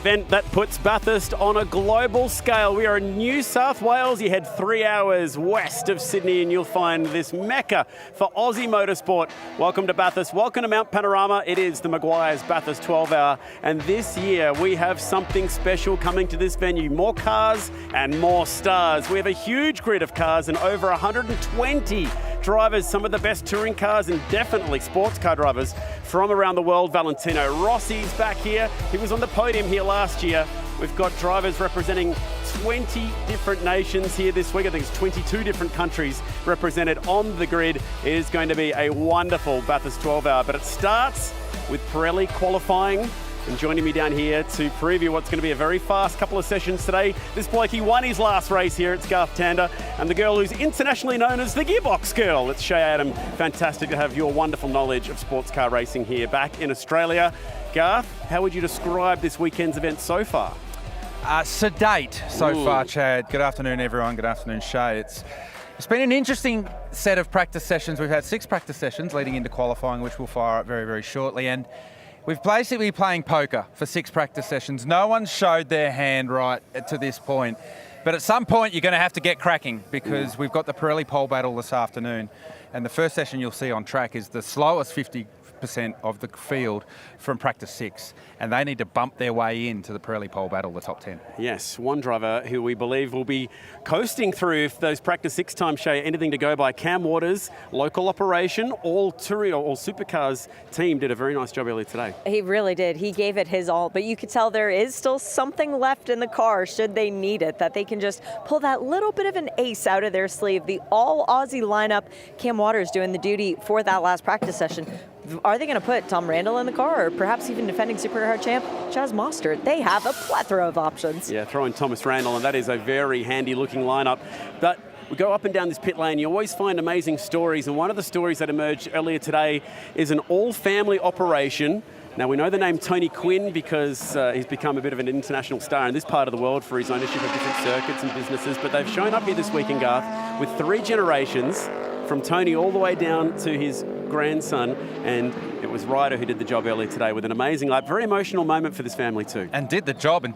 event that puts Bathurst on a global scale. We are in New South Wales. You head 3 hours west of Sydney and you'll find this mecca for Aussie motorsport. Welcome to Bathurst. Welcome to Mount Panorama. It is the Meguiar's Bathurst 12 Hour. And this year we have something special coming to this venue. More cars and more stars. We have a huge grid of cars and over 120 drivers, some of the best touring cars and definitely sports car drivers from around the world. Valentino Rossi's back here. He was on the podium here last year. We've got drivers representing 20 different nations here this week. I think it's 22 different countries represented on the grid. It is going to be a wonderful Bathurst 12 Hour, but it starts with Pirelli qualifying. And joining me down here to preview what's going to be a very fast couple of sessions today, this bloke, he won his last race here. It's Garth Tander, and the girl who's internationally known as the Gearbox Girl. It's Shay Adam. Fantastic to have your wonderful knowledge of sports car racing here back in Australia. Garth, how would you describe this weekend's event so far? Sedate so far, Chad. Good afternoon, everyone. Good afternoon, Shay. It's been an interesting set of practice sessions. We've had 6 practice sessions leading into qualifying, which we'll fire up very, very shortly. And we've basically been playing poker for 6 practice sessions. No one showed their hand right to this point. But at some point, you're going to have to get cracking because we've got the Pirelli Pole Battle this afternoon. And the first session you'll see on track is the slowest 50% of the field from practice 6, and they need to bump their way into the Pirelli Pole Battle, the top 10. Yes, one driver who we believe will be coasting through if those practice 6 times show anything to go by. Cam Waters, local operation, all Supercars team did a very nice job earlier today. He really did. He gave it his all, but you could tell there is still something left in the car should they need it, that they can just pull that little bit of an ace out of their sleeve. The all Aussie lineup, Cam Waters doing the duty for that last practice session. Are they going to put Tom Randall in the car, or perhaps even defending Supercar champ Chaz Mostert? They have a plethora of options. Yeah, throw in Thomas Randall, and that is a very handy-looking lineup. But we go up and down this pit lane, you always find amazing stories, and one of the stories that emerged earlier today is an all-family operation. Now, we know the name Tony Quinn because he's become a bit of an international star in this part of the world for his ownership of different circuits and businesses, but they've shown up here this week in Garth with 3 generations, from Tony all the way down to his grandson, and it was Ryder who did the job earlier today with an amazing lap. Very emotional moment for this family too. And did the job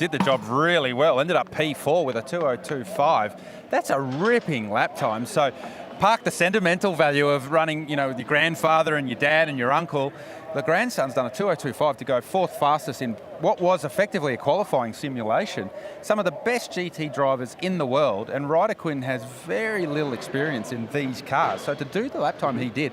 really well. Ended up P4 with a 2:02.5. That's a ripping lap time. So park the sentimental value of running, with your grandfather and your dad and your uncle. The grandson's done a 2:02.5 to go 4th fastest in what was effectively a qualifying simulation. Some of the best GT drivers in the world, and Ryder Quinn has very little experience in these cars. So to do the lap time he did,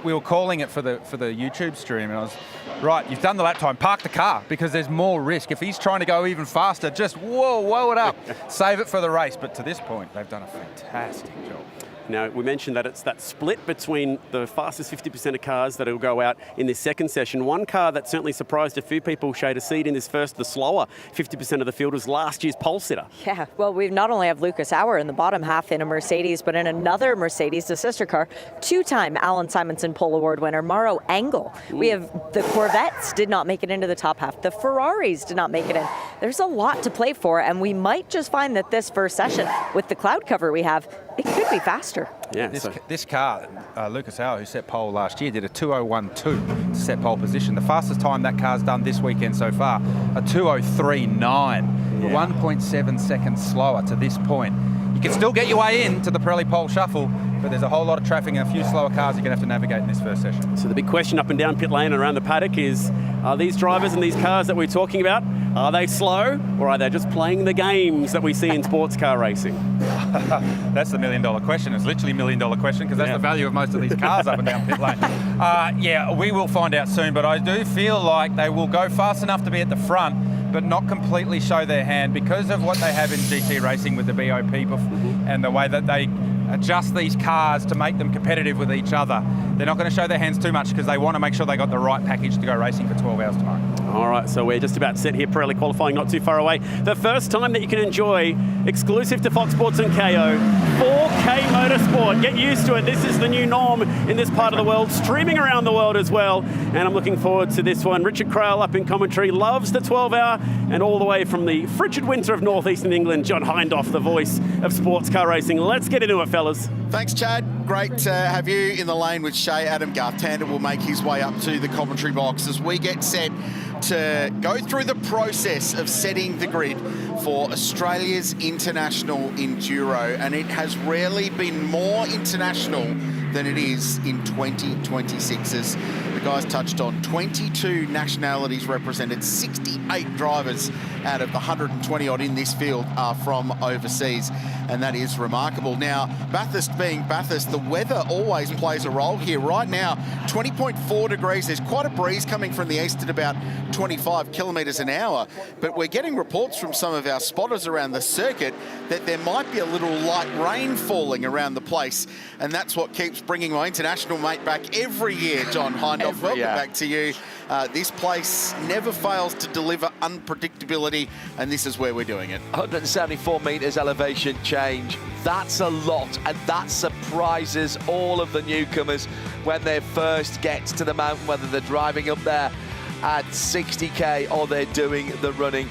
we were calling it for the YouTube stream, and I was, right, you've done the lap time, park the car, because there's more risk. If he's trying to go even faster, just whoa it up, save it for the race. But to this point, they've done a fantastic job. Now, we mentioned that it's that split between the fastest 50% of cars that will go out in this second session. One car that certainly surprised a few people, Shay, to see it in this first, the slower 50% of the field, was last year's pole sitter. Yeah, well, we not only have Lucas Auer in the bottom half in a Mercedes, but in another Mercedes, the sister car, 2-time Alan Simonson Pole Award winner, Mauro Engel. We have the Corvettes did not make it into the top half. The Ferraris did not make it in. There's a lot to play for, and we might just find that this first session, with the cloud cover we have, it could be faster. Yeah, this car, Lucas Auer, who set pole last year, did a 2:01.2 to set pole position. The fastest time that car's done this weekend so far, a 2:03.9, 1.7 seconds slower to this point. You can still get your way into the Pirelli Pole Shuffle, but there's a whole lot of traffic and a few slower cars you're going to have to navigate in this first session. So the big question up and down pit lane and around the paddock is, are these drivers and these cars that we're talking about, are they slow, or are they just playing the games that we see in sports car racing? That's the $1 million question. It's literally $1 million question, because that's the value of most of these cars up and down pit lane. Yeah, we will find out soon, but I do feel like they will go fast enough to be at the front, but not completely show their hand because of what they have in GT racing with the BOP and the way that they adjust these cars to make them competitive with each other. They're not going to show their hands too much because they want to make sure they got the right package to go racing for 12 hours tomorrow. All right, so we're just about set here, Pirelli qualifying not too far away. The first time that you can enjoy, exclusive to Fox Sports and Kayo, 4K Motorsport. Get used to it. This is the new norm in this part of the world, streaming around the world as well. And I'm looking forward to this one. Richard Craill up in commentary, loves the 12 Hour, and all the way from the frigid winter of northeastern England, John Hindhaugh, the voice of sports car racing. Let's get into it, fellas. Thanks, Chad. Great to have you in the lane with Shay Adam. Garth Tander will make his way up to the commentary box as we get set to go through the process of setting the grid for Australia's International Enduro, and it has rarely been more international than it is in 2026. As the guys touched on, 22 nationalities represented, 68 drivers out of the 120 odd in this field are from overseas, and that is remarkable. Now, Bathurst being Bathurst, the weather always plays a role here. Right now, 20.4 degrees. There's quite a breeze coming from the east at about 25 kilometres an hour, but we're getting reports from some of our spotters around the circuit that there might be a little light rain falling around the place, and that's what keeps bringing my international mate back every year. John Hindhaugh, welcome back to you. This place never fails to deliver unpredictability, and this is where we're doing it. 174 metres elevation change. That's a lot, and that surprises all of the newcomers when they first get to the mountain, whether they're driving up there at 60k or they're doing the running.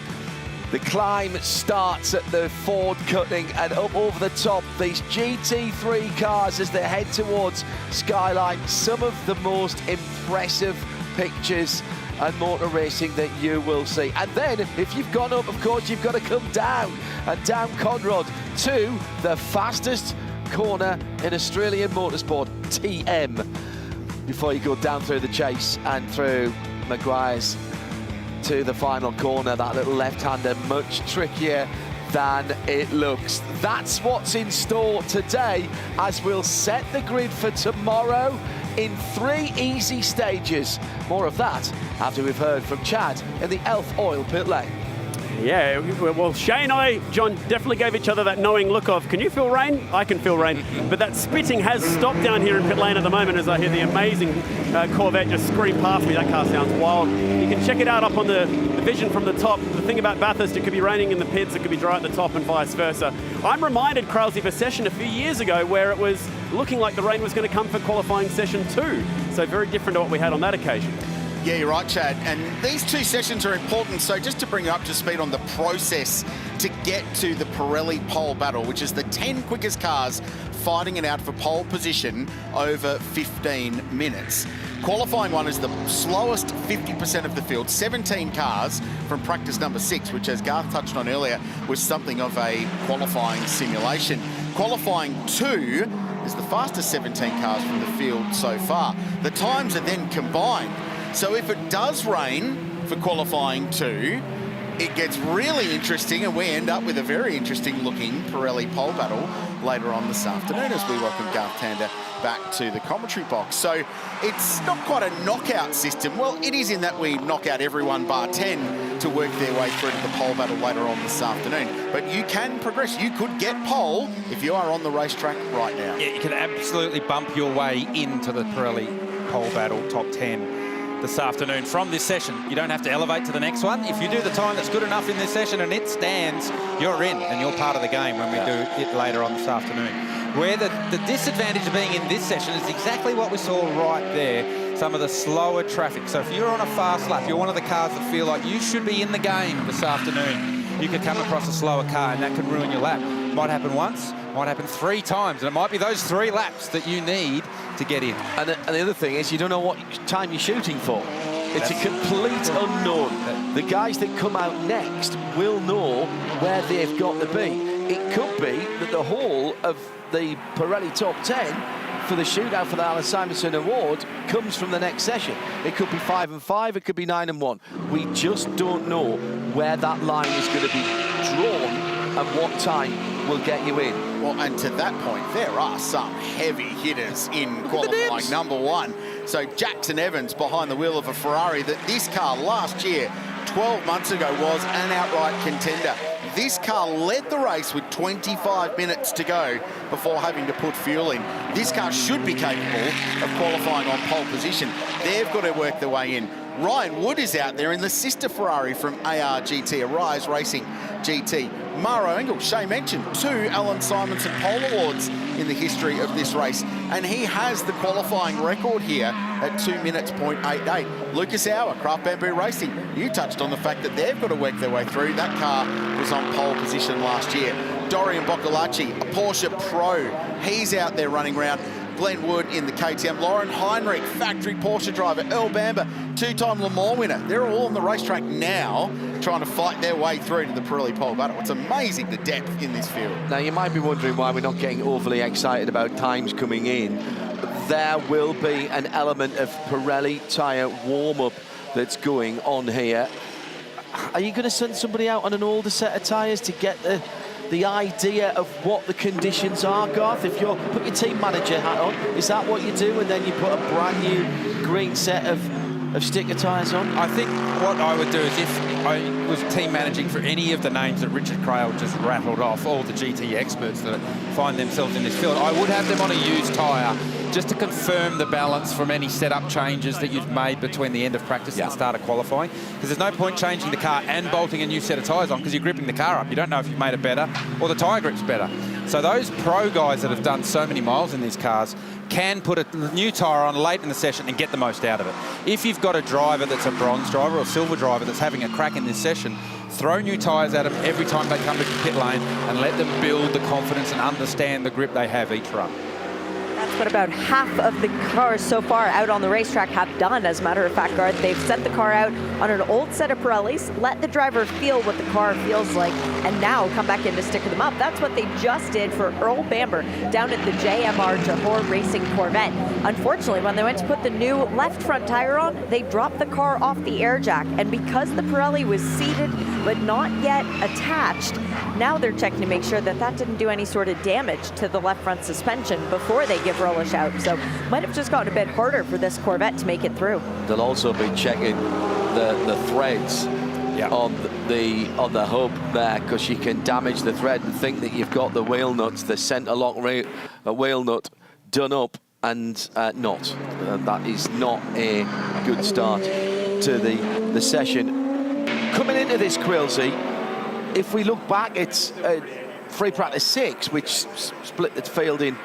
The climb starts at the Ford cutting, and up over the top, these GT3 cars as they head towards Skyline. Some of the most impressive pictures and motor racing that you will see. And then, if you've gone up, of course, you've got to come down, and down Conrod to the fastest corner in Australian motorsport, TM, before you go down through the chase and through Meguiar's to the final corner. That little left-hander, much trickier than it looks. That's what's in store today, as we'll set the grid for tomorrow in 3 easy stages. More of that after we've heard from Chad in the Elf Oil pit lane. Yeah, well, Shay and I, John, definitely gave each other that knowing look of, can you feel rain? I can feel rain. But that spitting has stopped down here in pit lane at the moment as I hear the amazing Corvette just scream past me. That car sounds wild. You can check it out up on the vision from the top. The thing about Bathurst, it could be raining in the pits, it could be dry at the top, and vice versa. I'm reminded, Craill, of a session a few years ago where it was looking like the rain was going to come for qualifying session 2. So very different to what we had on that occasion. Yeah, you're right, Chad. And these 2 sessions are important. So just to bring you up to speed on the process to get to the Pirelli Pole Battle, which is the 10 quickest cars fighting it out for pole position over 15 minutes. Qualifying 1 is the slowest 50% of the field, 17 cars from practice number 6, which, as Garth touched on earlier, was something of a qualifying simulation. Qualifying 2 is the fastest 17 cars from the field so far. The times are then combined. So if it does rain for qualifying 2, it gets really interesting, and we end up with a very interesting looking Pirelli Pole Battle later on this afternoon as we welcome Garth Tander back to the commentary box. So it's not quite a knockout system. Well, it is in that we knock out everyone bar 10 to work their way through to the pole battle later on this afternoon. But you can progress. You could get pole if you are on the racetrack right now. Yeah, you can absolutely bump your way into the Pirelli Pole Battle top 10 this afternoon from this session. You don't have to elevate to the next one. If you do the time that's good enough in this session and it stands, you're in and you're part of the game when we do it later on this afternoon. Where the disadvantage of being in this session is exactly what we saw right there, some of the slower traffic. So if you're on a fast lap, you're one of the cars that feel like you should be in the game this afternoon, you could come across a slower car and that could ruin your lap. Might happen once, might happen 3 times, and it might be those 3 laps that you need to get in. And the other thing is, you don't know what time you're shooting for. It's a complete unknown. The guys that come out next will know where they've got to be. It could be that the whole of the Pirelli Top 10 for the shootout for the Alan Simonson Award comes from the next session. It could be 5 and 5, it could be 9 and 1. We just don't know where that line is going to be drawn and what time will get you in. Well, and to that point, there are some heavy hitters in qualifying number 1. So Jackson Evans behind the wheel of a Ferrari that this car last year, 12 months ago, was an outright contender. This car led the race with 25 minutes to go before having to put fuel in. This car should be capable of qualifying on pole position. They've got to work their way in. Ryan Wood is out there in the sister Ferrari from ARGT, Arise Racing GT. Maro Engel, Shay mentioned, 2 Alan Simonson pole awards in the history of this race, and he has the qualifying record here at 2 minutes .88. Lucas Auer, Craft Bamboo Racing, you touched on the fact that they've got to work their way through. That car was on pole position last year. Dorian Boccolacci, a Porsche Pro, he's out there running around. Glenn Wood in the KTM, Lauren Heinrich, factory Porsche driver, Earl Bamber, two-time Le Mans winner. They're all on the racetrack now trying to fight their way through to the Pirelli Pole Battle. It's amazing the depth in this field. Now, you might be wondering why we're not getting overly excited about times coming in. There will be an element of Pirelli tyre warm-up that's going on here. Are you going to send somebody out on an older set of tyres to get the idea of what the conditions are, Garth? If you put your team manager hat on, is that what you do, and then you put a brand new green set of sticker tyres on? I think what I would do is, if I was team managing for any of the names that Richard Craill just rattled off, all the GT experts that find themselves in this field, I would have them on a used tyre just to confirm the balance from any setup changes that you've made between the end of practice and the start of qualifying. Because there's no point changing the car and bolting a new set of tyres on, because you're gripping the car up. You don't know if you've made it better or the tyre grip's better. So those pro guys that have done so many miles in these cars can put a new tyre on late in the session and get the most out of it. If you've got a driver that's a bronze driver or silver driver that's having a crack in this session, throw new tyres at them every time they come to the pit lane and let them build the confidence and understand the grip they have each run. That's what about half of the cars so far out on the racetrack have done. As a matter of fact, Garth, they've sent the car out on an old set of Pirellis, let the driver feel what the car feels like, and now come back in to sticker them up. That's what they just did for Earl Bamber down at the JMR Johor Racing Corvette. Unfortunately, when they went to put the new left front tire on, they dropped the car off the air jack, and because the Pirelli was seated but not yet attached, now they're checking to make sure that that didn't do any sort of damage to the left front suspension before they give Earl a shout. So might have just gotten a bit harder for this Corvette to make it through. They'll also be checking the threads on the hub there, because you can damage the thread and think that you've got the wheel nuts, the centre lock wheel nut done up, and not. That is not a good start to the session. Coming into this Craill, if we look back, it's free practice 6, which split the field in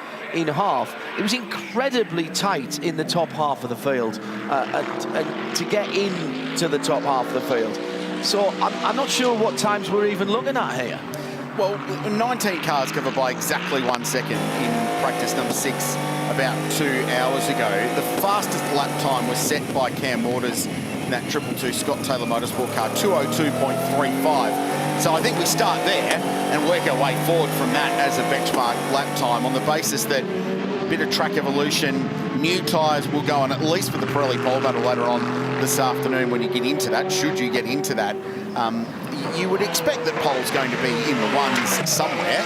half. It was incredibly tight in the top half of the field, and to get into the top half of the field. So I'm not sure what times we're even looking at here. Well, 19 cars covered by exactly 1 second in practice number 6 about 2 hours ago. The fastest lap time was set by Cam Waters in that 222 Scott Taylor Motorsport car, 2:02.35. So I think we start there and work our way forward from that as a benchmark lap time, on the basis that a bit of track evolution, new tyres will go on at least for the Pirelli Pole Battle later on this afternoon. When you get into that, should you get into that, you would expect that pole's going to be in the ones somewhere,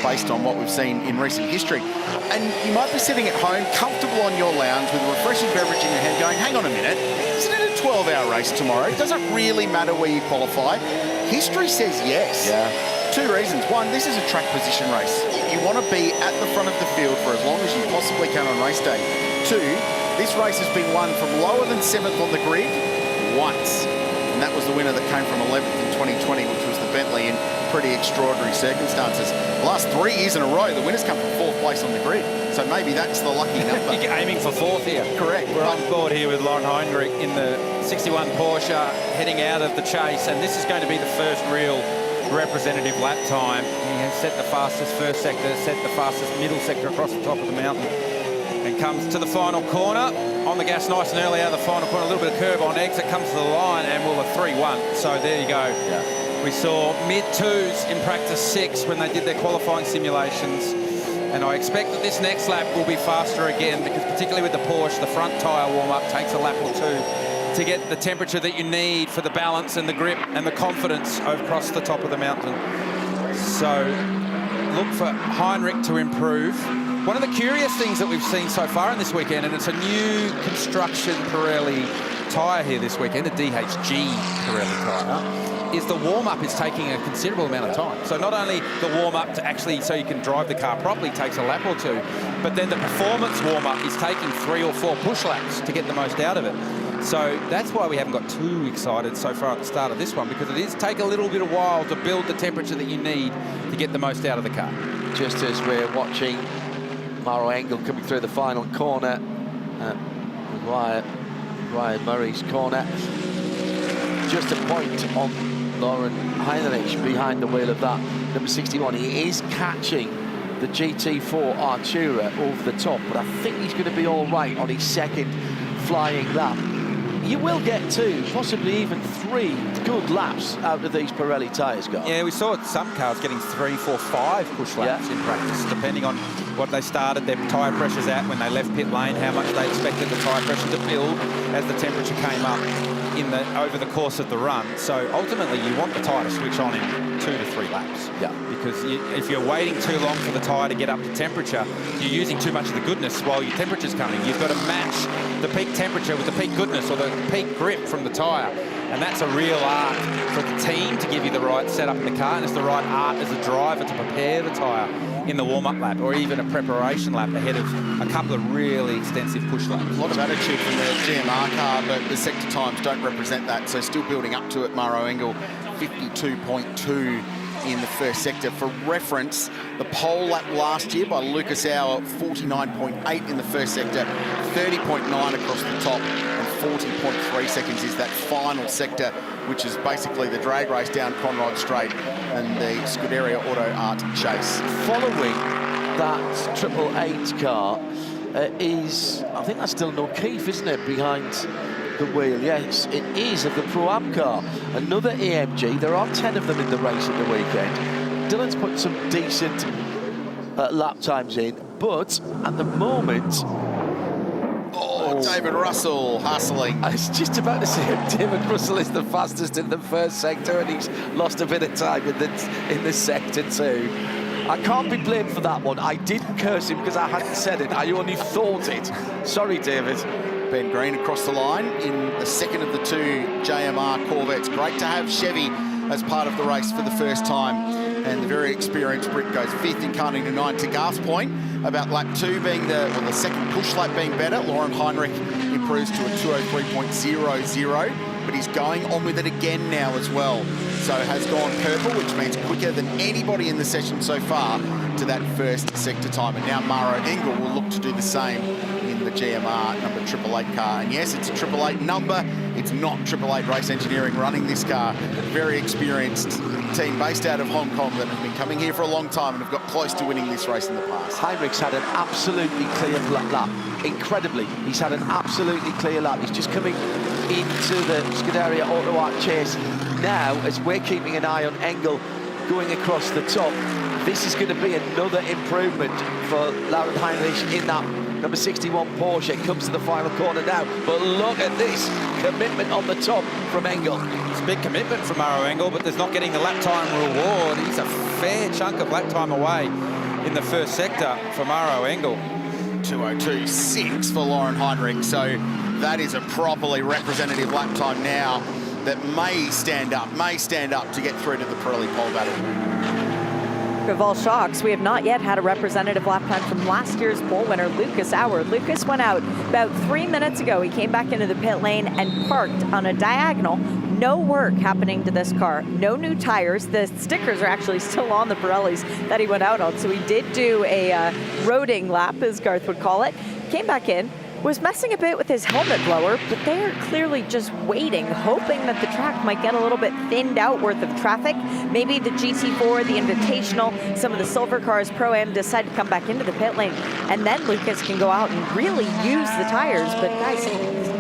based on what we've seen in recent history. And you might be sitting at home, comfortable on your lounge with a refreshing beverage in your hand, going, hang on a minute, isn't it a 12-hour race tomorrow? Does it really matter where you qualify? History says yes. Yeah. 2 reasons. 1, this is a track position race. You want to be at the front of the field for as long as you possibly can on race day. 2, this race has been won from lower than 7th on the grid once. And that was the winner that came from 11th in 2020, which was the Bentley, in pretty extraordinary circumstances. The last 3 years in a row, the winners come from 4th place on the grid. So maybe that's the lucky number. You're aiming for 4th here. Correct. We're on board here with Lauren Heinrich in the 61 Porsche, heading out of the chase, and this is going to be the first real representative lap time. He has set the fastest first sector, set the fastest middle sector across the top of the mountain, and comes to the final corner. On the gas nice and early out of the final corner, a little bit of curb on exit, comes to the line, and will a 3-1. So there you go. Yeah. We saw mid-2s in practice 6 when they did their qualifying simulations. And I expect that this next lap will be faster again, because particularly with the Porsche, the front tyre warm-up takes a lap or 2 to get the temperature that you need for the balance and the grip and the confidence across the top of the mountain. So look for Heinrich to improve. One of the curious things that we've seen so far in this weekend, and it's a new construction Pirelli tyre here this weekend, a DHG Pirelli tyre, is the warm-up is taking a considerable amount of time. So not only the warm-up to actually, so you can drive the car properly, takes a lap or 2, but then the performance warm-up is taking 3 or 4 push laps to get the most out of it. So that's why we haven't got too excited so far at the start of this one, because it is take a little bit of while to build the temperature that you need to get the most out of the car. Just as we're watching Maro Engel coming through the final corner, Ryan Murray's corner, just a point on Lauren Heinrich behind the wheel of that number 61. He is catching the GT4 Artura over the top, but I think he's going to be all right on his second flying lap. You will get 2, possibly even 3 good laps out of these Pirelli tyres, Garth. Yeah, we saw some cars getting 3, 4, 5 push laps in practice, depending on what they started their tyre pressures at when they left pit lane, how much they expected the tyre pressure to build as the temperature came up over the course of the run. So ultimately, you want the tyre to switch on in 2 to 3 laps. Yeah. Because if you're waiting too long for the tyre to get up to temperature, you're using too much of the goodness while your temperature's coming. You've got to match the peak temperature with the peak goodness or the peak grip from the tyre. And that's a real art for the team to give you the right setup in the car, and it's the right art as a driver to prepare the tyre in the warm-up lap or even a preparation lap ahead of a couple of really extensive push laps. A lot of attitude from the GMR car, but the sector times don't represent that, so still building up to it. Maro Engel, 52.2 in the first sector. For reference, the pole lap last year by Lucas Hour, 49.8 in the first sector, 30.9 across the top, and 40.3 seconds is that final sector, which is basically the drag race down Conrod Straight and the Scuderia Auto Art chase. Following that 888 car is, I think that's still O'Keefe, isn't it, behind the wheel? Yes, it is, of the Pro-Am car. Another AMG. There are 10 of them in the race at the weekend. Dylan's put some decent lap times in, but at the moment... David Russell hustling. I was just about to say David Russell is the fastest in the first sector, and he's lost a bit of time in the sector too. I can't be blamed for that one. I didn't curse him because I hadn't said it. I only thought it. Sorry, David. Ben Green across the line in the second of the 2 JMR Corvettes. Great to have Chevy as part of the race for the first time. And the very experienced Brit goes 5th in karting to 9. To Garth's point about lap 2 being the second push lap being better, Lauren Heinrich improves to a 203.00, but he's going on with it again now as well. So has gone purple, which means quicker than anybody in the session so far to that first sector time. And now Maro Engel will look to do the same in the GMR number 888 car. And yes, it's a 888 number. It's not 888 Race Engineering running this car. Very experienced team based out of Hong Kong that have been coming here for a long time and have got close to winning this race in the past. Heinrich's had an absolutely clear lap. Incredibly, he's had an absolutely clear lap. He's just coming into the Scuderia Auto Art chase now as we're keeping an eye on Engel going across the top. This is going to be another improvement for Lauren Heinrich in that number 61 Porsche. It comes to the final corner now, but look at this commitment on the top from Engel. It's a big commitment from Maro Engel, but there's not getting the lap time reward. He's a fair chunk of lap time away in the first sector for Maro Engel. 202.6 for Lauren Heinrich, so that is a properly representative lap time now that may stand up to get through to the Pirelli Pole Battle. Of all shocks, we have not yet had a representative lap time from last year's pole winner, Lucas Hour. Lucas went out about 3 minutes ago. He came back into the pit lane and parked on a diagonal. No work happening to this car. No new tires. The stickers are actually still on the Pirellis that he went out on. So he did do a roading lap, as Garth would call it. Came back in, was messing a bit with his helmet blower, but they are clearly just waiting, hoping that the track might get a little bit thinned out worth of traffic. Maybe the GT4, the Invitational, some of the Supercars Pro-Am decide to come back into the pit lane, and then Lucas can go out and really use the tires. But guys,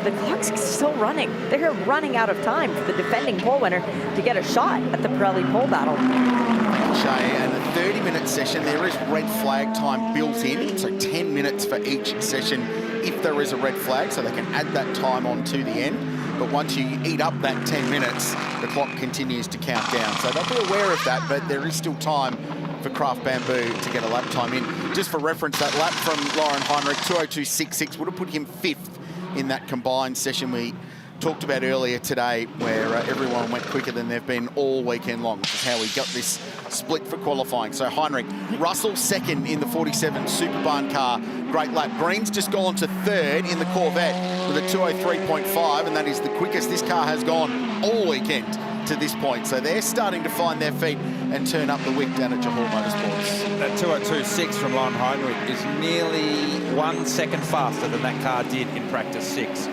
the clock's still running. They're running out of time for the defending pole winner to get a shot at the Pirelli Pole Battle. And a 30-minute session, there is red flag time built in, so 10 minutes for each session if there is a red flag, so they can add that time on to the end. But once you eat up that 10 minutes, the clock continues to count down. So they'll be aware of that, but there is still time for Craft Bamboo to get a lap time in. Just for reference, that lap from Lauren Heinrich, 202.66, would have put him 5th in that combined session we talked about earlier today, where everyone went quicker than they've been all weekend long, which is how we got this split for qualifying. So Heinrich, Russell second in the 47 Superbarn car, great lap. Green's just gone to 3rd in the Corvette with a 203.5, and that is the quickest this car has gone all weekend to this point. So they're starting to find their feet and turn up the wick down at Johor Motorsports. That 202.6 from Lauren Heinrich is nearly 1 second faster than that car did in practice 6.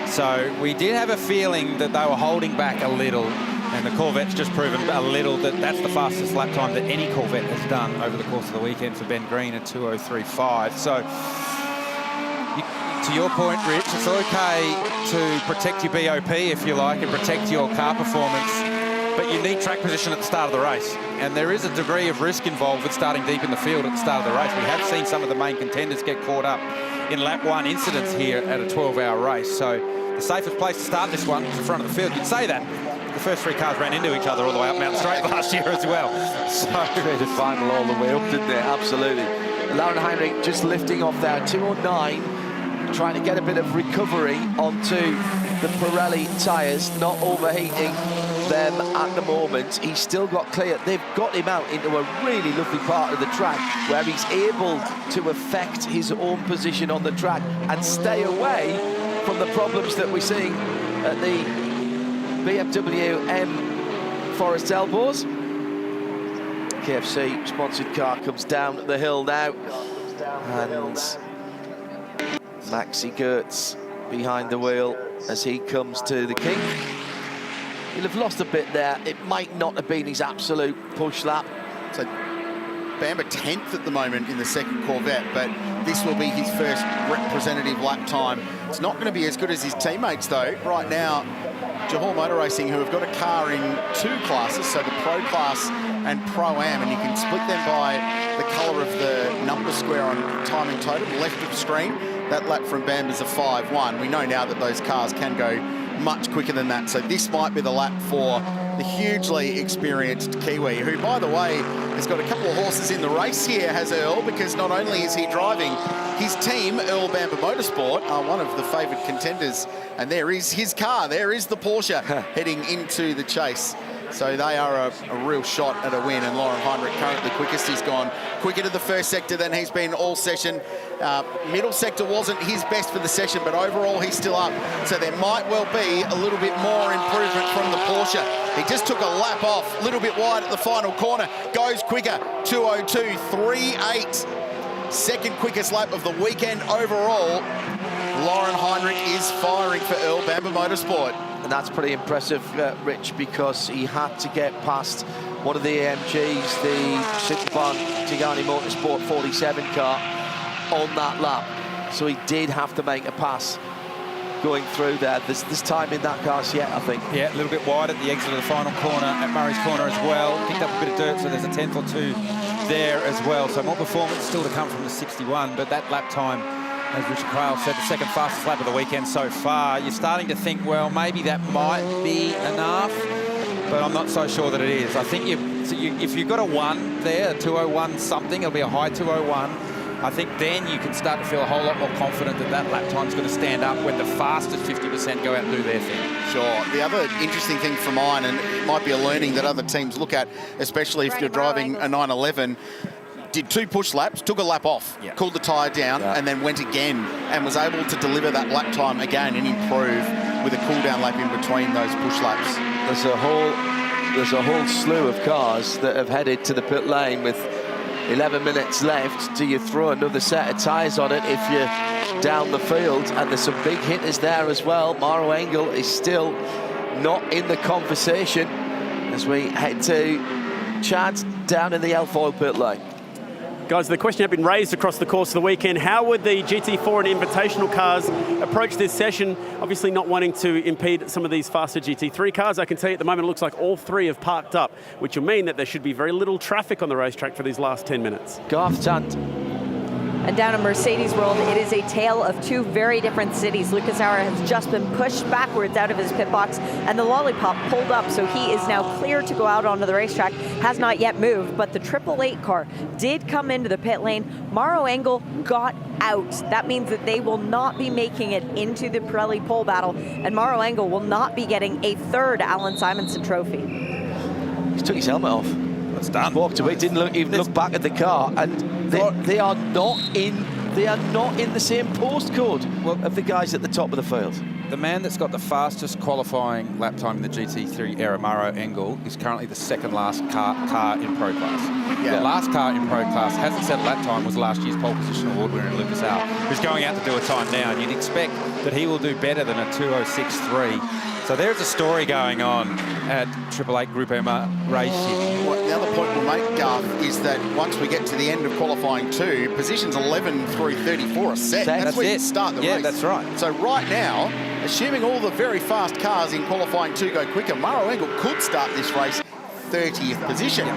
So we did have a feeling that they were holding back a little, And the Corvette's just proven a little that that's the fastest lap time that any Corvette has done over the course of the weekend for Ben Green at 2:03.5. So, to your point, Rich, it's okay to protect your BOP, if you like, and protect your car performance, but you need track position at the start of the race. And there is a degree of risk involved with starting deep in the field at the start of the race. We have seen some of the main contenders get caught up in lap 1 incidents here at a 12-hour race. So the safest place to start this one is the front of the field. You'd say that. The first 3 cars ran into each other all the way up Mountain Straight last year as well. So The final all the way up, didn't it? Absolutely. Lauren Heinrich just lifting off there, 209, trying to get a bit of recovery onto the Pirelli tyres, not overheating them at the moment. He's still got clear. They've got him out into a really lovely part of the track where he's able to affect his own position on the track and stay away from the problems that we're seeing at the BMW M Forest Elbows. KFC sponsored car comes down the hill now, and Maxi Gertz behind the wheel as he comes to the kink. He'll have lost a bit there. It might not have been his absolute push lap. So Bamber 10th at the moment in the second Corvette, but this will be his first representative lap time. It's not going to be as good as his teammates, though. Right now, Johor Motor Racing, who have got a car in 2 classes, so the Pro Class and Pro-Am, and you can split them by the colour of the number square on timing total, left of screen. That lap from Bamber's a 5.1. We know now that those cars can go much quicker than that, so this might be the lap for the hugely experienced Kiwi, who, by the way, has got a couple of horses in the race here, has Earl, because not only is he driving, his team, Earl Bamber Motorsport, are one of the favoured contenders, and there is his car, there is the Porsche heading into the chase. So they are a real shot at a win, and Lauren Heinrich currently quickest. He's gone quicker to the first sector than he's been all session. Middle sector wasn't his best for the session, but overall he's still up. So there might well be a little bit more improvement from the Porsche. He just took a lap off, a little bit wide at the final corner, goes quicker, 2:02.38. Second quickest lap of the weekend overall. Lauren Heinrich is firing for Earl Bamber Motorsport. And that's pretty impressive, Rich, because he had to get past one of the AMGs, the Supercars Tigani Motorsport 47 car, on that lap. So he did have to make a pass going through there. There's time in that car yet, I think. yeah, a little bit wide at the exit of the final corner at Murray's Corner as well. Picked up a bit of dirt, so there's a 10th or 2 there as well. So more performance still to come from the 61, but that lap time, as Richard Craill said, the second fastest lap of the weekend so far. You're starting to think, well, maybe that might be enough, but I'm not so sure that it is. I think if you've got a 1 there, a 2:01 something, it'll be a high 2:01. I think then you can start to feel a whole lot more confident that that lap time's going to stand up when the fastest 50% go out and do their thing. Sure. The other interesting thing for mine, and it might be a learning that other teams look at, especially if you're driving a 911, did 2 push laps, took a lap off, cooled the tyre down, and then went again and was able to deliver that lap time again and improve with a cool down lap in between those push laps. There's a whole slew of cars that have headed to the pit lane with 11 minutes left. Do you throw another set of tyres on it if you're down the field? And there's some big hitters there as well. Maro Engel is still not in the conversation as we head to Chad down in the Alfoil pit lane. Guys, the question had been raised across the course of the weekend. How would the GT4 and Invitational cars approach this session? Obviously not wanting to impede some of these faster GT3 cars. I can tell you at the moment it looks like all 3 have parked up, which will mean that there should be very little traffic on the racetrack for these last 10 minutes. Garth Tander. And down in Mercedes world, it is a tale of 2 very different cities. Lucas Auer has just been pushed backwards out of his pit box, and the Lollipop pulled up, so he is now clear to go out onto the racetrack. Has not yet moved, but the 888 car did come into the pit lane. Maro Engel got out. That means that they will not be making it into the Pirelli Pole Battle, and Maro Engel will not be getting a 3rd Alan Simonson trophy. He took his helmet off. That's done. Walked away, didn't even look back at the car, and they are not in the same postcode of the guys at the top of the field. The man that's got the fastest qualifying lap time in the GT3 era, Maro Engel, is currently the 2nd last car in Pro Class. The last car in Pro Class hasn't set lap time, was last year's pole position award winner Lucas Auer, who's going out to do a time now, and you'd expect that he will do better than a 2:06.3 So there's a story going on at 888 Group Emma Racing. Well, the other point we'll make, Garth, is that once we get to the end of qualifying 2, positions 11 through 34 are set. That's where you start the race. Yeah, that's right. So right now, assuming all the very fast cars in qualifying 2 go quicker, Maro Engel could start this race 30th position.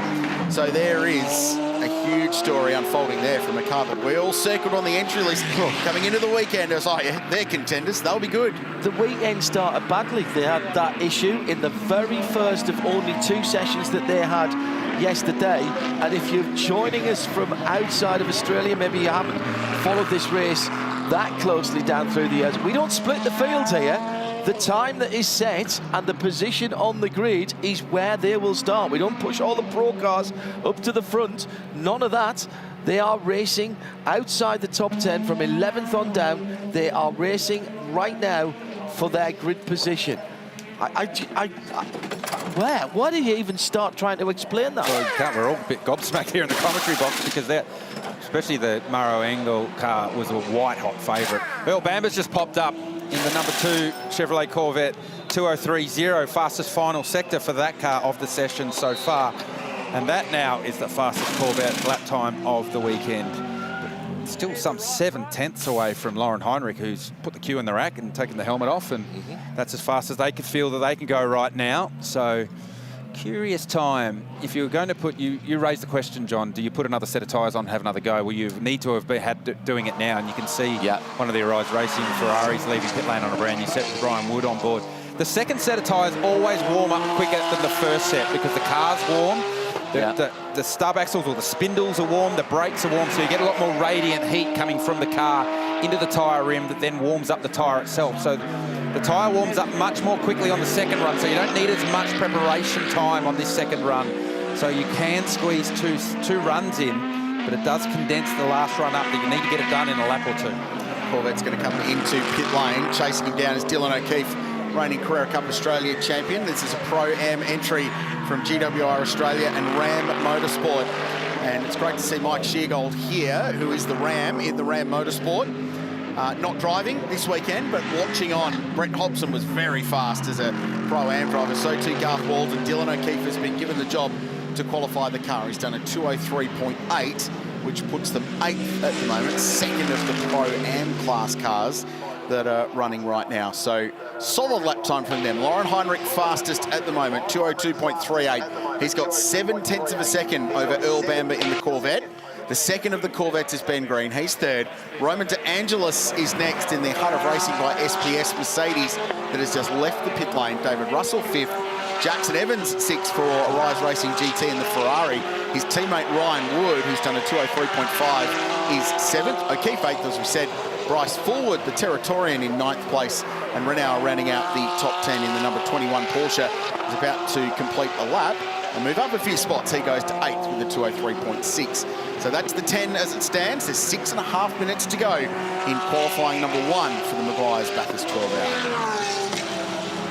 So there is a huge story unfolding there from a car that we all circled on the entry list coming into the weekend. It was like, yeah, they're contenders, they'll be good. The weekend started badly. They had that issue in the very first of only 2 sessions that they had yesterday. And if you're joining us from outside of Australia, maybe you haven't followed this race that closely down through the years, we don't split the field here. The time that is set and the position on the grid is where they will start. We don't push all the pro cars up to the front. None of that. They are racing outside the top 10 from 11th on down. They are racing right now for their grid position. Where do you even start trying to explain that? Well, we're all a bit gobsmacked here in the commentary box because they're, especially the Maro Engel car was a white-hot favourite. Earl Bamber's just popped up in the number 2 Chevrolet Corvette 2030, fastest final sector for that car of the session so far. And that now is the fastest Corvette lap time of the weekend. But still some 7/10 away from Lauren Heinrich, who's put the cue in the rack and taken the helmet off, and that's as fast as they can feel that they can go right now. So curious time. If you were going to put, you raised the question, John, do you put another set of tyres on and have another go? Well, you need to have had doing it now, and you can see one of the Arise Racing Ferraris leaving pit lane on a brand new set with Brian Wood on board. The second set of tyres always warm up quicker than the first set because the car's warm, the stub axles or the spindles are warm, the brakes are warm, so you get a lot more radiant heat coming from the car into the tyre rim that then warms up the tyre itself. So the tyre warms up much more quickly on the second run, so you don't need as much preparation time on this second run. So you can squeeze two runs in, but it does condense the last run up that you need to get it done in a lap or 2. Corvette's going to come into pit lane. Chasing him down is Dylan O'Keefe, reigning Carrera Cup Australia champion. This is a Pro-Am entry from GWR Australia and Ram Motorsport. And it's great to see Mike Sheargold here, who is the Ram in the Ram Motorsport. Not driving this weekend, but watching on. Brett Hobson was very fast as a Pro-Am driver. So too Garth Walls, and Dylan O'Keefe has been given the job to qualify the car. He's done a 2:03.8, which puts them 8th at the moment, second of the Pro-Am class cars that are running right now. So solid lap time from them. Lauren Heinrich fastest at the moment, 2:02.38. He's got 7/10 of a second over Earl Bamber in the Corvette. The second of the Corvettes is Ben Green. He's third. Roman De Angelis is next in the heart of racing by SPS Mercedes that has just left the pit lane. David Russell, 5th. Jackson Evans, 6th for Arise Racing GT in the Ferrari. His teammate Ryan Wood, who's done a 2:03.5, is 7th. O'Keefe 8th, as we said. Bryce Fullwood, the Territorian, in 9th place. And Renault rounding out the top 10 in the number 21 Porsche, is about to complete a lap and move up a few spots. He goes to 8th with a 2:03.6. So that's the 10 as it stands. There's 6.5 minutes to go in qualifying number 1 for the Meguiar's Bathurst 12 hour.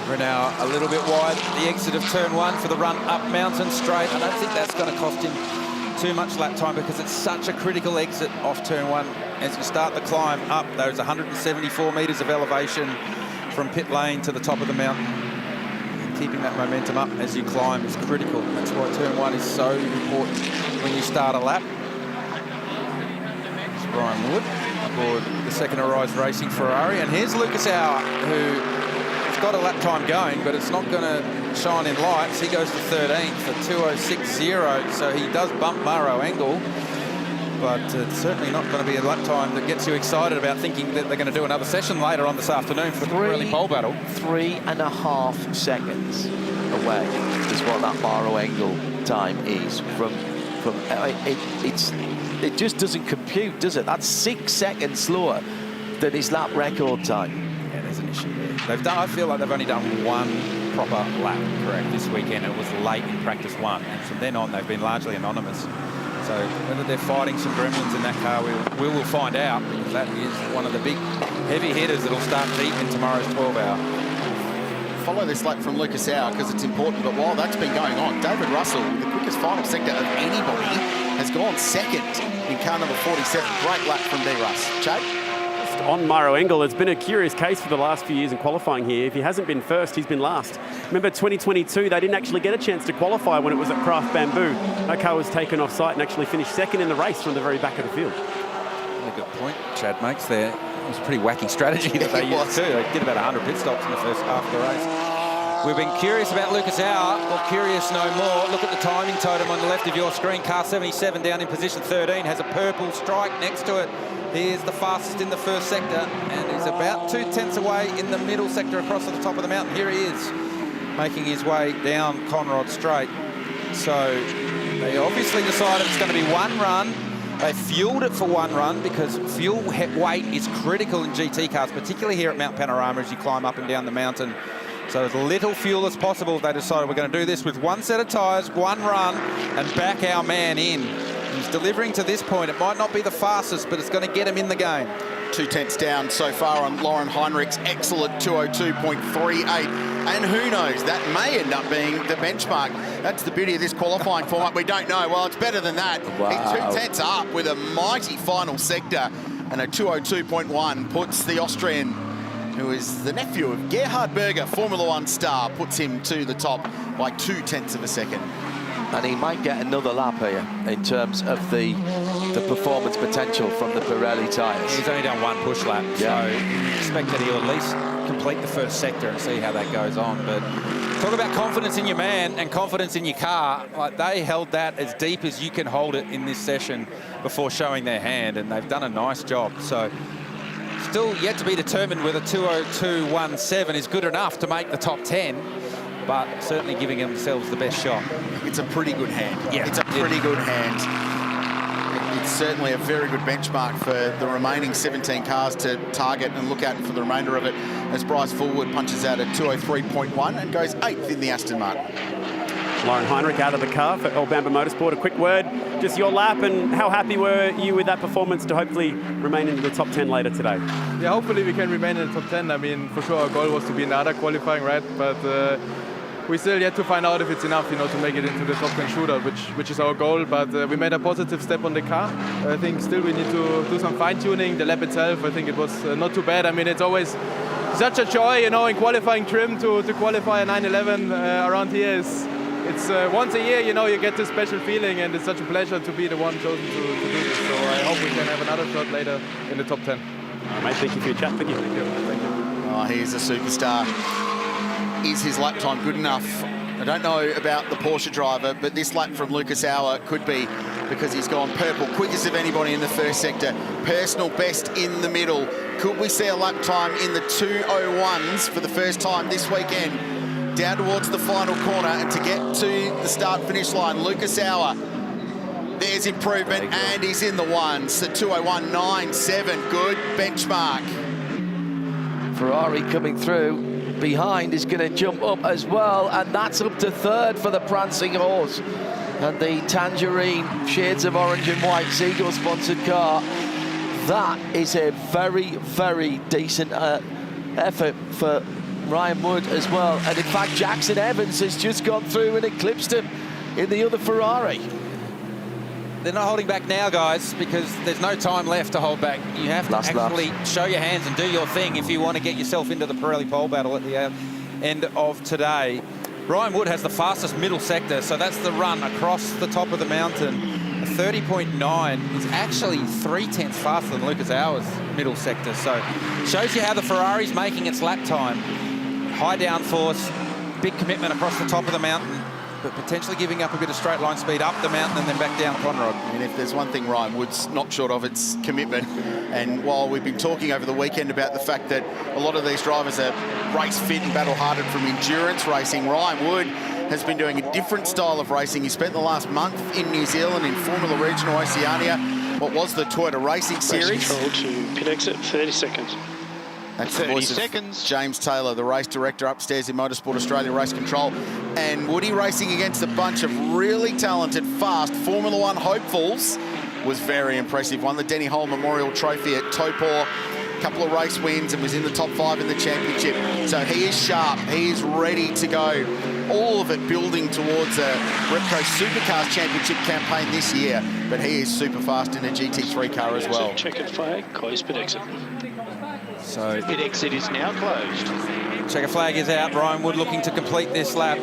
Renault a little bit wide at the exit of turn 1 for the run up Mountain Straight. I don't think that's going to cost him too much lap time because it's such a critical exit off turn 1. As you start the climb up, those 174 metres of elevation from pit lane to the top of the mountain. Keeping that momentum up as you climb is critical. That's why turn 1 is so important when you start a lap. It's Brian Wood aboard the second Arise Racing Ferrari. And here's Lucas Auer, who has got a lap time going, but it's not going to shine in lights. He goes to 13th for 2:06.0, so he does bump Maro Engel. But it's certainly not going to be a lap time that gets you excited about thinking that they're going to do another session later on this afternoon for the Pirelli Pole Battle. 3.5 seconds away is what that Maro Engel time is from it just doesn't compute, does it? That's 6 seconds slower than his lap record time. Yeah, there's an issue there. I feel like they've only done one proper lap, correct, this weekend. It was late in practice 1, and from then on they've been largely anonymous. So whether they're fighting some gremlins in that car, we will find out, because that is one of the big heavy hitters that'll start deep in tomorrow's 12 hour. Follow this lap from Lucas Auer because it's important, but while that's been going on, David Russell, the quickest final sector of anybody, has gone second in car number 47. Great lap from D. Russ. Chad? first on Myro Engel. It's been a curious case for the last few years in qualifying here. If he hasn't been first, he's been last. Remember 2022, they didn't actually get a chance to qualify when it was at Craft Bamboo. That car was taken off site and actually finished second in the race from the very back of the field. A good point Chad makes there. It was a pretty wacky strategy that they used too. They did about 100 pit stops in the first half of the race. We've been curious about Lucas Hour, or curious no more. Look at the timing totem on the left of your screen. Car 77 down in position 13 has a purple strike next to it. He is the fastest in the first sector and is about 2/10 away in the middle sector across to the top of the mountain. Here he is, making his way down Conrod Straight. So they obviously decided it's going to be one run. They fueled it for one run because fuel weight is critical in GT cars, particularly here at Mount Panorama as you climb up and down the mountain. So as little fuel as possible, they decided we're going to do this with one set of tyres, one run, and back our man in. He's delivering to this point. It might not be the fastest, but it's going to get him in the game. 2/10 down so far on Lauren Heinrich's excellent 202.38. And who knows, that may end up being the benchmark. That's the beauty of this qualifying format. We don't know. Well, it's better than that. Wow. He's 2/10 up with a mighty final sector. And a 202.1 puts the Austrian, who is the nephew of Gerhard Berger, Formula One star, puts him to the top by 2/10 of a second. And he might get another lap here in terms of the performance potential from the Pirelli tyres. He's only done one push lap, Yeah. so you expect that he'll at least complete the first sector and see how that goes on. But talk about confidence in your man and confidence in your car. Like, they held that as deep as you can hold it in this session before showing their hand, and they've done a nice job. So still yet to be determined whether 202.17 is good enough to make the top 10, but certainly giving themselves the best shot. It's a pretty good hand. Yeah. It's a pretty good hand. It's certainly a very good benchmark for the remaining 17 cars to target and look at for the remainder of it, as Bryce Fullwood punches out at 203.1 and goes 8th in the Aston Martin. Lauren Heinrich out of the car for Bamboo Motorsport. A quick word, just your lap, and how happy were you with that performance to hopefully remain in the top 10 later today? Yeah, hopefully we can remain in the top 10. I mean, for sure our goal was to be in the other qualifying, right? But we still yet to find out if it's enough, you know, to make it into the top 10 shootout, which is our goal. But we made a positive step on the car. I think still we need to do some fine-tuning. The lap itself, I think it was not too bad. I mean, it's always such a joy, you know, in qualifying trim to qualify a 911 around here. It's once a year, you know, you get this special feeling, and it's such a pleasure to be the one chosen to do this. So I hope we can have another shot later in the top 10. All right, mate, thank you for your chat. Thank you. Thank you. Thank you. Oh, he's a superstar. Is his lap time good enough? I don't know about the Porsche driver, but this lap from Lucas Hour could be, because he's gone purple, quickest of anybody in the first sector, personal best in the middle. Could we see a lap time in the 2:01s for the first time this weekend? Down towards the final corner, and to get to the start-finish line, Lucas Hour, there's improvement, and he's in the ones. The 2:01.97, good benchmark. Ferrari coming through. Behind is going to jump up as well, and that's up to third for the prancing horse. And the tangerine shades of orange and white Seagull-sponsored car. That is a very, very decent effort for Ryan Wood as well. And in fact, Jackson Evans has just gone through and eclipsed him in the other Ferrari. They're not holding back now, guys, because there's no time left to hold back. You have to actually show your hands and do your thing if you want to get yourself into the Pirelli Pole Battle at the end of today. Ryan Wood has the fastest middle sector, so that's the run across the top of the mountain. A 30.9 is actually 3/10 faster than Lucas Hour's middle sector, so shows you how the Ferrari's making its lap time. High downforce, big commitment across the top of the mountain, but potentially giving up a bit of straight line speed up the mountain and then back down Conrod. I mean, if there's one thing Ryan Wood's not short of, it's commitment. And while we've been talking over the weekend about the fact that a lot of these drivers are race fit and battle-hardened from endurance racing, Ryan Wood has been doing a different style of racing. He spent the last month in New Zealand in Formula Regional Oceania, what was the Toyota Racing Series. Control to pit exit, 30 seconds. That's the voice of James Taylor, the race director upstairs in Motorsport Australia Race Control. And Woody racing against a bunch of really talented, fast Formula One hopefuls was very impressive. Won the Denny Hole Memorial Trophy at Topor, a couple of race wins, and was in the top 5 in the championship. So he is sharp, he is ready to go. All of it building towards a Repco Supercars Championship campaign this year, but he is super fast in a GT3 car as well. Checkered flag, close pit exit. So Pit exit is now closed. checker flag is out. Ryan Wood looking to complete this lap.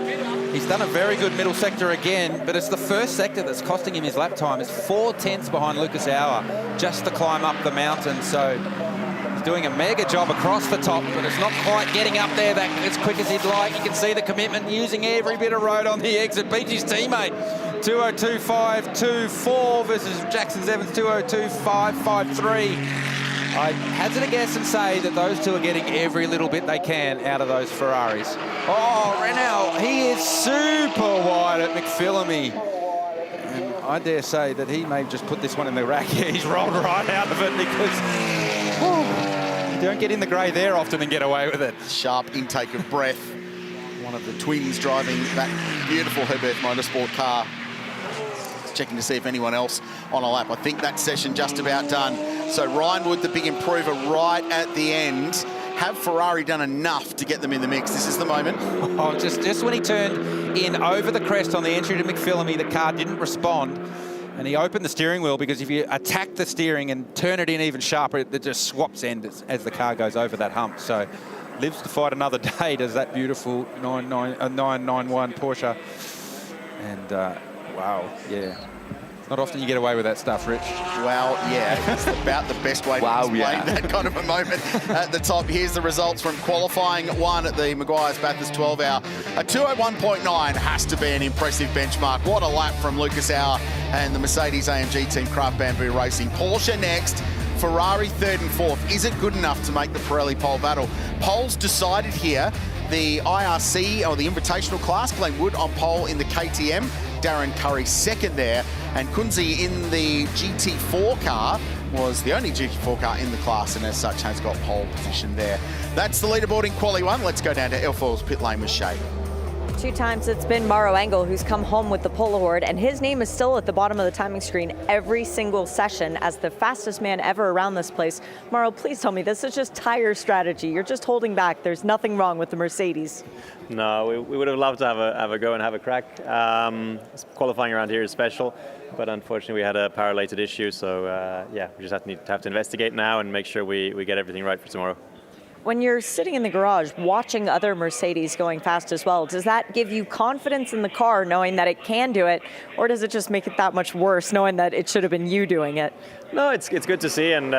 He's done a very good middle sector again, but it's the first sector that's costing him his lap time. It's 4/10 behind Lucas Auer just to climb up the mountain. So he's doing a mega job across the top, but it's not quite getting up there that as quick as he'd like. You can see the commitment, using every bit of road on the exit. Beats his teammate. 202.524 versus Jackson Evans 202.553. I hazard a guess and say that those two are getting every little bit they can out of those Ferraris. Oh, Renault, he is super wide at McPhillamy. And I dare say that he may just put this one in the rack. Yeah, he's rolled right out of it because you don't get in the grey there often and get away with it. Sharp intake of breath. One of the twins driving that beautiful Hindhaugh Motorsport car. Checking to see if anyone else on a lap. I think that session just about done. So Ryan Wood, the big improver right at the end. Have Ferrari done enough to get them in the mix? This is the moment. Oh, just when he turned in over the crest on the entry to McPhillamy, the car didn't respond. And he opened the steering wheel, because if you attack the steering and turn it in even sharper, it just swaps ends as the car goes over that hump. So lives to fight another day, does that beautiful 991 Porsche. And wow, yeah. Not often you get away with that stuff, Rich. Well, yeah, it's about the best way to explain that kind of a moment at the top. Here's the results from qualifying one at the Meguiar's Bathurst 12 hour. A 201.9 has to be an impressive benchmark. What a lap from Lucas Auer and the Mercedes AMG team Craft Bamboo Racing. Porsche next. Ferrari third and fourth. Is it good enough to make the Pirelli Pole Battle? Polls decided here. The IRC, or the Invitational class, Glenn Wood on pole in the KTM. Darren Curry second there. And Kunze in the GT4 car was the only GT4 car in the class, and as such has got pole position there. That's the leaderboard in Quali 1. Let's go down to Airfoil's pit lane with Shay. 2 times it's been Mauro Engel who's come home with the pole award, and his name is still at the bottom of the timing screen every single session as the fastest man ever around this place. Mauro, please tell me this is just tire strategy. You're just holding back. There's nothing wrong with the Mercedes. No, we would have loved to have a go and have a crack. Qualifying around here is special, but unfortunately we had a power-related issue, so yeah, we just have to investigate now and make sure we get everything right for tomorrow. When you're sitting in the garage watching other Mercedes going fast as well, does that give you confidence in the car knowing that it can do it, or does it just make it that much worse knowing that it should have been you doing it? No, it's good to see, and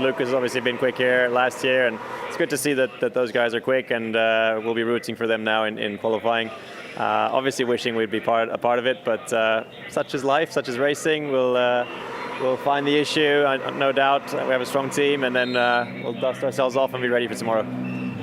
Luke has obviously been quick here last year, and it's good to see that those guys are quick, and we'll be rooting for them now in qualifying. Obviously wishing we'd be a part of it, but such is life, such is racing. We'll find the issue, no doubt. We have a strong team, and then we'll dust ourselves off and be ready for tomorrow.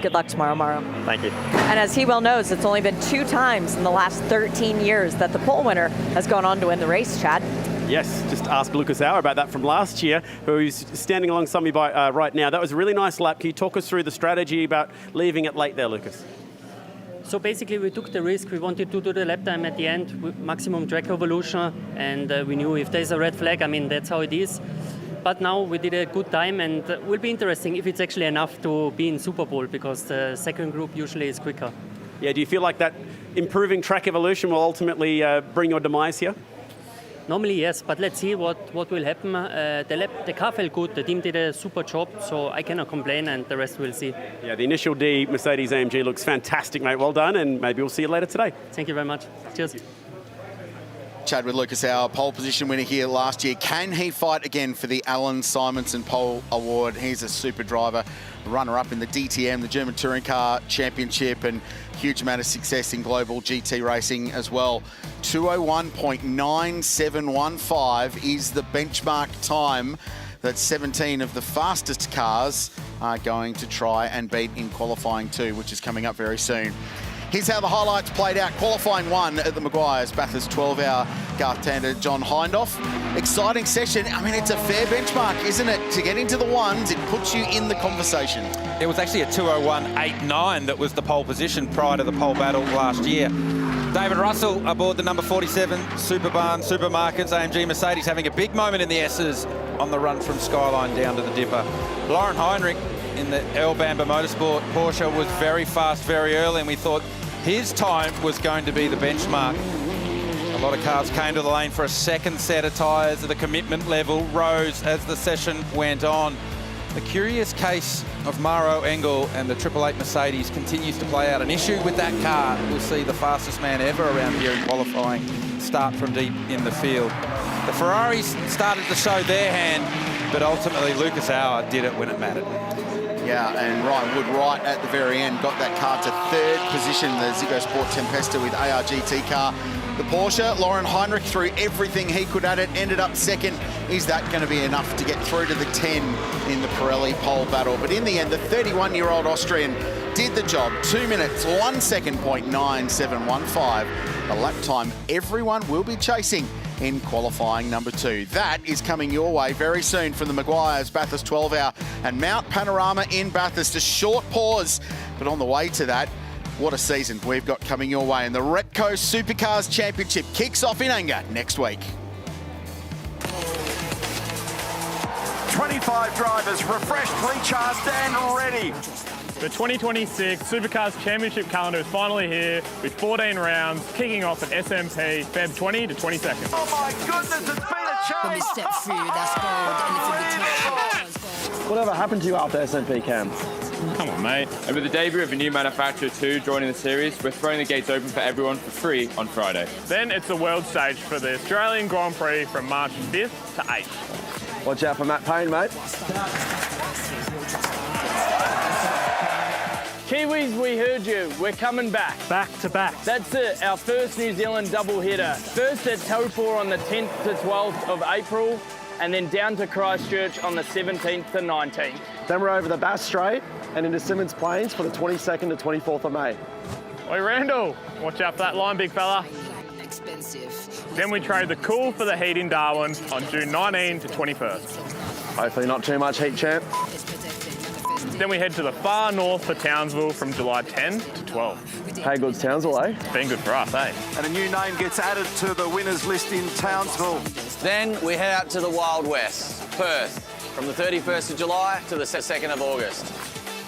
Good luck tomorrow, Mauro. Thank you. And as he well knows, it's only been 2 times in the last 13 years that the pole winner has gone on to win the race, Chad. Yes, just ask Lucas Auer about that from last year, who's standing alongside me right now. That was a really nice lap. Can you talk us through the strategy about leaving it late there, Lucas? So basically we took the risk. We wanted to do the lap time at the end with maximum track evolution, and we knew if there's a red flag, I mean, that's how it is. But now we did a good time, and it will be interesting if it's actually enough to be in Super Bowl, because the second group usually is quicker. Yeah, do you feel like that improving track evolution will ultimately bring your demise here? Normally, yes, but let's see what will happen. The car felt good, the team did a super job, so I cannot complain, and the rest we'll see. Yeah, the initial D Mercedes AMG looks fantastic, mate. Well done, and maybe we'll see you later today. Thank you very much. Cheers. Chad with Lucas Auer, pole position winner here last year. Can he fight again for the Alan Simonson Pole Award? He's a super driver, runner-up in the DTM, the German Touring Car Championship, and huge amount of success in global GT racing as well. 201.9715 is the benchmark time that 17 of the fastest cars are going to try and beat in qualifying 2, which is coming up very soon. Here's how the highlights played out. Qualifying 1 at the Meguiar's Bathurst 12 hour. Garth, Tander, John Hindhaugh. Exciting session. I mean, it's a fair benchmark, isn't it? To get into the ones, it puts you in the conversation. It was actually a 201.89 that was the pole position prior to the pole battle last year. David Russell aboard the number 47 Superbarn Supermarkets AMG Mercedes, having a big moment in the S's on the run from Skyline down to the Dipper. Lauren Heinrich in the El Bamba Motorsport Porsche was very fast very early, and we thought his time was going to be the benchmark. A lot of cars came to the lane for a second set of tyres. The commitment level rose as the session went on. The curious case of Maro Engel and the 888 Mercedes continues to play out. An issue with that car will see the fastest man ever around here in qualifying start from deep in the field. The Ferraris started to show their hand, but ultimately Lucas Auer did it when it mattered. Yeah, and Ryan Wood right at the very end got that car to third position, the Ziggo Sport Tempesta with ARGT car. The Porsche, Lauren Heinrich threw everything he could at it, ended up second. Is that going to be enough to get through to the 10 in the Pirelli Pole Battle? But in the end, the 31-year-old Austrian did the job. 2 minutes, 1 second, .9715. A lap time everyone will be chasing in qualifying number 2. That is coming your way very soon from the Meguiar's Bathurst 12-hour and Mount Panorama in Bathurst. A short pause, but on the way to that, what a season we've got coming your way. And the Repco Supercars Championship kicks off in anger next week. 25 drivers, refreshed, recharged and ready. The 2026 Supercars Championship calendar is finally here with 14 rounds kicking off at SMP Feb 20 to 22nd. Oh my goodness, it's been a change! When we step through, that's gold. Whatever happened to you after SMP, Cam? Come on, mate. And with the debut of a new manufacturer too joining the series, we're throwing the gates open for everyone for free on Friday. Then it's the world stage for the Australian Grand Prix from March 5th to 8th. Watch out for Matt Payne, mate. Kiwis, we heard you. We're coming back. Back to back. That's it, our first New Zealand double header. First at Taupō on the 10th to 12th of April, and then down to Christchurch on the 17th to 19th. Then we're over the Bass Strait and into Symmons Plains for the 22nd to 24th of May. Oi, Randall, watch out for that line, big fella. Then we trade the cool for the heat in Darwin on June 19 to 21st. Hopefully not too much heat, champ. Then we head to the far north for Townsville from July 10 to 12. Hey, good's Townsville, eh? Been good for us, eh? And a new name gets added to the winners list in Townsville. Then we head out to the Wild West, Perth, from the 31st of July to the 2nd of August.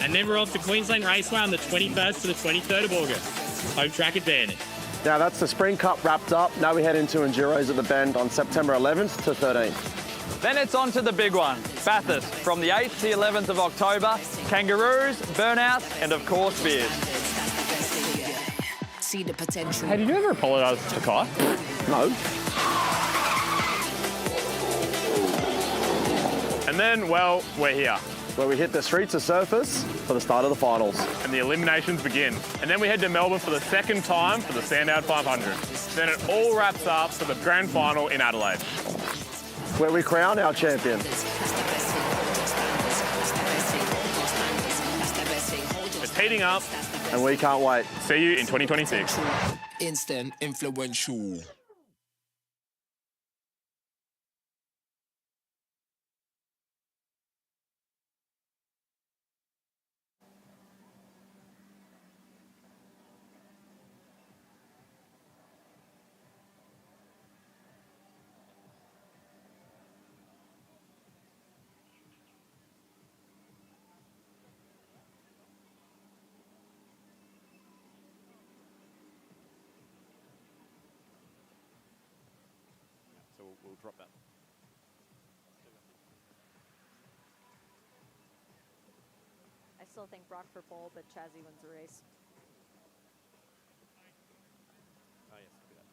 And then we're off to Queensland Raceway on the 21st to the 23rd of August. Home track advantage. Now that's the Spring Cup wrapped up. Now we head into Enduros at the Bend on September 11th to 13th. Then it's on to the big one, Bathurst, from the 8th to 11th of October. Kangaroos, burnouts, and of course beers. See the potential. Hey, did you ever apologise to Kai? No. And then, well, we're here. Where we hit the streets of surface for the start of the finals. And the eliminations begin. And then we head to Melbourne for the second time for the Sandown 500. Then it all wraps up for the grand final in Adelaide. Where we crown our champion. It's heating up. And we can't wait. See you in 2026. Instant influential. We'll drop that. I still think Brock for pole, but Chazzy wins the race. Oh, yes, do that.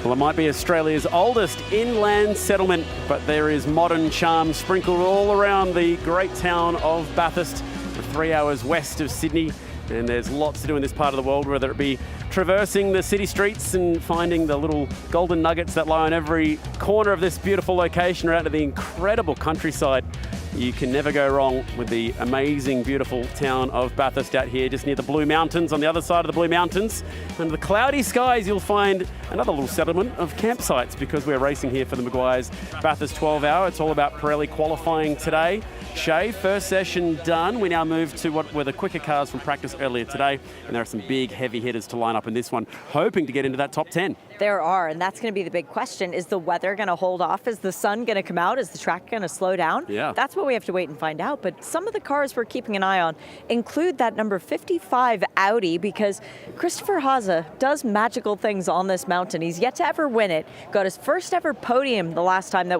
Well, it might be Australia's oldest inland settlement, but there is modern charm sprinkled all around the great town of Bathurst, 3 hours west of Sydney. And there's lots to do in this part of the world, whether it be traversing the city streets and finding the little golden nuggets that lie on every corner of this beautiful location, or out to the incredible countryside. You can never go wrong with the amazing, beautiful town of Bathurst out here, just near the Blue Mountains. On the other side of the Blue Mountains, under the cloudy skies, you'll find another little settlement of campsites, because we're racing here for the Meguiar's Bathurst 12 Hour. It's all about Pirelli qualifying today. Shay, first session done. We now move to what were the quicker cars from practice earlier today, and there are some big heavy hitters to line up in this one, hoping to get into that top 10. There are, and that's going to be the big question. Is the weather going to hold off? Is the sun going to come out? Is the track going to slow down? Yeah. That's what we have to wait and find out. But some of the cars we're keeping an eye on include that number 55 Audi, because Christopher Haase does magical things on this mountain. He's yet to ever win it. Got his first ever podium the last time that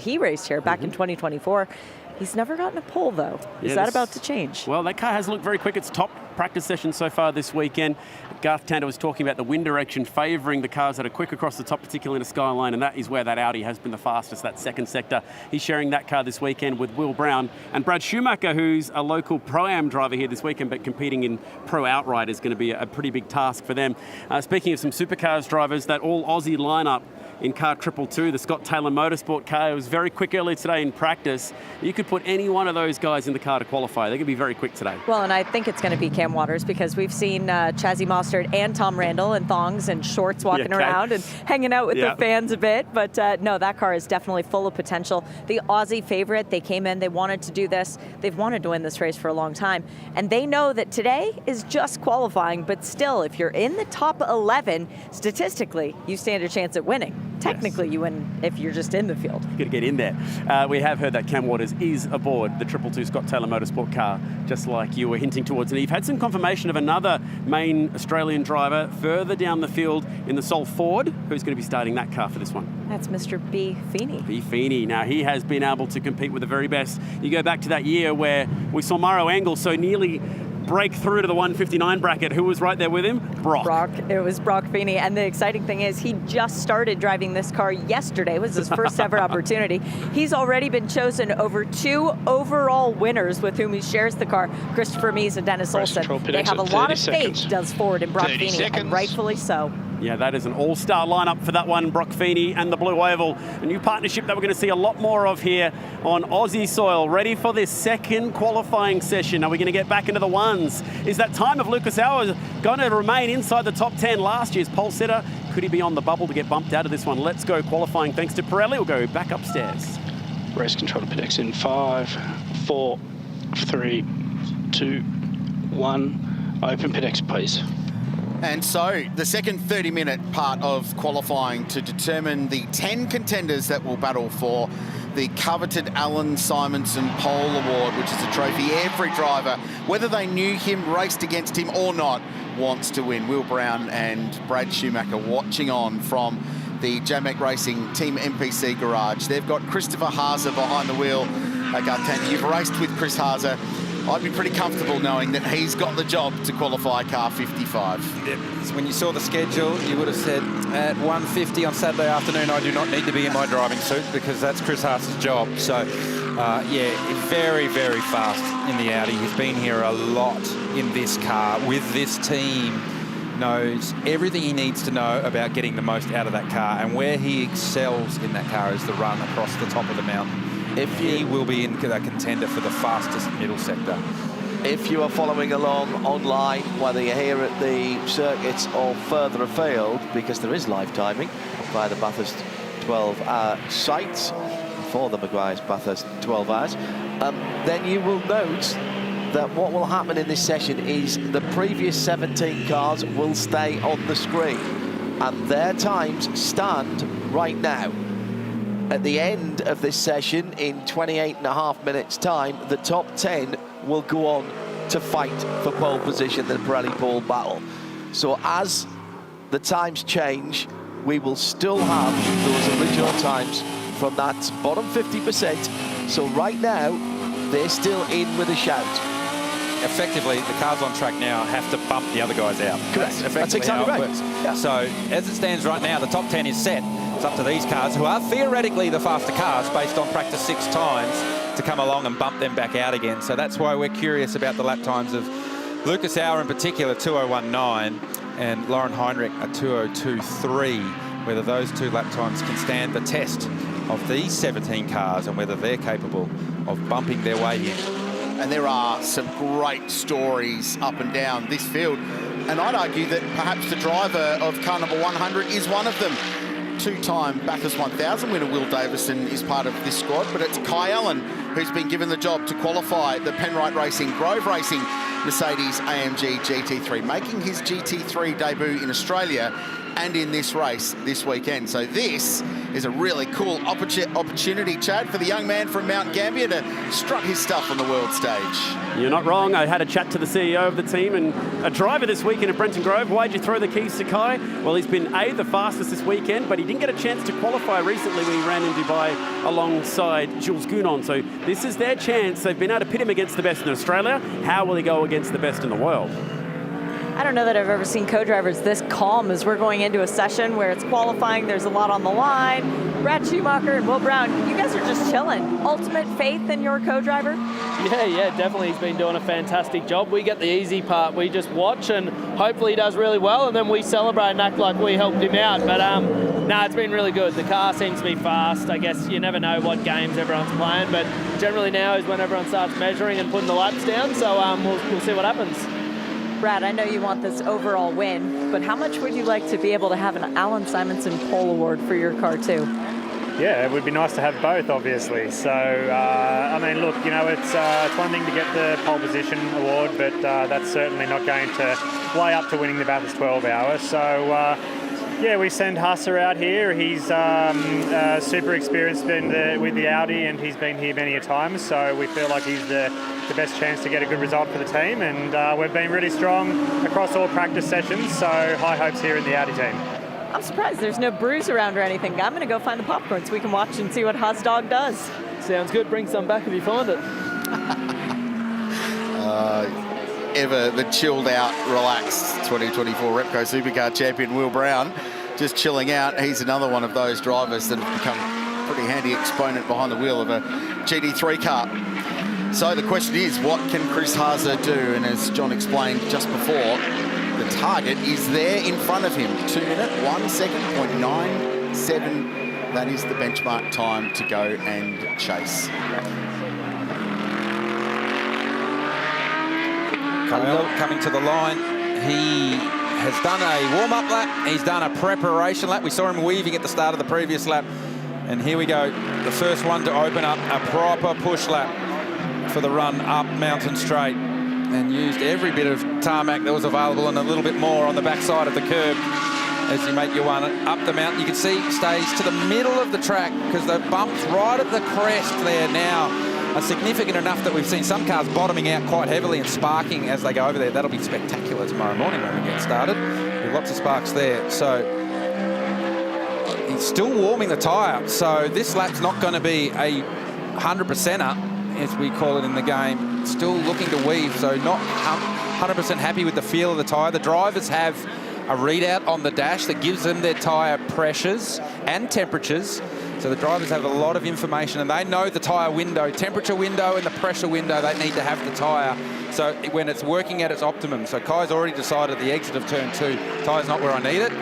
he raced here back in 2024. He's never gotten a pole, though. Is that about to change? Well, that car has looked very quick. It's top practice session so far this weekend. Garth Tander was talking about the wind direction favouring the cars that are quick across the top, particularly in a skyline, and that is where that Audi has been the fastest, that second sector. He's sharing that car this weekend with Will Brown. And Brad Schumacher, who's a local Pro-Am driver here this weekend, but competing in Pro Outright, is going to be a pretty big task for them. Speaking of some Supercars drivers, that all-Aussie lineup in car 222, the Scott Taylor Motorsport car, was very quick earlier today in practice. You could put any one of those guys in the car to qualify. They could be very quick today. Well, and I think it's going to be Cam Waters, because we've seen Chazzy Mostert and Tom Randall in thongs and shorts walking around and hanging out with the fans a bit. But no, that car is definitely full of potential. The Aussie favorite, they came in, they wanted to do this. They've wanted to win this race for a long time. And they know that today is just qualifying, but still, if you're in the top 11, statistically, you stand a chance at winning. Technically, you win if you're just in the field. You've got to get in there. We have heard that Cam Waters is aboard the 222 Scott Taylor Motorsport car, just like you were hinting towards. And you've had some confirmation of another main Australian driver further down the field in the Sol Ford, who's going to be starting that car for this one. That's Mr. B. Feeney. B. Feeney. Now, he has been able to compete with the very best. You go back to that year where we saw Mauro Engel so nearly break through to the 159 bracket. Who was right there with him? Brock. It was Brock Feeney. And the exciting thing is he just started driving this car yesterday. It was his first ever opportunity. He's already been chosen over 2 overall winners with whom he shares the car, Christopher Mies and Dennis Olsen. They have a lot of faith, does Ford and Brock Feeney, and rightfully so. Yeah, that is an all-star lineup for that one, Brock Feeney and the Blue Oval. A new partnership that we're going to see a lot more of here on Aussie soil. Ready for this second qualifying session. Are we going to get back into the ones? Is that time of Lucas Auer going to remain inside the top 10? Last year's pole setter, could he be on the bubble to get bumped out of this one? Let's go qualifying thanks to Pirelli. We'll go back upstairs. Race control to PDX in 5, 4, 3, 2, 1. Open PDX, please. And so the second 30-minute part of qualifying to determine the 10 contenders that will battle for the coveted Alan Simonson Pole Award, which is a trophy every driver, whether they knew him, raced against him or not, wants to win. Will Brown and Brad Schumacher watching on from the Jamek Racing Team MPC garage. They've got Christopher Haase behind the wheel. Garth, you've raced with Chris Haase. I'd be pretty comfortable knowing that he's got the job to qualify car 55. Yep. So when you saw the schedule, you would have said at 1:50 on Saturday afternoon, I do not need to be in my driving suit, because that's Chris Haase's job. So, yeah, very, very fast in the Audi. He's been here a lot in this car with this team. Knows everything he needs to know about getting the most out of that car, and where he excels in that car is the run across the top of the mountain. He will be in a contender for the fastest middle sector. If you are following along online, whether you're here at the circuits or further afield, because there is live timing via the Bathurst 12-hour site for the Meguiar's Bathurst 12 hours, then you will note that what will happen in this session is the previous 17 cars will stay on the screen, and their times stand right now. At the end of this session, in 28.5 minutes' time, the top 10 will go on to fight for pole position in the Pirelli Pole Battle. So as the times change, we will still have those original times from that bottom 50%. So right now, they're still in with a shout. effectively, the cars on track now have to bump the other guys out. Correct. That's exactly how it works. Yeah. So as it stands right now, the top 10 is set. It's up to these cars, who are theoretically the faster cars based on practice 6 times, to come along and bump them back out again. So that's why we're curious about the lap times of Lucas Auer in particular, 2:01.9, and Lauren Heinrich, a 2:02.3, whether those 2 lap times can stand the test of these 17 cars and whether they're capable of bumping their way in. And there are some great stories up and down this field. And I'd argue that perhaps the driver of car number 100 is one of them. 2-time Bathurst 1000 winner Will Davison is part of this squad, but it's Kai Allen who's been given the job to qualify the Penrite Racing, Grove Racing Mercedes AMG GT3, making his GT3 debut in Australia and in this race this weekend. So this is a really cool opportunity, Chad, for the young man from Mount Gambier to strut his stuff on the world stage. You're not wrong. I had a chat to the CEO of the team and a driver this weekend at Brenton Grove. Why'd you throw the keys to Kai? Well, he's been the fastest this weekend, but he didn't get a chance to qualify recently when he ran in Dubai alongside Jules Gounon. So this is their chance. They've been able to pit him against the best in Australia. How will he go against the best in the world? I don't know that I've ever seen co-drivers this calm as we're going into a session where it's qualifying. There's a lot on the line. Brad Schumacher and Will Brown, you guys are just chilling. Ultimate faith in your co-driver? Yeah, definitely. He's been doing a fantastic job. We get the easy part. We just watch and hopefully he does really well, and then we celebrate and act like we helped him out. But no, it's been really good. The car seems to be fast. I guess you never know what games everyone's playing, but generally now is when everyone starts measuring and putting the laps down. So we'll see what happens. Brad, I know you want this overall win, but how much would you like to be able to have an Alan Simonson Pole Award for your car too? Yeah, it would be nice to have both, obviously. So, I mean, look, you know, it's one thing to get the pole position award, but that's certainly not going to weigh up to winning the Bathurst 12 Hour. So, yeah, we send Husser out here. He's super experienced with the Audi, and he's been here many a time. So we feel like he's the best chance to get a good result for the team. And we've been really strong across all practice sessions. So high hopes here in the Audi team. I'm surprised there's no bruise around or anything. I'm going to go find the popcorn so we can watch and see what Haas Dog does. Sounds good. Bring some back if you find it. Ever the chilled out, relaxed 2024 Repco Supercar champion Will Brown, just chilling out. He's another one of those drivers that have become a pretty handy exponent behind the wheel of a GT3 car. So the question is, what can Chris Haase do? And as John explained just before, the target is there in front of him. 2 minute, 1 second, 0.97. That is the benchmark time to go and chase. Craill coming to the line. He has done a warm-up lap. He's done a preparation lap. We saw him weaving at the start of the previous lap. And here we go. The first one to open up a proper push lap for the run up Mountain Straight. And used every bit of tarmac that was available and a little bit more on the backside of the curb as you make your one up the mountain. You can see stays to the middle of the track because the bump's right at the crest there now are significant enough that we've seen some cars bottoming out quite heavily and sparking as they go over there. That'll be spectacular tomorrow morning when we get started. With lots of sparks there. So he's still warming the tyre. So this lap's not going to be a 100%er, as we call it in the game. Still looking to weave, so not 100% happy with the feel of the tyre. The drivers have a readout on the dash that gives them their tyre pressures and temperatures. So the drivers have a lot of information and they know the tyre window, temperature window and the pressure window they need to have the tyre. So when it's working at its optimum. So Kai's already decided at the exit of turn 2, tyre's not where I need it.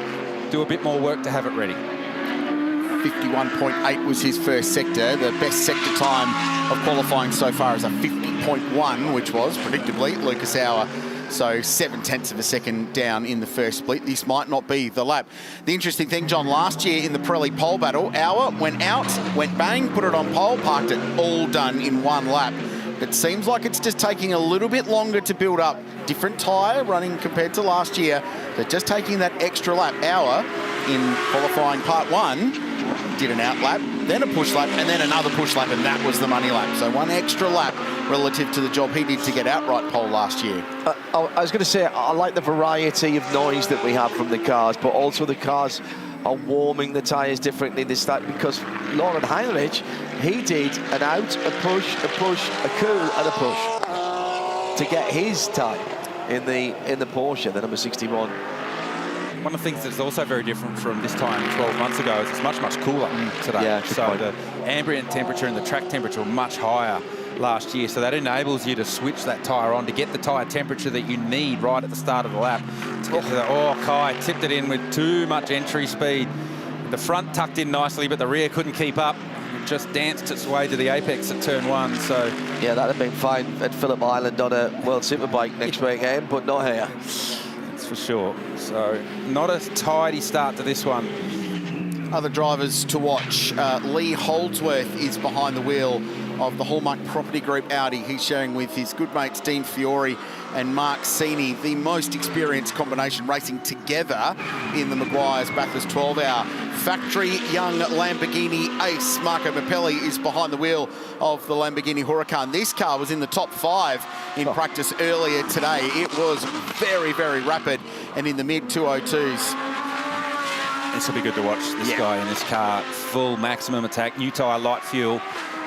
Do a bit more work to have it ready. 51.8 was his first sector. The best sector time of qualifying so far is a 50.1, which was, predictably, Lucas Auer. So 0.7 of a second down in the first split. This might not be the lap. The interesting thing, John, last year in the Pirelli Pole Battle, Auer went out, went bang, put it on pole, parked it, all done in one lap. It seems like it's just taking a little bit longer to build up. Different tyre running compared to last year. They're just taking that extra lap. Auer in qualifying part 1 did an out lap, then a push lap, and then another push lap, and that was the money lap. So one extra lap relative to the job he did to get outright pole last year. I was going to say, I like the variety of noise that we have from the cars, but also the cars are warming the tyres differently this time, because Lauren Heinrich, he did an out, a push, a cool, and a push. to get his time in the Porsche, the number 61. One of the things that's also very different from this time 12 months ago is it's much, much cooler today. Yeah, so the ambient temperature and the track temperature were much higher last year. So that enables you to switch that tyre on to get the tyre temperature that you need right at the start of the lap. To get to the, Kai tipped it in with too much entry speed. The front tucked in nicely, but the rear couldn't keep up. It just danced its way to the apex at turn 1. So yeah, that'd have been fine at Phillip Island on a World Superbike next weekend, but not here. For sure. So not a tidy start to this one. Other drivers to watch. Lee Holdsworth is behind the wheel of the Hallmark Property Group Audi. He's sharing with his good mates Dean Fiore and Mark Sini, the most experienced combination racing together in the Meguiar's Bathurst 12-hour. Factory young Lamborghini ace Marco Mappelli is behind the wheel of the Lamborghini Huracan. This car was in the top 5 in practice earlier today. It was very, very rapid and in the mid-202s. This will be good to watch, this guy in this car. Full maximum attack, new tyre, light fuel.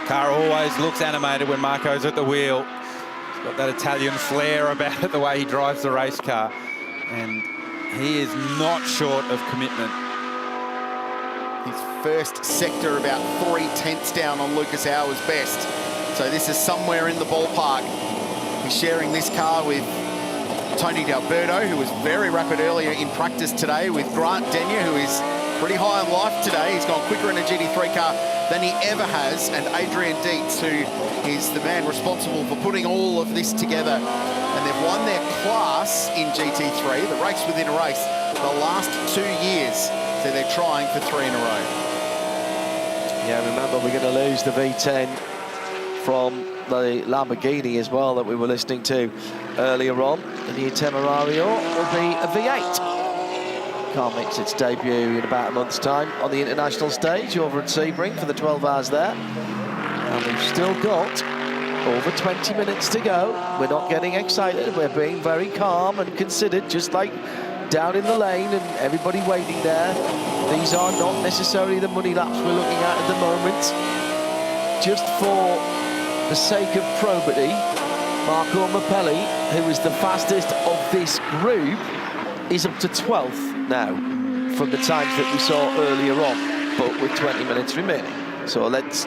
Car always looks animated when Marco's at the wheel. He's got that Italian flair about it, the way he drives the race car. And he is not short of commitment. His first sector about 3/10 down on Lucas Hour's best. So this is somewhere in the ballpark. He's sharing this car with Tony D'Alberto, who was very rapid earlier in practice today, with Grant Denyer, who is pretty high on life today. He's gone quicker in a GT3 car than he ever has, and Adrian Dietz, who is the man responsible for putting all of this together. And they've won their class in GT3, the race within a race, the last 2 years. So they're trying for 3 in a row. Yeah, remember we're going to lose the V10 from the Lamborghini as well that we were listening to earlier on. The new Temerario will be a V8. Car makes its debut in about a month's time on the international stage over at Sebring for the 12 hours there. And we've still got over 20 minutes to go. We're not getting excited. We're being very calm and considered, just like down in the lane and everybody waiting there. These are not necessarily the money laps we're looking at the moment. Just for the sake of probity, Marco Mappelli, who is the fastest of this group, is up to 12th now from the times that we saw earlier on, but with 20 minutes remaining. So let's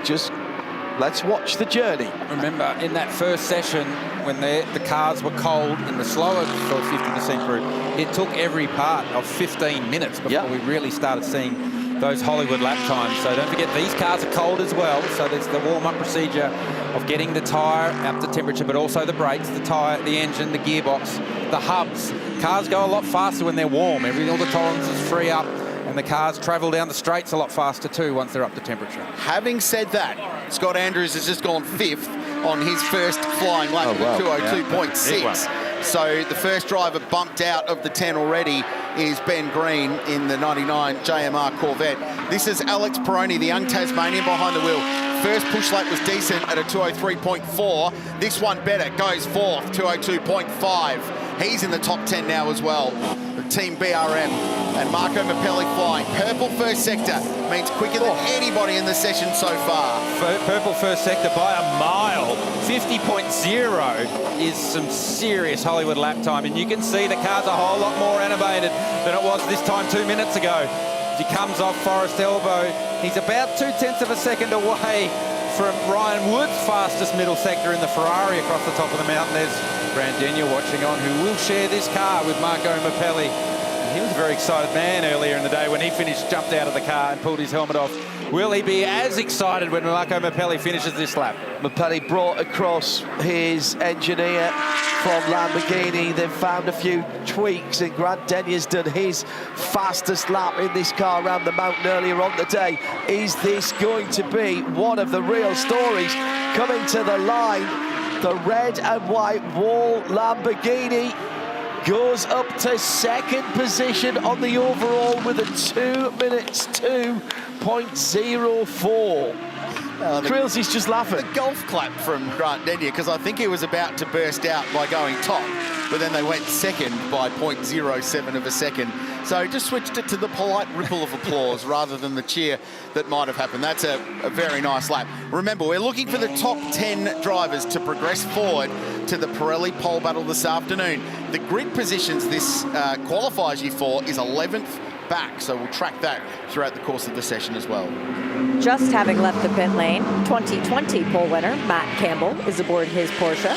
watch the journey. Remember, in that first session, when the cars were cold in the slower 50% group, it took every part of 15 minutes before we really started seeing those Hollywood lap times. So don't forget, these cars are cold as well, so there's the warm-up procedure of getting the tyre up to temperature, but also the brakes, the tyre, the engine, the gearbox, the hubs. Cars go a lot faster when they're warm. All the tolerances free up, and the cars travel down the straights a lot faster too once they're up to temperature. Having said that, Scott Andrews has just gone 5th on his first flying lap of 202.6. So the first driver bumped out of the 10 already is Ben Green in the 99 JMR Corvette. This is Alex Peroni, the young Tasmanian, behind the wheel. First push lap was decent at a 203.4. This one better, goes 4th, 202.5. He's in the top 10 now as well. The Team BRM and Marco Mappelli flying. Purple first sector means quicker than anybody in the session so far. Purple first sector by a mile. 50.0 is some serious Hollywood lap time, and you can see the car's a whole lot more animated than it was this time 2 minutes ago. He comes off Forest Elbow. He's about 0.2 of a second away from Ryan Wood's fastest middle sector in the Ferrari across the top of the mountain. There's Grant Denyer watching on, who will share this car with Marco Mappelli. And he was a very excited man earlier in the day when he finished, jumped out of the car and pulled his helmet off. Will he be as excited when Marco Mappelli finishes this lap? Mappelli brought across his engineer from Lamborghini. They've found a few tweaks, and Grant Denyer's done his fastest lap in this car around the mountain earlier on the day. Is this going to be one of the real stories coming to the line? The red and white wall Lamborghini goes up to second position on the overall with a 2 minutes 2.04. Craill, he's just laughing. The golf clap from Grant Denyer, because I think he was about to burst out by going top, but then they went second by 0.07 of a second. So just switched it to the polite ripple of applause rather than the cheer that might have happened. That's a very nice lap. Remember, we're looking for the top 10 drivers to progress forward to the Pirelli Pole Battle this afternoon. The grid positions this qualifies you for is 11th back, so we'll track that throughout the course of the session as well. Just having left the pit lane, 2020 pole winner Matt Campbell is aboard his Porsche.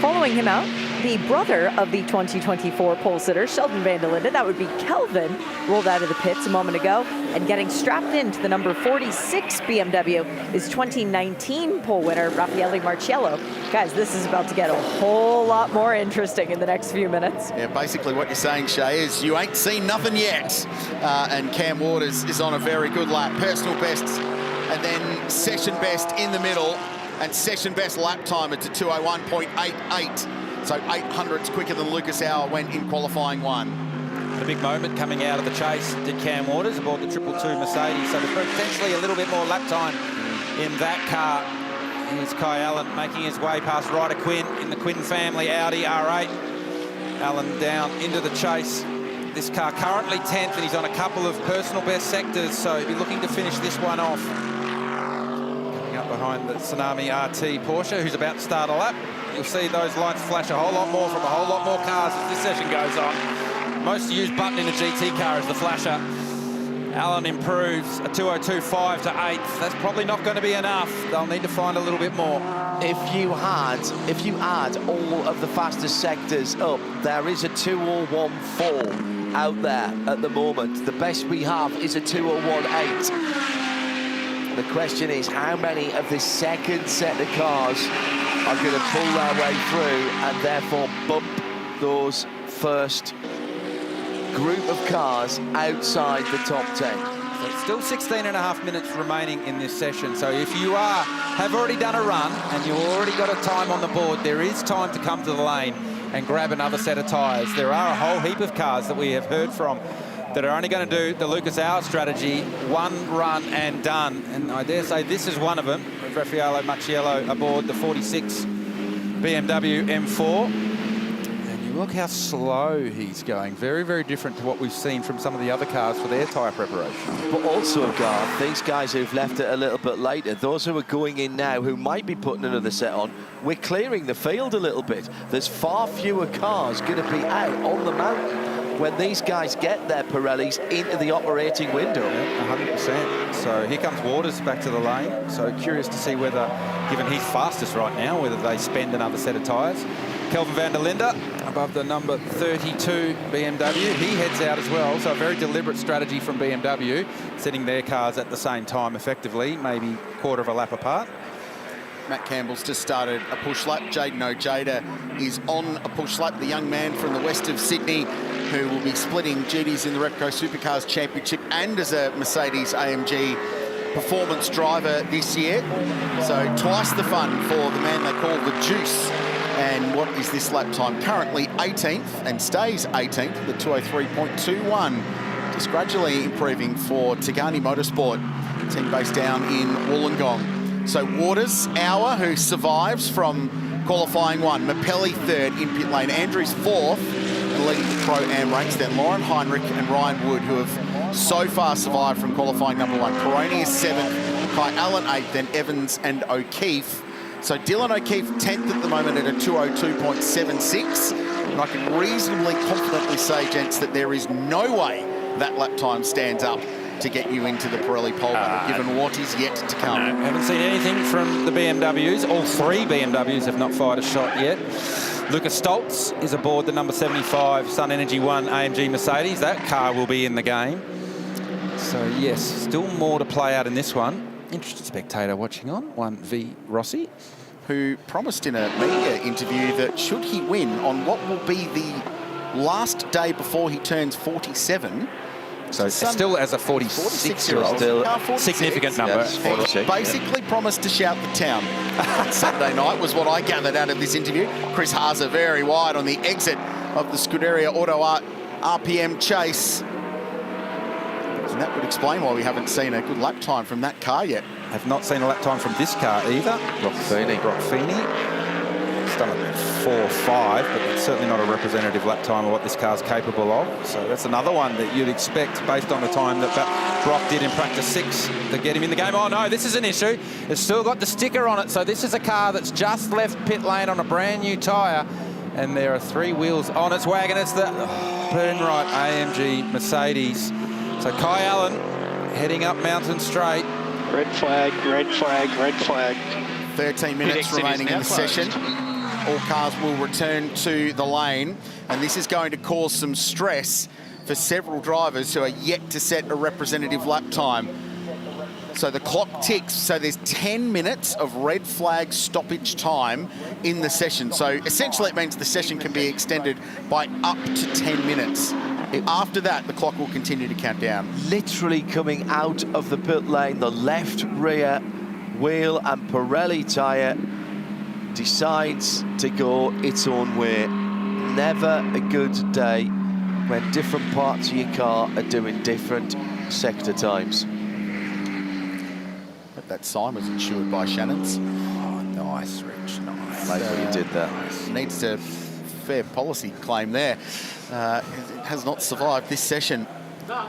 Following him out, the brother of the 2024 pole sitter, Sheldon van der Linde, that would be Kelvin, rolled out of the pits a moment ago, and getting strapped into the number 46 BMW is 2019 pole winner Raffaele Marciello. Guys, this is about to get a whole lot more interesting in the next few minutes. Yeah, basically what you're saying, Shay, is you ain't seen nothing yet. And Cam Waters is on a very good lap. Personal best and then session best in the middle, and session best lap time at 201.88. So 800ths quicker than Lucas Auer went in qualifying one. The big moment coming out of the chase did Cam Waters aboard the 222 Mercedes. So there's potentially a little bit more lap time in that car. Here's Kai Allen making his way past Ryder Quinn in the Quinn family Audi R8. Allen down into the chase. This car currently 10th, and he's on a couple of personal best sectors, so he'll be looking to finish this one off. Coming up behind the Tsunami RT Porsche, who's about to start a lap. You'll see those lights flash a whole lot more from a whole lot more cars as this session goes on. Most used button in a GT car is the flasher. Allen improves a 202.5 to 8th. That's probably not going to be enough. They'll need to find a little bit more. If you add all of the fastest sectors up, there is a 201.4 out there at the moment. The best we have is a 201.8. The question is, how many of this second set of cars are going to pull their way through and therefore bump those first group of cars outside the top 10. So it's still 16.5 minutes remaining in this session. So if you have already done a run and you've already got a time on the board, there is time to come to the lane and grab another set of tyres. There are a whole heap of cars that we have heard from that are only going to do the Lucas Auer strategy, one run and done. And I dare say this is one of them. Raffaele Marciello aboard the 46 BMW M4. And you look how slow he's going. Very, very different to what we've seen from some of the other cars for their tyre preparation. But also, Garth, these guys who've left it a little bit later, those who are going in now, who might be putting another set on, we're clearing the field a little bit. There's far fewer cars going to be out on the mountain when these guys get their Pirellis into the operating window. Yeah, 100%. So here comes Waters back to the lane. So curious to see whether, given he's fastest right now, whether they spend another set of tyres. Kelvin van der Linde above the number 32 BMW. He heads out as well. So a very deliberate strategy from BMW, setting their cars at the same time effectively, maybe quarter of a lap apart. Matt Campbell's just started a push lap. Jaden Ojeda is on a push lap, the young man from the west of Sydney who will be splitting duties in the Repco Supercars Championship and as a Mercedes AMG performance driver this year. So twice the fun for the man they call the Juice. And what is this lap time? Currently 18th and stays 18th, the 203.21. Just gradually improving for Tigani Motorsport, team based down in Wollongong. So Waters, Auer, who survives from qualifying one. Mapelli third in pit lane. Andrews fourth, and leading the Pro-Am ranks. Then Lauren Heinrich and Ryan Wood, who have so far survived from qualifying number one. Peroni is seventh, Kai Allen eighth, then Evans and O'Keefe. So Dylan O'Keefe 10th at the moment at a 202.76. And I can reasonably confidently say, gents, that there is no way that lap time stands up to get you into the Pirelli Pole Battle, given what is yet to come. No, haven't seen anything from the BMWs. All three BMWs have not fired a shot yet. Lucas Stoltz is aboard the number 75 Sun Energy 1 AMG Mercedes. That car will be in the game. So, yes, still more to play out in this one. Interested spectator watching on, 1V Rossi, who promised in a media interview that should he win on what will be the last day before he turns 47, so still as a 46-year-old, still significant number. Yes, basically promised to shout the town. Saturday night was what I gathered out of this interview. Chris Haase very wide on the exit of the Scuderia Auto Art RPM chase. And that would explain why we haven't seen a good lap time from that car yet. Have not seen a lap time from this car either. Brock Feeney. It's done it 4.5, but it's certainly not a representative lap time of what this car's capable of. So that's another one that you'd expect based on the time that Brock did in practice 6 to get him in the game. Oh no, this is an issue. It's still got the sticker on it. So this is a car that's just left pit lane on a brand new tyre, and there are 3 wheels on its wagon. It's the Burnright AMG Mercedes. So Kai Allen heading up Mountain Straight. Red flag, red flag, red flag. 13 minutes remaining in the session. All cars will return to the lane, and this is going to cause some stress for several drivers who are yet to set a representative lap time. So the clock ticks, so there's 10 minutes of red flag stoppage time in the session. So essentially it means the session can be extended by up to 10 minutes. After that, the clock will continue to count down. Literally coming out of the pit lane, the left rear wheel and Pirelli tyre decides to go its own way. Never a good day when different parts of your car are doing different sector times. But that sign was insured by Shannon's. Oh, nice, Rich, nice. Like what you did there. Needs a fair policy claim there. It has not survived this session.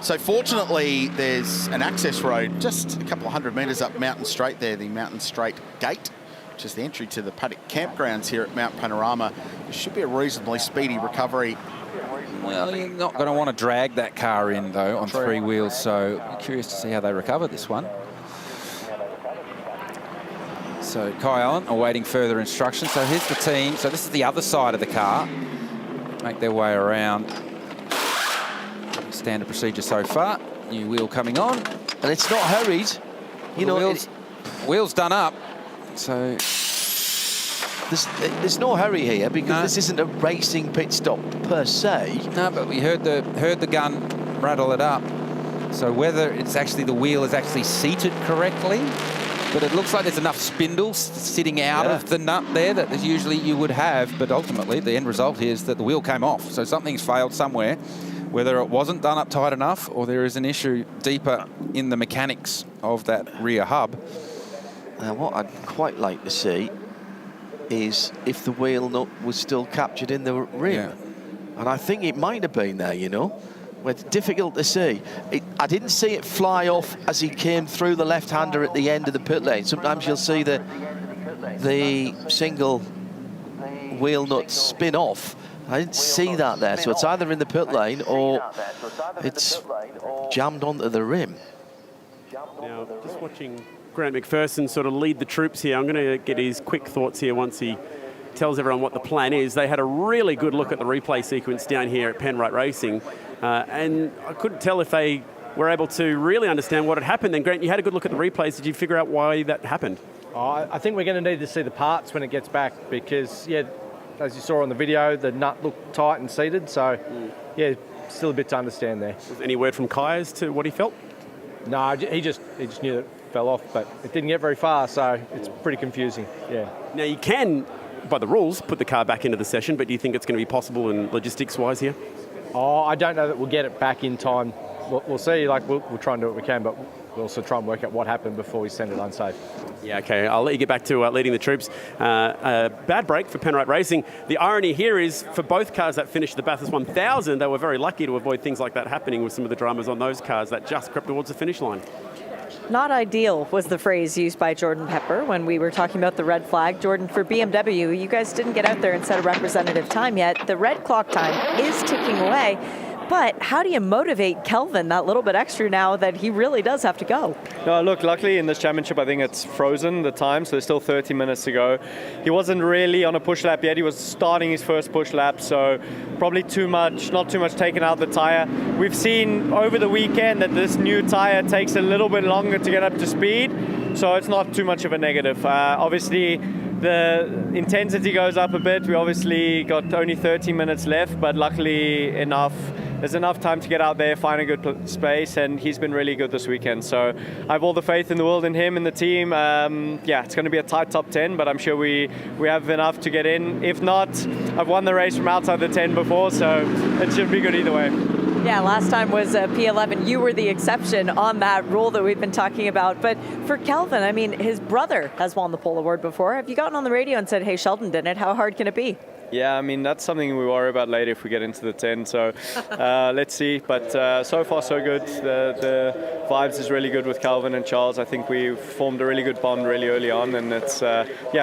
So fortunately, there's an access road just a couple of 100 metres up Mountain Straight there, the Mountain Straight Gate, which is the entry to the paddock campgrounds here at Mount Panorama. It should be a reasonably speedy recovery. Well, you're not going to want to drag that car in, though, on 3 wheels, so I'm curious to see how they recover this one. So Kai Allen awaiting further instructions. So here's the team. So this is the other side of the car. Make their way around. Standard procedure so far. New wheel coming on. And it's not hurried. You know, wheels done up. So there's no hurry here because this isn't a racing pit stop per se. No, but we heard the gun rattle it up. So whether it's actually the wheel is actually seated correctly, but it looks like there's enough spindles sitting out of the nut there that usually you would have, but ultimately the end result here is that the wheel came off. So something's failed somewhere, whether it wasn't done up tight enough or there is an issue deeper in the mechanics of that rear hub. Now what I'd quite like to see is if the wheel nut was still captured in the rim. Yeah. And I think it might have been there, you know. It's difficult to see. I didn't see it fly off as he came through the left-hander at the end of the pit lane. Sometimes you'll see the single wheel nut spin off. I didn't see that there. So it's either in the pit lane or it's jammed onto the rim. Now, just watching Grant McPherson sort of lead the troops here. I'm going to get his quick thoughts here once he tells everyone what the plan is. They had a really good look at the replay sequence down here at Penrite Racing, and I couldn't tell if they were able to really understand what had happened. Then, Grant, you had a good look at the replays. Did you figure out why that happened? I think we're going to need to see the parts when it gets back because, yeah, as you saw on the video, the nut looked tight and seated. So, yeah, still a bit to understand there. Was any word from Kai as to what he felt? No, he just knew that it fell off, but it didn't get very far, so it's pretty confusing, yeah. Now, you can, by the rules, put the car back into the session, but do you think it's going to be possible in logistics-wise here? Oh, I don't know that we'll get it back in time. We'll see. Like we'll try and do what we can, but we'll also try and work out what happened before we send it unsafe. Yeah, okay. I'll let you get back to leading the troops. Bad break for Penrite Racing. The irony here is for both cars that finished the Bathurst 1000, they were very lucky to avoid things like that happening with some of the dramas on those cars that just crept towards the finish line. Not ideal was the phrase used by Jordan Pepper when we were talking about the red flag. Jordan, for BMW, you guys didn't get out there and set a representative time yet. The red clock time is ticking away. But how do you motivate Kelvin that little bit extra now that he really does have to go? No, look, luckily in this championship, I think it's frozen, the time, so there's still 30 minutes to go. He wasn't really on a push lap yet. He was starting his first push lap, so probably not too much taken out the tire. We've seen over the weekend that this new tire takes a little bit longer to get up to speed, so it's not too much of a negative. Obviously, the intensity goes up a bit. We obviously got only 30 minutes left, but luckily there's enough time to get out there, find a good space, and he's been really good this weekend. So I have all the faith in the world in him and the team. Yeah, it's going to be a tight top 10, but I'm sure we have enough to get in. If not, I've won the race from outside the 10 before, so it should be good either way. Yeah, last time was P11. You were the exception on that rule that we've been talking about. But for Kelvin, I mean, his brother has won the pole award before. Have you gotten on the radio and said, hey, Sheldon did it? How hard can it be? Yeah, I mean, that's something we worry about later if we get into the 10. So let's see. But so far, so good. The vibes is really good with Calvin and Charles. I think we formed a really good bond really early on. And it's,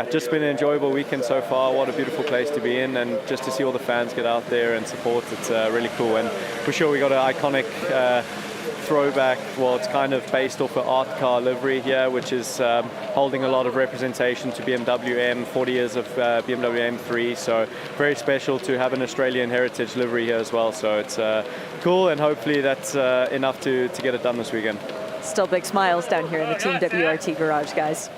just been an enjoyable weekend so far. What a beautiful place to be in. And just to see all the fans get out there and support, it's really cool. And for sure, we got an iconic throwback. Well, it's kind of based off an art car livery here, which is holding a lot of representation to BMW M, 40 years of BMW M3. So very special to have an Australian heritage livery here as well. So it's cool, and hopefully that's enough to get it done this weekend. Still big smiles down here in the Team WRT garage, guys.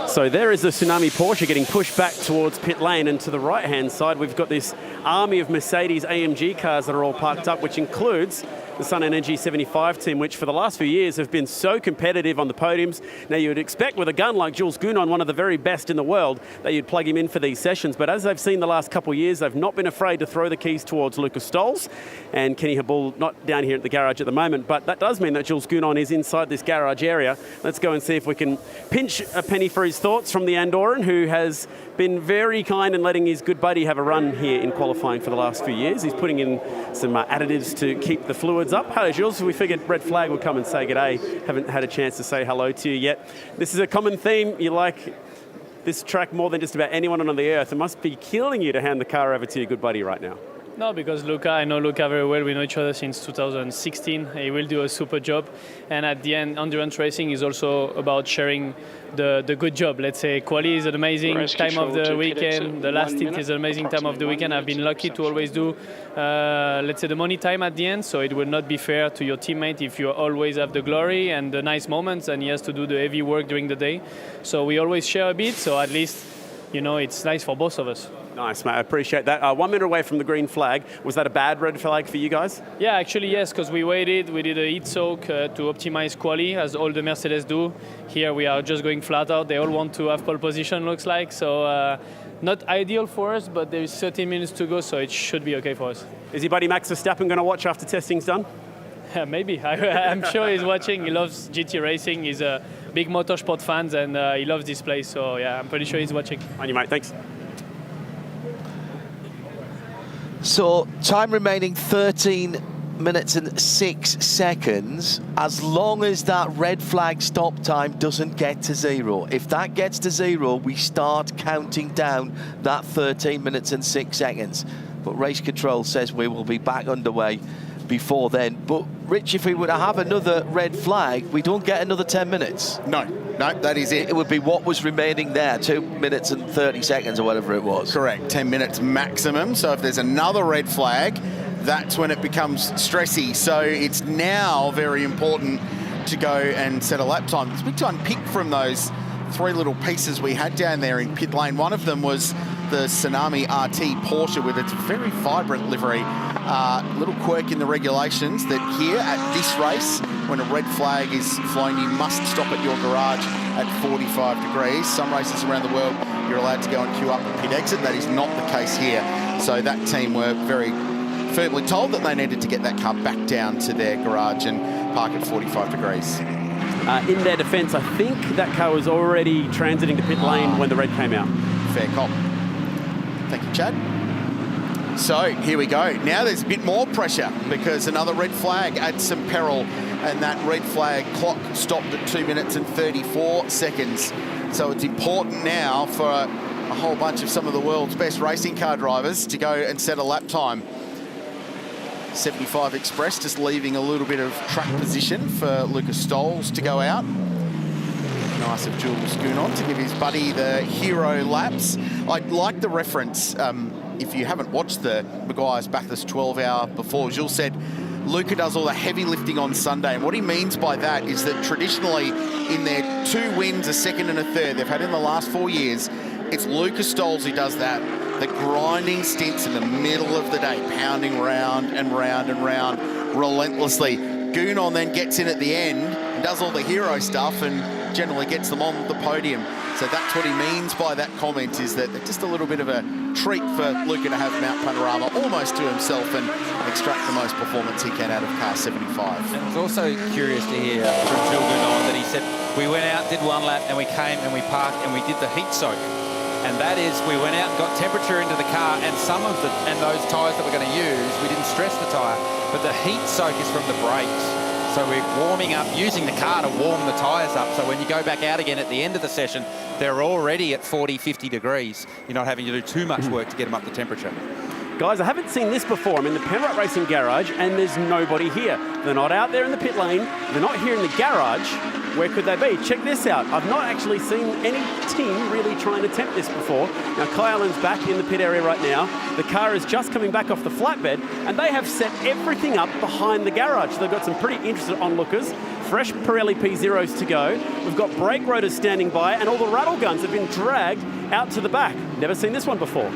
So there is the Tsunami Porsche getting pushed back towards pit lane, and to the right-hand side, we've got this army of Mercedes AMG cars that are all parked up, which includes the Sun Energy 75 team, which for the last few years have been so competitive on the podiums. Now, you would expect with a gun like Jules Gounon, one of the very best in the world, that you'd plug him in for these sessions. But as they've seen the last couple of years, they've not been afraid to throw the keys towards Lucas Stolz and Kenny Habul, not down here at the garage at the moment. But that does mean that Jules Gounon is inside this garage area. Let's go and see if we can pinch a penny for his thoughts from the Andorran, who has been very kind in letting his good buddy have a run here in qualifying for the last few years. He's putting in some additives to keep the fluids up. Hello, Jules. We figured Red Flag would come and say g'day. Haven't had a chance to say hello to you yet. This is a common theme. You like this track more than just about anyone on the earth. It must be killing you to hand the car over to your good buddy right now. No, because I know Luca very well. We know each other since 2016. He will do a super job. And at the end, endurance racing is also about sharing the good job. Let's say quali is an amazing time of the weekend. The last stint is an amazing time of the weekend. I've been lucky to always do, let's say, the money time at the end. So it will not be fair to your teammate if you always have the glory and the nice moments and he has to do the heavy work during the day. So we always share a bit. So at least, it's nice for both of us. Nice, mate. I appreciate that. 1 minute away from the green flag. Was that a bad red flag for you guys? Yeah, actually, yes, because we waited. We did a heat soak to optimize quali, as all the Mercedes do. Here we are just going flat out. They all want to have pole position, looks like. So not ideal for us, but there's 30 minutes to go, so it should be okay for us. Is your buddy Max Verstappen going to watch after testing's done? Yeah, maybe. I'm sure he's watching. He loves GT racing. He's a big motorsport fan, and he loves this place. So, yeah, I'm pretty sure he's watching. On you, mate. Thanks. So, time remaining 13 minutes and 6 seconds, as long as that red flag stop time doesn't get to 0. If that gets to 0, we start counting down that 13 minutes and 6 seconds. But race control says we will be back underway before then. But Rich, if we were to have another red flag, we don't get another 10 minutes. No, that is it. It would be what was remaining there, 2 minutes and 30 seconds or whatever it was. Correct, 10 minutes maximum. So if there's another red flag, that's when it becomes stressy. So it's now very important to go and set a lap time. It's big to unpick from those 3 little pieces we had down there in pit lane. One of them was the Tsunami RT Porsche with its very vibrant livery. Little quirk in the regulations that here at this race, when a red flag is flown, you must stop at your garage at 45 degrees. Some races around the world, you're allowed to go and queue up at pit exit. That is not the case here. So that team were very firmly told that they needed to get that car back down to their garage and park at 45 degrees. In their defence, I think that car was already transiting the pit lane when the red came out. Fair cop. Thank you, Chad. So here we go. Now there's a bit more pressure because another red flag adds some peril, and that red flag clock stopped at 2 minutes and 34 seconds. So it's important now for a whole bunch of some of the world's best racing car drivers to go and set a lap time. 75 Express just leaving a little bit of track position for Lucas Stolz to go out. Nice of Jules Gounon to give his buddy the hero laps. I like the reference, if you haven't watched the Meguiar's Bathurst 12-hour before, Jules said Luca does all the heavy lifting on Sunday. And what he means by that is that traditionally in their 2 wins, a second and a third they've had in the last 4 years, it's Lucas Stolz who does that. The grinding stints in the middle of the day, pounding round and round and round relentlessly. Gounon then gets in at the end and does all the hero stuff, and generally gets them on the podium. So that's what he means by that comment, is that just a little bit of a treat for Luca to have Mount Panorama almost to himself and extract the most performance he can out of car 75. It was also curious to hear from Jules Gounon that he said, we went out, did one lap, and we came and we parked and we did the heat soak. And that is, we went out and got temperature into the car, and those tyres that we're going to use, we didn't stress the tyre, but the heat soak is from the brakes. So we're warming up, using the car to warm the tyres up. So when you go back out again at the end of the session, they're already at 40, 50 degrees. You're not having to do too much work to get them up to temperature. Guys, I haven't seen this before. I'm in the Penrite Racing garage and there's nobody here. They're not out there in the pit lane. They're not here in the garage. Where could they be? Check this out. I've not actually seen any team really try and attempt this before. Now, Kai Allen's back in the pit area right now. The car is just coming back off the flatbed and they have set everything up behind the garage. So they've got some pretty interested onlookers. Fresh Pirelli P0s to go. We've got brake rotors standing by and all the rattle guns have been dragged out to the back. Never seen this one before.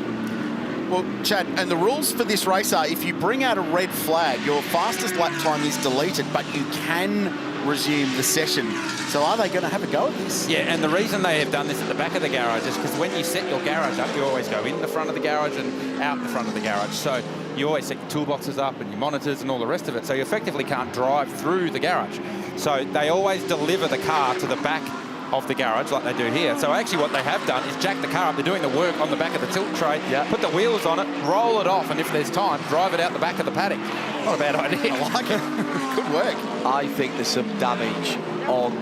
Well, Chad, and the rules for this race are if you bring out a red flag, your fastest lap time is deleted, but you can resume the session. So are they going to have a go at this? Yeah, and the reason they have done this at the back of the garage is because when you set your garage up, you always go in the front of the garage and out the front of the garage. So you always set your toolboxes up and your monitors and all the rest of it. So you effectively can't drive through the garage. So they always deliver the car to the back of the garage like they do here. So actually what they have done is jack the car up. They're doing the work on the back of the tilt tray, put the wheels on it, roll it off, and if there's time, drive it out the back of the paddock. Not a bad idea. I like it. Good work. I think there's some damage on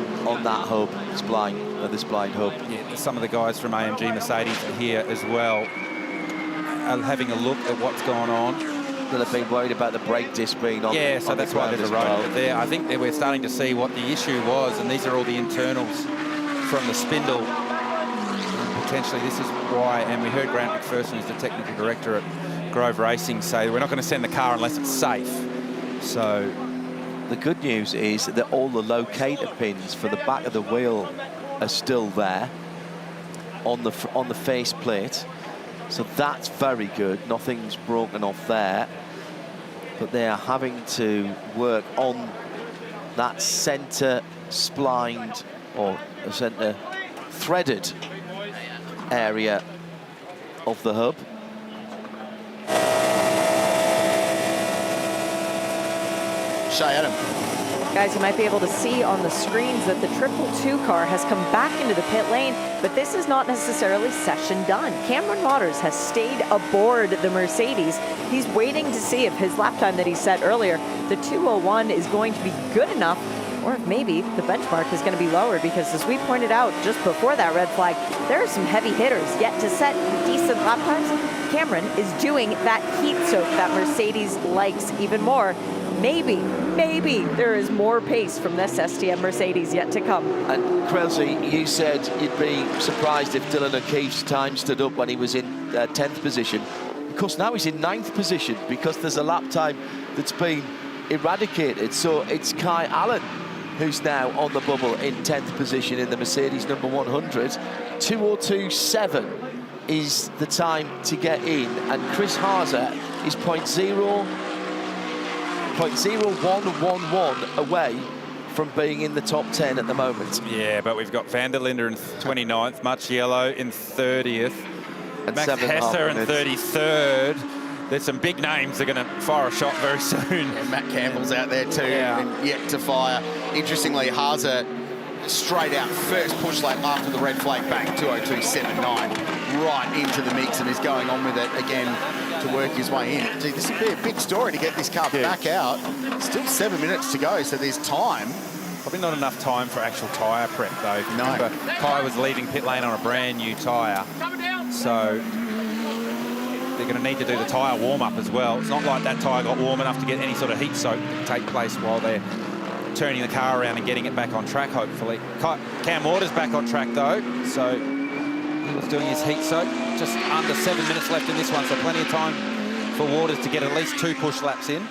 that hub, this blind hub. Yeah, some of the guys from AMG Mercedes are here as well, having a look at what's going on. That have been worried about the brake disc being on. Yeah, so that's why there's a rotor there. I think that we're starting to see what the issue was, and these are all the internals from the spindle. And potentially this is why, and we heard Grant McPherson, who's the technical director at Grove Racing, say we're not going to send the car unless it's safe. So the good news is that all the locator pins for the back of the wheel are still there on the face plate. So that's very good. Nothing's broken off there. But they are having to work on that centre splined or centre threaded area of the hub. Shay Adam. Guys, you might be able to see on the screens that the 222 car has come back into the pit lane, but this is not necessarily session done. Cameron Waters has stayed aboard the Mercedes. He's waiting to see if his lap time that he set earlier, the 2:01, is going to be good enough, or if maybe the benchmark is going to be lowered, because as we pointed out just before that red flag, there are some heavy hitters yet to set decent lap times. Cameron is doing that heat soak that Mercedes likes even more. Maybe there is more pace from this STM Mercedes yet to come. And Craill, you said you'd be surprised if Dylan O'Keefe's time stood up when he was in 10th position. Of course, now he's in 9th position because there's a lap time that's been eradicated. So it's Kai Allen who's now on the bubble in 10th position in the Mercedes number 100. 2:02.7 is the time to get in, and Chris Haase is 0.0111 away from being in the top 10 at the moment. Yeah, but we've got Van der Linde in 29th, Marciello in 30th, and Max Hesser in 33rd. There's some big names that are going to fire a shot very soon. Yeah, Matt Campbell's out there too, and yet to fire. Interestingly, Haase straight out first push lap after the red flag, bang, 2:02.79, right into the mix, and is going on with it again to work his way in. Gee, this would be a big story to get this car back out. Still 7 minutes to go, so there's time. Probably not enough time for actual tyre prep though. If you remember, Kai was leaving pit lane on a brand new tyre, so they're going to need to do the tyre warm-up as well. It's not like that tyre got warm enough to get any sort of heat soak to take place while they're turning the car around and getting it back on track, hopefully. Cam Waters back on track though, so he was doing his heat soak. Just under 7 minutes left in this one, so plenty of time for Waters to get at least 2 push laps in.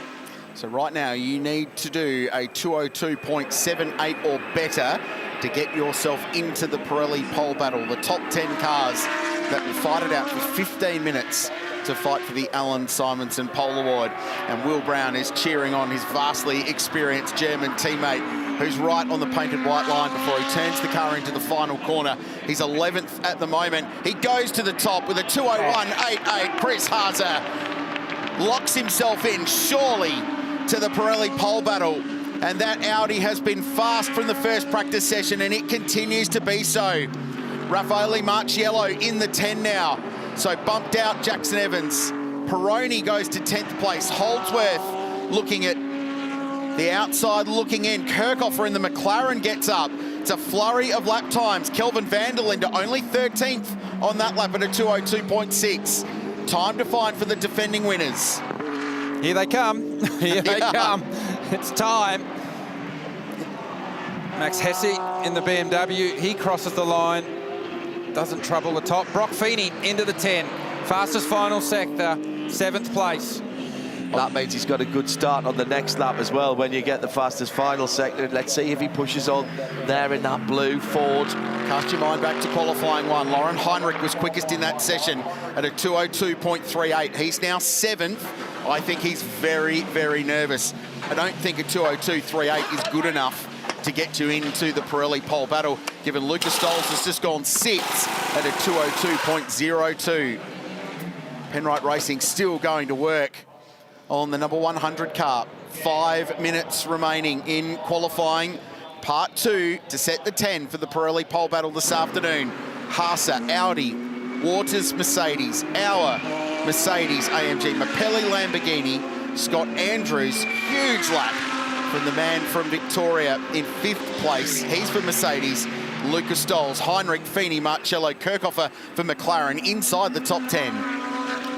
So right now you need to do a 2:02.78 or better to get yourself into the Pirelli Pole Battle. The top 10 cars that will fight it out for 15 minutes to fight for the Alan Simonsen Pole Award. And Will Brown is cheering on his vastly experienced German teammate who's right on the painted white line before he turns the car into the final corner. He's 11th at the moment. He goes to the top with a 2:01.88. Chris Haase locks himself in surely to the Pirelli Pole Battle. And that Audi has been fast from the first practice session, and it continues to be so. Raffaele Marciello in the 10 now. So bumped out Jackson Evans. Peroni goes to 10th place. Holdsworth looking at the outside, looking in. Kirchhofer in the McLaren gets up. It's a flurry of lap times. Kelvin van der Linde only 13th on that lap at a 2:02.6. Time to find for the defending winners. Here they come. Here they come. It's time. Max Hesse in the BMW. He crosses the line. Doesn't trouble the top. Brock Feeney into the 10. Fastest final sector, 7th place. That means he's got a good start on the next lap as well when you get the fastest final sector. Let's see if he pushes on there in that blue Ford. Cast your mind back to qualifying one. Lauren Heinrich was quickest in that session at a 2:02.38. He's now 7th. I think he's very, very nervous. I don't think a 2:02.38 is good enough to get you into the Pirelli Pole Battle, given Lucas Stoles has just gone 6th at a 2:02.02. Penrite Racing still going to work on the number 100 car. 5 minutes remaining in qualifying part 2 to set the 10 for the Pirelli Pole Battle this afternoon. Haase, Audi, Waters, Mercedes, Auer, Mercedes, AMG, Mapelli, Lamborghini, Scott Andrews, huge lap from the man from Victoria in 5th place. He's for Mercedes. Lucas Stoles, Heinrich, Feeney, Marcello, Kirchhofer for McLaren inside the top 10.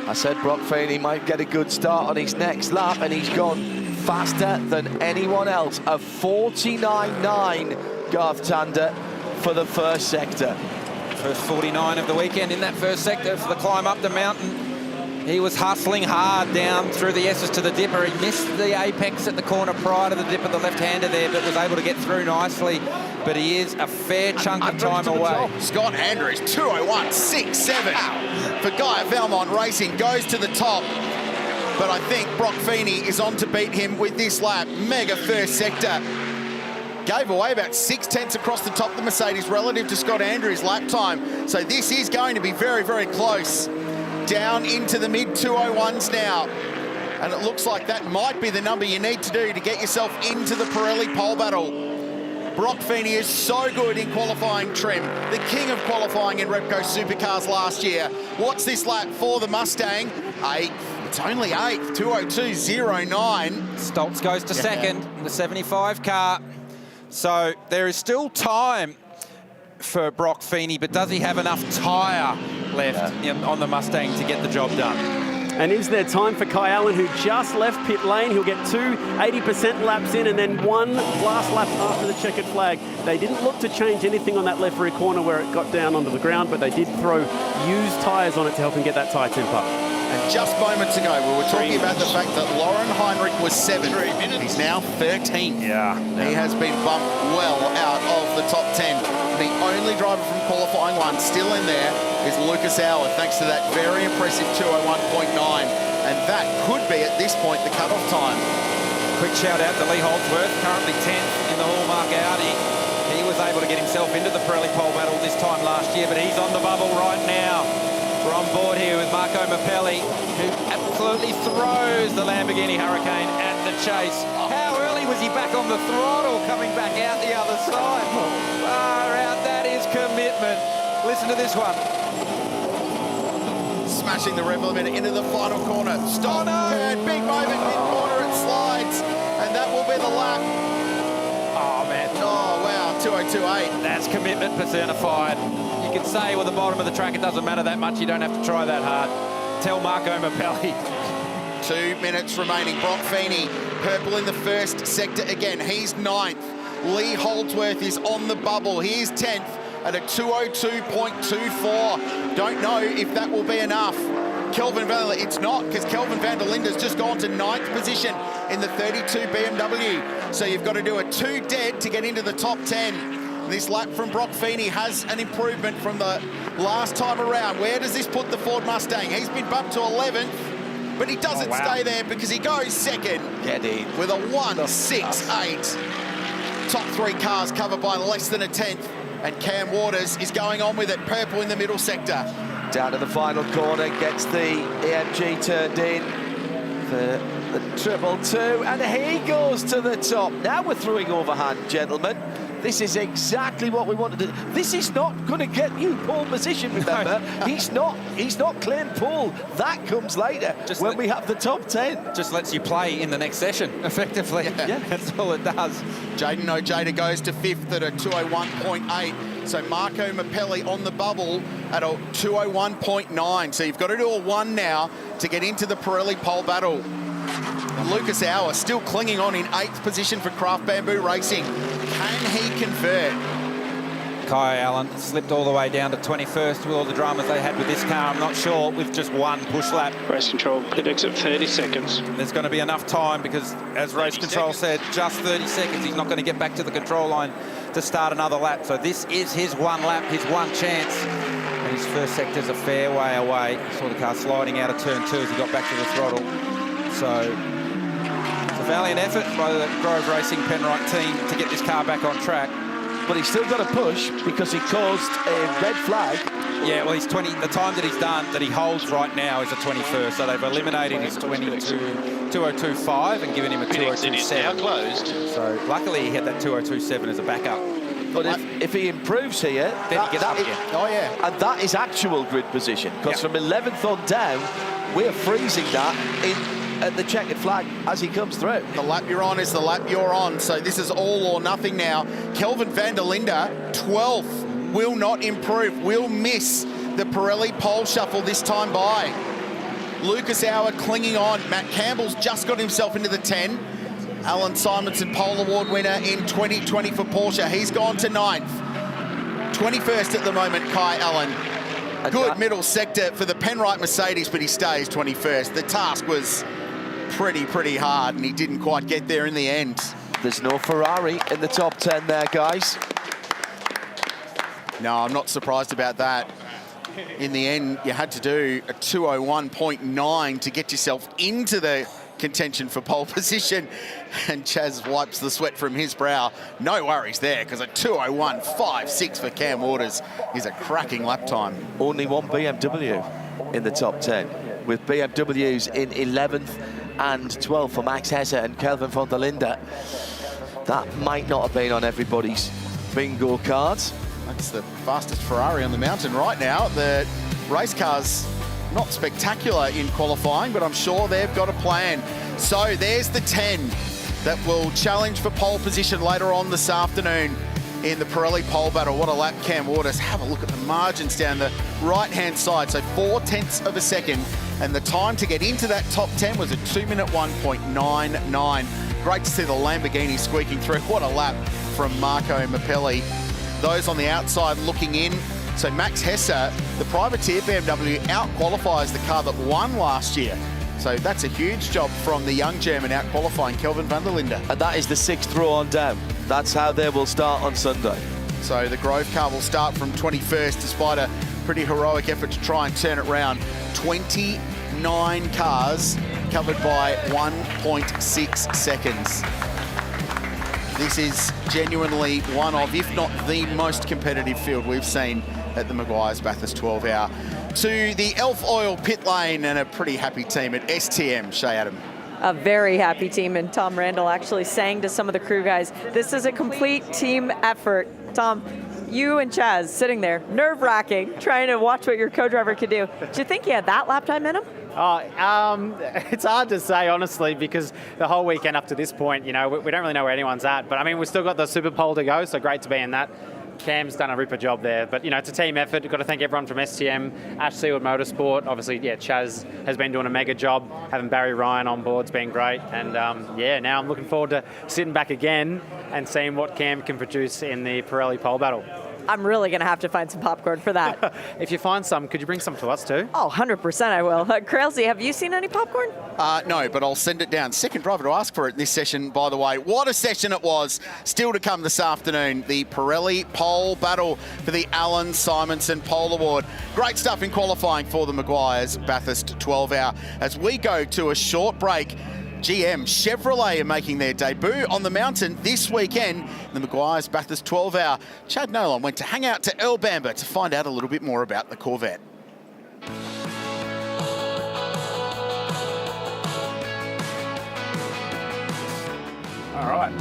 I said Brock Feeney might get a good start on his next lap, and he's gone faster than anyone else. A 49.9 Garth Tander for the first sector. First 49 of the weekend in that first sector for the climb up the mountain. He was hustling hard down through the S's to the dipper. He missed the apex at the corner prior to the dip of the left-hander there, but was able to get through nicely. But he is a fair chunk of time away. Scott Andrews, 2:01.67 for Guy Valmont Racing, goes to the top. But I think Brock Feeney is on to beat him with this lap. Mega first sector. Gave away about 6/10 across the top of the Mercedes relative to Scott Andrews' lap time. So this is going to be very, very close. Down into the mid-2:01s now. And it looks like that might be the number you need to do to get yourself into the Pirelli Pole Battle. Brock Feeney is so good in qualifying trim. The king of qualifying in Repco Supercars last year. What's this lap for the Mustang? 8th. It's only 8th, 2:02.09. Stoltz goes to second in the 75 car. So there is still time for Brock Feeney, but does he have enough tyre left on the Mustang to get the job done? And is there time for Kai Allen, who just left pit lane? He'll get 2 80% laps in and then one last lap after the checkered flag. They didn't look to change anything on that left rear corner where it got down onto the ground, but they did throw used tyres on it to help him get that tyre temper. And just moments ago, we were talking about the fact that Lauren Heinrich was 7th. He's now 13th. Yeah. He has been bumped well out of the top 10. The only driver from qualifying one still in there is Lucas Auer, thanks to that very impressive 2:01.9. And that could be, at this point, the cut-off time. Quick shout out to Lee Holdsworth, currently 10th in the Hallmark Audi. He was able to get himself into the Pirelli Pole Battle this time last year, but he's on the bubble right now. We're on board here with Marco Mapelli, who absolutely throws the Lamborghini Hurricane at the chase. How early was he back on the throttle, coming back out the other side? Far out, that is commitment. Listen to this one. Smashing the rev limiter into the final corner. Stop, turn, big moment, mid-corner, it slides. And that will be the lap. Oh, man. Oh, wow, 2:02.8. That's commitment personified. You can say with the bottom of the track, it doesn't matter that much. You don't have to try that hard. Tell Marco Mapelli. 2 minutes remaining. Brock Feeney, purple in the first sector again. He's 9th. Lee Holdsworth is on the bubble. He is 10th at a 2:02.24. Don't know if that will be enough. Kelvin van der Linde, it's not, because Kelvin van der Linde's just gone to 9th position in the 32 BMW. So you've got to do a 2 dead to get into the top 10. This lap from Brock Feeney has an improvement from the last time around. Where does this put the Ford Mustang? He's been bumped to 11th, but he doesn't stay there because he goes second Get in. with a 1:06.8. Top 3 cars covered by less than a tenth, and Cam Waters is going on with it. Purple in the middle sector. Down to the final corner, gets the AMG turned in for the triple two, and he goes to the top. Now we're throwing overhand, gentlemen. This is exactly what we wanted to do. This is not going to get you pole position, remember. He's not claimed pole. That comes later when we have the top 10. Just lets you play in the next session, effectively. Yeah. That's all it does. Jaden Ojeda goes to 5th at a 201.8. So Marco Mappelli on the bubble at a 201.9. So you've got to do a 1 now to get into the Pirelli Pole Battle. Lucas Auer still clinging on in 8th position for Craft Bamboo Racing. Can he convert? Kayo Allen slipped all the way down to 21st with all the dramas they had with this car. I'm not sure with just one push lap. Race control pit exit 30 seconds. There's going to be enough time because, as race control said, just 30 seconds. He's not going to get back to the control line to start another lap. So this is his one lap, his one chance. And his first sector's a fair way away. Saw the car sliding out of turn 2 as he got back to the throttle. So it's a valiant effort by the Grove Racing Penrite team to get this car back on track. But he's still got to push because he caused a red flag. Yeah, well, he's 20. The time that he's done, that he holds right now, is a 21st. So they've eliminated his 202.5 and given him a 202.7. Closed. So luckily he had that 202.7 as a backup. But if he improves here, then he gets up again. Oh yeah, and that is actual grid position because from 11th on down, we're freezing that at the checkered flag as he comes through. The lap you're on is the lap you're on. So this is all or nothing now. Kelvin van der Linde, 12th, will not improve, will miss the Pirelli pole shuffle this time by. Lucas Auer clinging on. Matt Campbell's just got himself into the 10. Alan Simonson, pole award winner in 2020 for Porsche. He's gone to 9th. 21st at the moment, Kai Allen. Good middle sector for the Penrite Mercedes, but he stays 21st. The task was pretty hard, and he didn't quite get there in the end. There's no Ferrari in the top 10 there, guys. No, I'm not surprised about that. In the end, you had to do a 201.9 to get yourself into the contention for pole position, and Chaz wipes the sweat from his brow. No worries there, because a 201.56 for Cam Waters is a cracking lap time. Only one BMW in the top 10, with BMWs in 11th and 12th for Max Hesse and Kelvin van der Linde. That might not have been on everybody's bingo cards. That's the fastest Ferrari on the mountain right now. The race car's not spectacular in qualifying, but I'm sure they've got a plan. So there's the 10 that will challenge for pole position later on this afternoon in the Pirelli Pole Battle. What a lap, Cam Waters. Have a look at the margins down the right-hand side. So 0.4 of a second, and the time to get into that top 10 was a 2-minute 1.99. Great to see the Lamborghini squeaking through. What a lap from Marco Mappelli. Those on the outside looking in. So Max Hesse, the privateer BMW, out-qualifies the car that won last year. So that's a huge job from the young German out-qualifying Kelvin van der Linde. And that is the 6th row on down. That's how they will start on Sunday. So the Grove car will start from 21st, despite a pretty heroic effort to try and turn it round. 29 cars covered by 1.6 seconds. This is genuinely one of, if not the most competitive field we've seen at the Meguiar's Bathurst 12 Hour. To the Elf Oil pit lane, and a pretty happy team at STM, Shay Adam. A very happy team, and Tom Randall actually saying to some of the crew guys, this is a complete team effort. Tom, you and Chaz sitting there, nerve-wracking, trying to watch what your co-driver could do. Do you think he had that lap time in him? It's hard to say, honestly, because the whole weekend up to this point, you know, we don't really know where anyone's at. But, I mean, we've still got the Super Pole to go, so great to be in that. Cam's done a ripper job there. But, you know, it's a team effort. You've got to thank everyone from STM, SRO Motorsport. Obviously, yeah, Chaz has been doing a mega job. Having Barry Ryan on board's been great. And, yeah, now I'm looking forward to sitting back again and seeing what Cam can produce in the Pirelli Pole Battle. I'm really going to have to find some popcorn for that. If you find some, could you bring some to us too? Oh, 100% I will. Craill, have you seen any popcorn? No, but I'll send it down. Second driver to ask for it in this session, by the way. What a session it was. Still to come this afternoon, the Pirelli Pole Battle for the Alan Simonson Pole Award. Great stuff in qualifying for the Meguiar's Bathurst 12 Hour. As we go to a short break, GM Chevrolet are making their debut on the mountain this weekend. The Meguiar's Bathurst 12 Hour. Chad Nolan went to hang out to Earl Bamber to find out a little bit more about the Corvette. All right.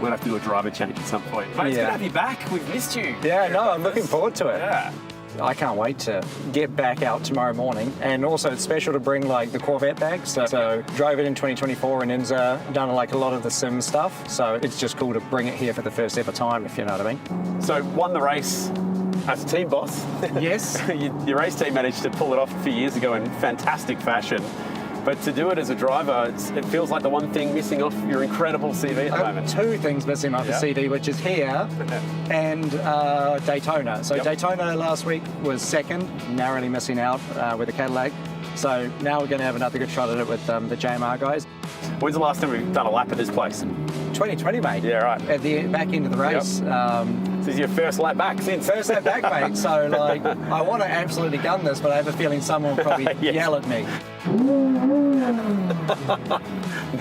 We'll have to do a driver change at some point. Mate, it's good to have you back. We've missed you. Yeah, no, I'm looking forward to it. Yeah. I can't wait to get back out tomorrow morning. And also it's special to bring like the Corvette back. So drove it in 2024 in Hindhaugh, done like a lot of the sim stuff. So it's just cool to bring it here for the first ever time, if you know what I mean. So won the race as a team boss. Yes. Your race team managed to pull it off a few years ago in fantastic fashion. But to do it as a driver, it feels like the one thing missing off your incredible CV at the moment. Two things missing off the CD, which is here and Daytona. So Daytona last week was second, narrowly missing out with the Cadillac. So now we're going to have another good shot at it with the JMR guys. When's the last time we've done a lap at this place? 2020, mate. Yeah, right. At the back end of the race. This is your first lap back since. First lap back, mate. So, like, I want to absolutely gun this, but I have a feeling someone will probably yell at me.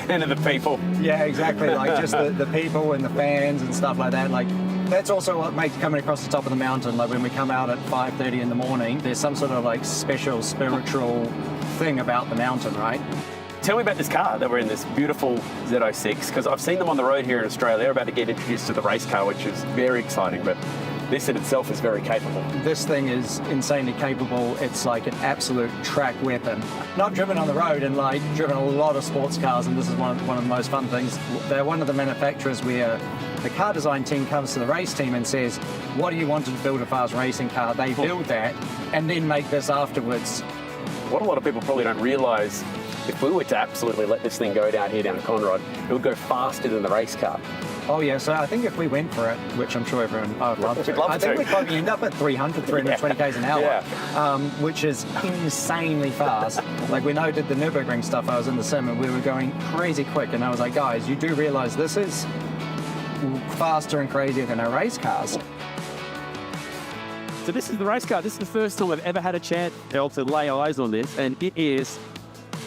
Men of the people. Yeah, exactly. Like, just the people and the fans and stuff like that. Like, that's also what makes coming across the top of the mountain. Like, when we come out at 5:30 in the morning, there's some sort of, like, special spiritual thing about the mountain, right? Tell me about this car that we're in, this beautiful Z06, because I've seen them on the road here in Australia. They're about to get introduced to the race car, which is very exciting, but this in itself is very capable. This thing is insanely capable. It's like an absolute track weapon. And I've driven on the road and like driven a lot of sports cars, and this is one of the most fun things. They're one of the manufacturers where the car design team comes to the race team and says, what do you want to build a fast racing car? They build that and then make this afterwards. What a lot of people probably don't realise, if we were to absolutely let this thing go down here down at Conrod, it would go faster than the race car. Oh yeah, so I think if we went for it, which I'm sure everyone I would love to, I think we'd probably end up at 320 k's an hour, which is insanely fast. Like when I did the Nürburgring stuff, I was in the sim and we were going crazy quick, and I was like, guys, you do realise this is faster and crazier than our race cars. So this is the race car. This is the first time I've ever had a chance to lay eyes on this, and it is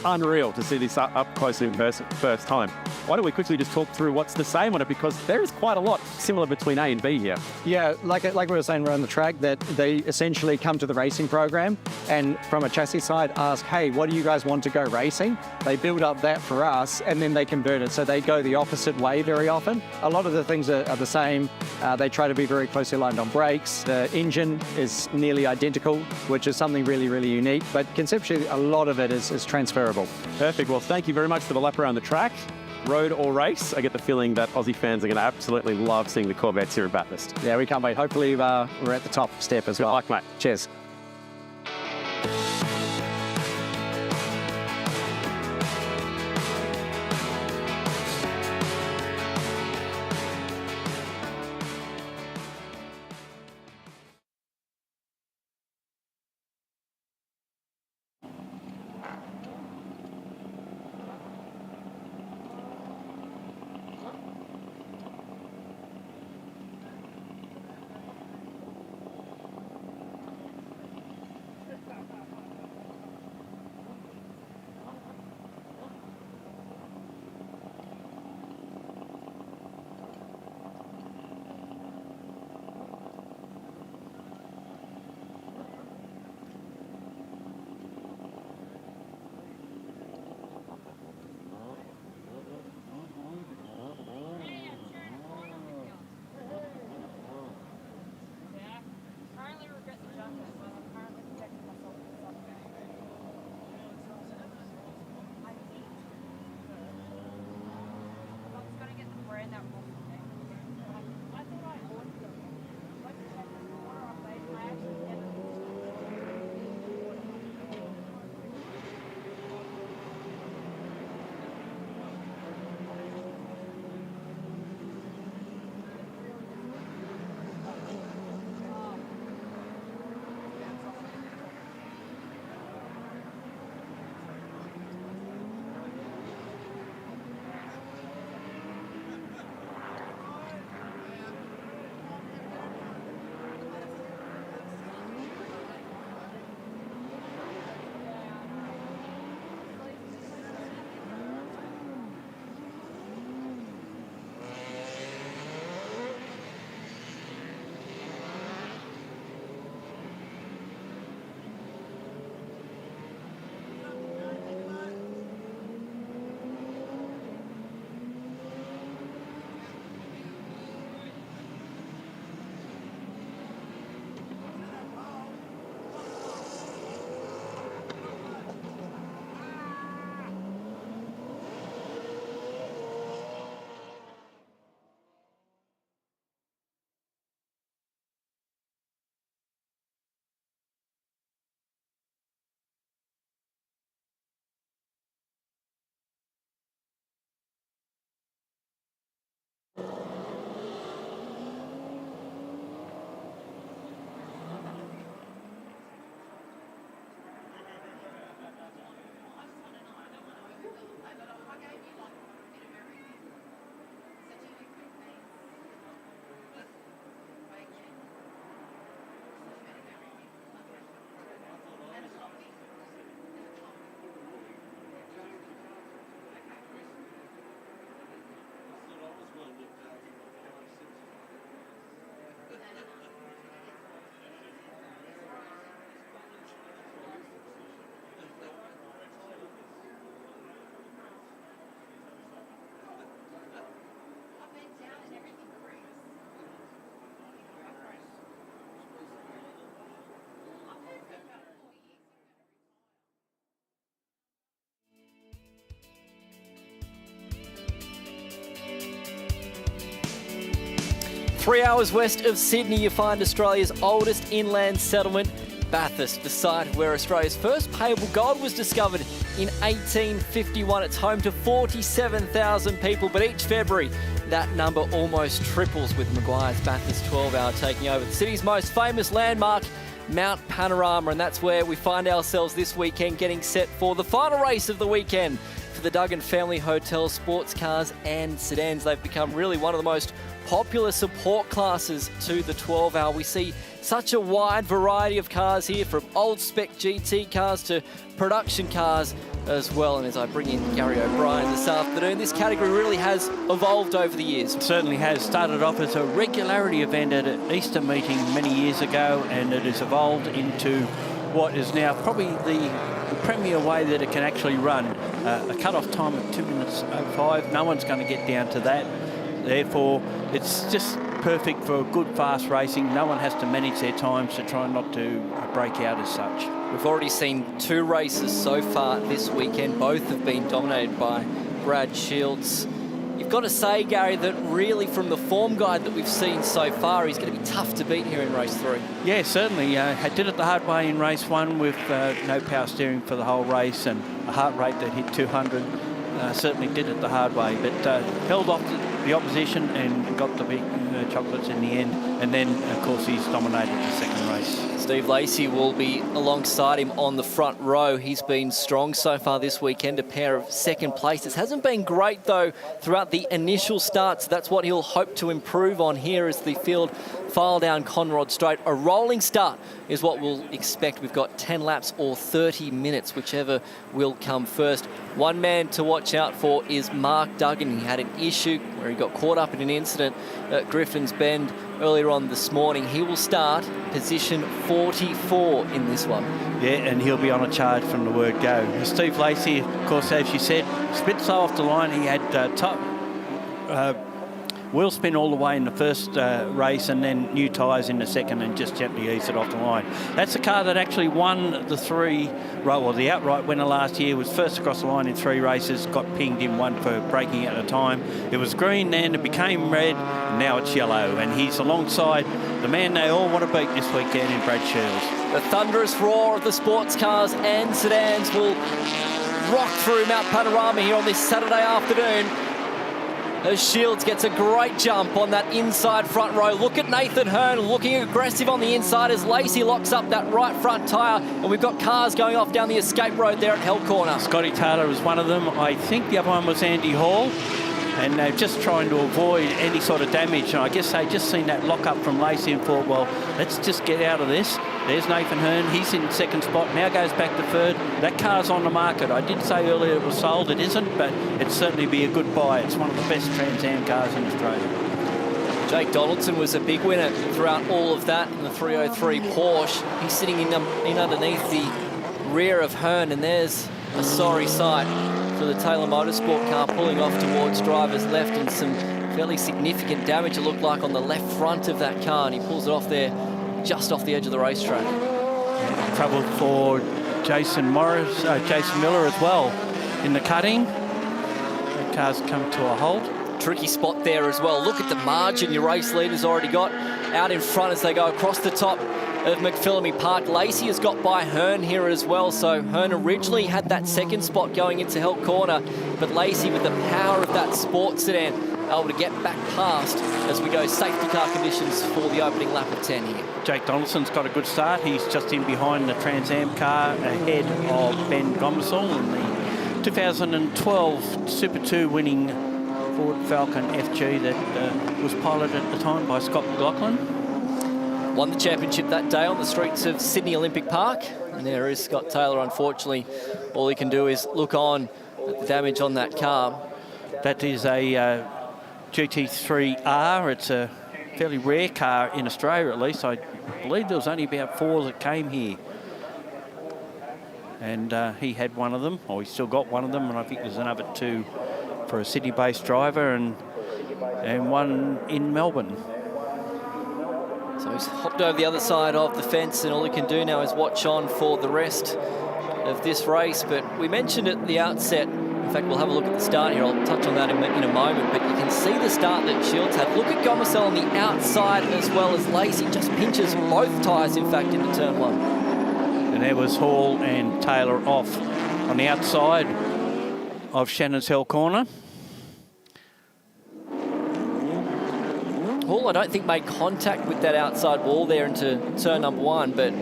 unreal to see this up close in person first time. Why don't we quickly just talk through what's the same on it, because there is quite a lot similar between A and B here. Yeah, like we were saying around the track, that they essentially come to the racing program and from a chassis side ask, hey, what do you guys want to go racing? They build up that for us and then they convert it. So they go the opposite way very often. A lot of the things are the same. They try to be very closely aligned on brakes. The engine is nearly identical, which is something really, really unique. But conceptually, a lot of it is transferable. Perfect. Well, thank you very much for the lap around the track. Road or race, I get the feeling that Aussie fans are going to absolutely love seeing the Corvettes here at Bathurst. Yeah, we can't wait. Hopefully we're at the top step as well. Good luck, mate. Cheers. 3 hours west of Sydney, you find Australia's oldest inland settlement, Bathurst, the site where Australia's first payable gold was discovered in 1851. It's home to 47,000 people, but each February, that number almost triples with Meguiar's Bathurst 12-hour taking over. The city's most famous landmark, Mount Panorama, and that's where we find ourselves this weekend, getting set for the final race of the weekend for the Duggan Family Hotel sports cars and sedans. They've become really one of the most popular support classes to the 12-hour. We see such a wide variety of cars here, from old spec GT cars to production cars as well. And as I bring in Gary O'Brien this afternoon, this category really has evolved over the years. It certainly has. Started off as a regularity event at an Easter meeting many years ago, and it has evolved into what is now probably the premier way that it can actually run. A cut-off time of 2 minutes 05. No one's going to get down to that. Therefore, it's just perfect for good fast racing. No one has to manage their times to try not to break out as such. We've already seen 2 races so far this weekend. Both have been dominated by Brad Shields. You've got to say, Gary, that really from the form guide that we've seen so far, he's going to be tough to beat here in race 3. Yeah, certainly. Did it the hard way in race 1 with no power steering for the whole race and a heart rate that hit 200. Certainly did it the hard way, but held off the opposition and got the big chocolates in the end. And then, of course, he's dominated the second race. Steve Lacey will be alongside him on the front row. He's been strong so far this weekend, a pair of second places. Hasn't been great, though, throughout the initial starts. That's what he'll hope to improve on here as the field file down Conrod Straight. A rolling start is what we'll expect. We've got 10 laps or 30 minutes, whichever will come first. One man to watch out for is Mark Duggan. He had an issue where he got caught up in an incident at Griffin's Bend earlier on this morning. He will start position 44 in this one. Yeah, and he'll be on a charge from the word go. Steve Lacey, of course, as you said, spit so off the line. He had top wheel spin all the way in the first race, and then new tyres in the second, and just gently eased it off the line. That's the car that actually won the the outright winner last year. Was first across the line in 3 races, got pinged in 1 for braking at a time. It was green then, it became red, and now it's yellow, and he's alongside the man they all want to beat this weekend in Brad Shields. The thunderous roar of the sports cars and sedans will rock through Mount Panorama here on this Saturday afternoon, as Shields gets a great jump on that inside front row. Look at Nathan Hearn looking aggressive on the inside as Lacey locks up that right front tyre, and we've got cars going off down the escape road there at Hell Corner. Scotty Taylor was one of them. I think the other one was Andy Hall, and they're just trying to avoid any sort of damage. And I guess they just seen that lock up from Lacey and thought, well, let's just get out of this. There's Nathan Hearn, he's in second spot, now goes back to third. That car's on the market. I did say earlier it was sold, it isn't, but it'd certainly be a good buy. It's one of the best Trans Am cars in Australia. Jake Donaldson was a big winner throughout all of that in the 303 Porsche. He's sitting in underneath the rear of Hearn, and there's a sorry sight for the Taylor Motorsport car pulling off towards driver's left, and some fairly significant damage it looked like on the left front of that car, and he pulls it off there just off the edge of the racetrack. Trouble for Jason Miller as well in the cutting. The car's come to a halt. Tricky spot there as well. Look at the margin your race leader's already got out in front as they go across the top of McPhillamy Park. Lacey has got by Hearn here as well, so Hearn originally had that second spot going into Hell Corner, but Lacey, with the power of that sports sedan, able to get back past as we go safety car conditions for the opening lap of 10 here. Jake Donaldson's got a good start. He's just in behind the Trans Am car ahead of Ben Gomersall in the 2012 Super 2 winning Ford Falcon FG that was piloted at the time by Scott McLaughlin. Won the championship that day on the streets of Sydney Olympic Park, and there is Scott Taylor. Unfortunately, all he can do is look on at the damage on that car. That is a GT3R. It's a fairly rare car in Australia, at least. I believe there was only about 4 that came here. And he had one of them, or he still got one of them, and I think there's another 2 for a city-based driver and one in Melbourne. So he's hopped over the other side of the fence, and all he can do now is watch on for the rest of this race. But we mentioned at the outset, In fact, we'll have a look at the start here. I'll touch on that in a moment, but you can see the start that Shields had. Look at Gomersall on the outside as well as Lacey. Just pinches both tyres, in fact, into turn 1. And there was Hall and Taylor off on the outside of Shannon's Hill corner. Hall, I don't think, made contact with that outside wall there into turn number 1, but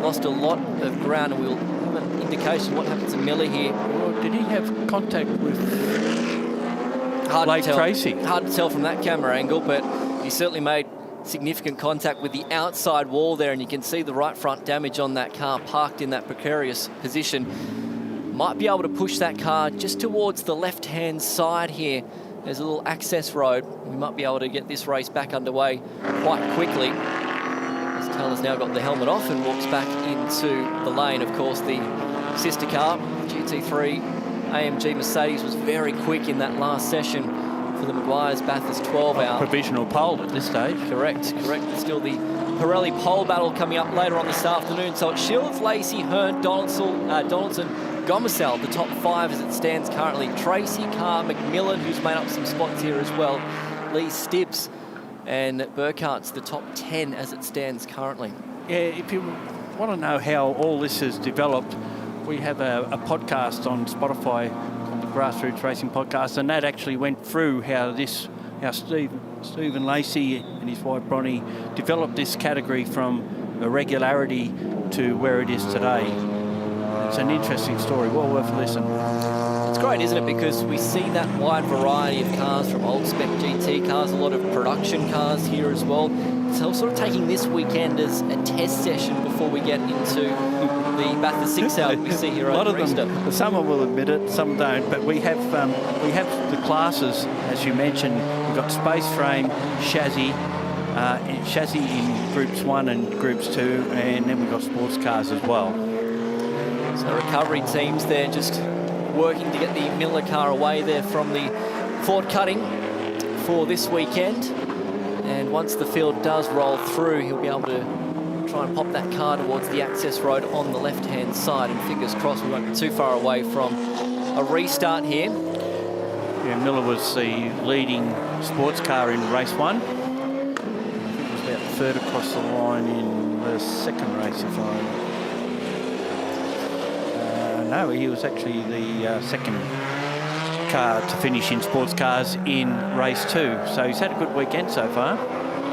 lost a lot of ground, and we'll have an indication of what happens to Miller here. Well, did he have contact with Blake Tracy? Hard to tell from that camera angle, but he certainly made significant contact with the outside wall there, and you can see the right front damage on that car parked in that precarious position. Might be able to push that car just towards the left-hand side here. There's a little access road. We might be able to get this race back underway quite quickly. As Taylor's now got the helmet off and walks back into the lane. Of course, the sister car, GT3 AMG Mercedes, was very quick in that last session for the Meguiar's Bathurst 12-hour. Provisional pole at this stage. Correct. Still the Pirelli Pole Battle coming up later on this afternoon. So it's Shields, Lacey, Hearn, Donaldson, Gomersall, the top 5 as it stands currently. Tracy, Carr, McMillan, who's made up some spots here as well. Lee Stibbs and Burkhart's the top 10 as it stands currently. Yeah, if you want to know how all this has developed, we have a podcast on Spotify called the Grassroots Racing Podcast, and that actually went through how Stephen Lacey and his wife Bronnie developed this category from irregularity to where it is today. It's an interesting story, well worth a listen. It's great, isn't it? Because we see that wide variety of cars, from old spec GT cars, a lot of production cars here as well. So sort of taking this weekend as a test session before we get into the Bathurst 6-hour we see here. A lot of them, some will admit it, some don't, but we have the classes, as you mentioned. We've got space frame, chassis in groups 1 and groups 2, and then we've got sports cars as well. So recovery teams there just working to get the Miller car away there from the Ford cutting for this weekend. And once the field does roll through, he'll be able to try and pop that car towards the access road on the left-hand side. And fingers crossed we won't be too far away from a restart here. Yeah, Miller was the leading sports car in race 1. I think it was about third across the line in the second race, if I... No, he was actually the second car to finish in sports cars in race 2. So he's had a good weekend so far.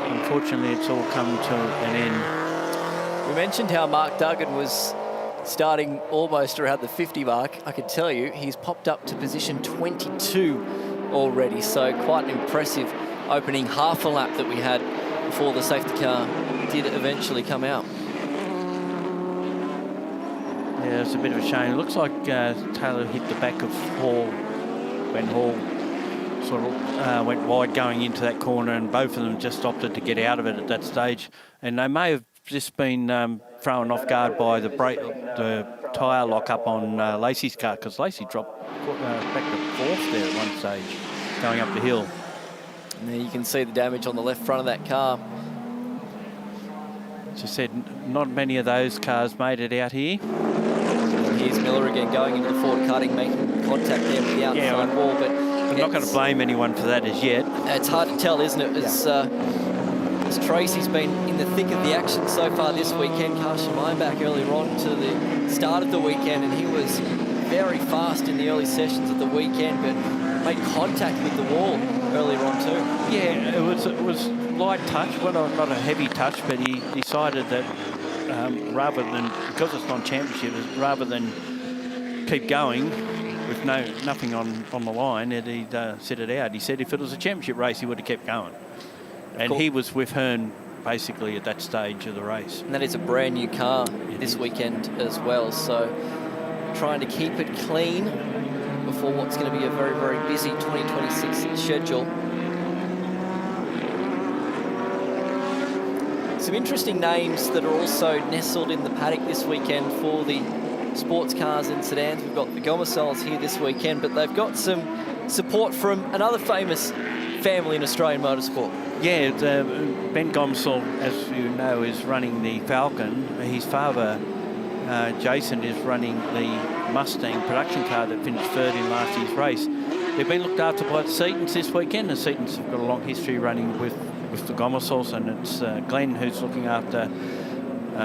Unfortunately, it's all come to an end. We mentioned how Mark Duggan was starting almost around the 50 mark. I can tell you he's popped up to position 22 already. So quite an impressive opening half a lap that we had before the safety car did eventually come out. Yeah, it's a bit of a shame. It looks like Taylor hit the back of Hall when Hall sort of went wide going into that corner, and both of them just opted to get out of it at that stage. And they may have just been thrown off guard by the tyre lock up on Lacey's car, because Lacey dropped back to 4th there at one stage, going up the hill. And there you can see the damage on the left front of that car. As I said, not many of those cars made it out here. Here's Miller again going into the Ford cutting, making contact there with the outside wall. But I'm not going to blame anyone for that as yet. It's hard to tell, isn't it? As Tracy's been in the thick of the action so far this weekend. Carson back earlier on to the start of the weekend, and he was very fast in the early sessions of the weekend, but made contact with the wall earlier on too. Yeah, it was light touch, well, not a heavy touch, but he decided that rather than, because it's non-championship, rather than keep going with nothing on the line, he'd sit it out. He said if it was a championship race, he would have kept going. And he was with Hearn basically at that stage of the race. And that is a brand new car this weekend as well, so trying to keep it clean before what's going to be a very, very busy 2026 schedule. Some interesting names that are also nestled in the paddock this weekend for the sports cars and sedans. We've got the Gomersalls here this weekend, but they've got some support from another famous family in Australian motorsport. Yeah, Ben Gomersall, as you know, is running the Falcon. His father, Jason, is running the Mustang production car that finished third in last year's race. They've been looked after by the Sedans this weekend. The Sedans have got a long history running with the Gomersals, and it's Glenn who's looking after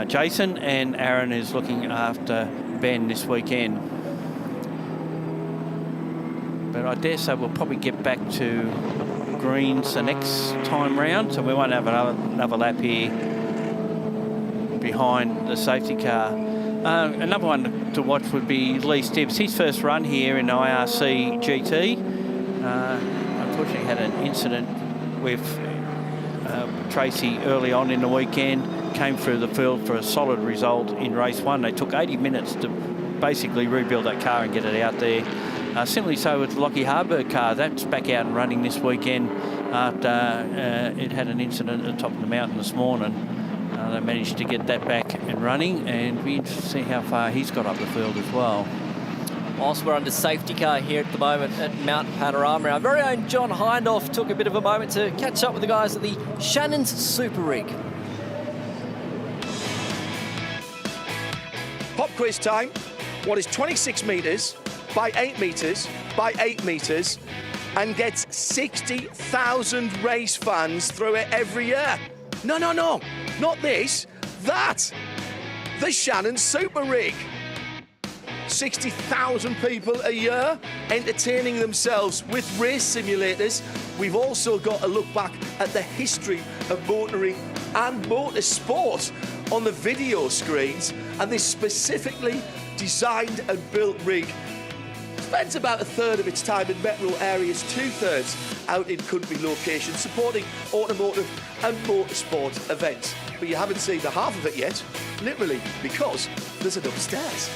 Jason, and Aaron is looking after Ben this weekend. But I dare say we'll probably get back to greens the next time round, so we won't have another lap here behind the safety car. Another one to watch would be Lee Stibbs. His first run here in IRC GT. Unfortunately had an incident with Tracy early on in the weekend. Came through the field for a solid result in race 1. They took 80 minutes to basically rebuild that car and get it out there. Similarly so with Lockie Harburg car. That's back out and running this weekend after it had an incident at the top of the mountain this morning. They managed to get that back and running, and we need to see how far he's got up the field as well. Whilst we're under safety car here at the moment at Mount Panorama, our very own John Hindhaugh took a bit of a moment to catch up with the guys at the Shannon's Super Rig. Pop quiz time. What is 26 metres by 8 metres by 8 metres and gets 60,000 race fans through it every year? No, not this, that. The Shannon Super Rig. 60,000 people a year entertaining themselves with race simulators. We've also got a look back at the history of motoring and motorsport on the video screens, and this specifically designed and built rig spends about a third of its time in metro areas, 2/3 out in country locations, supporting automotive and motorsport events. But you haven't seen the half of it yet, literally, because there's an upstairs.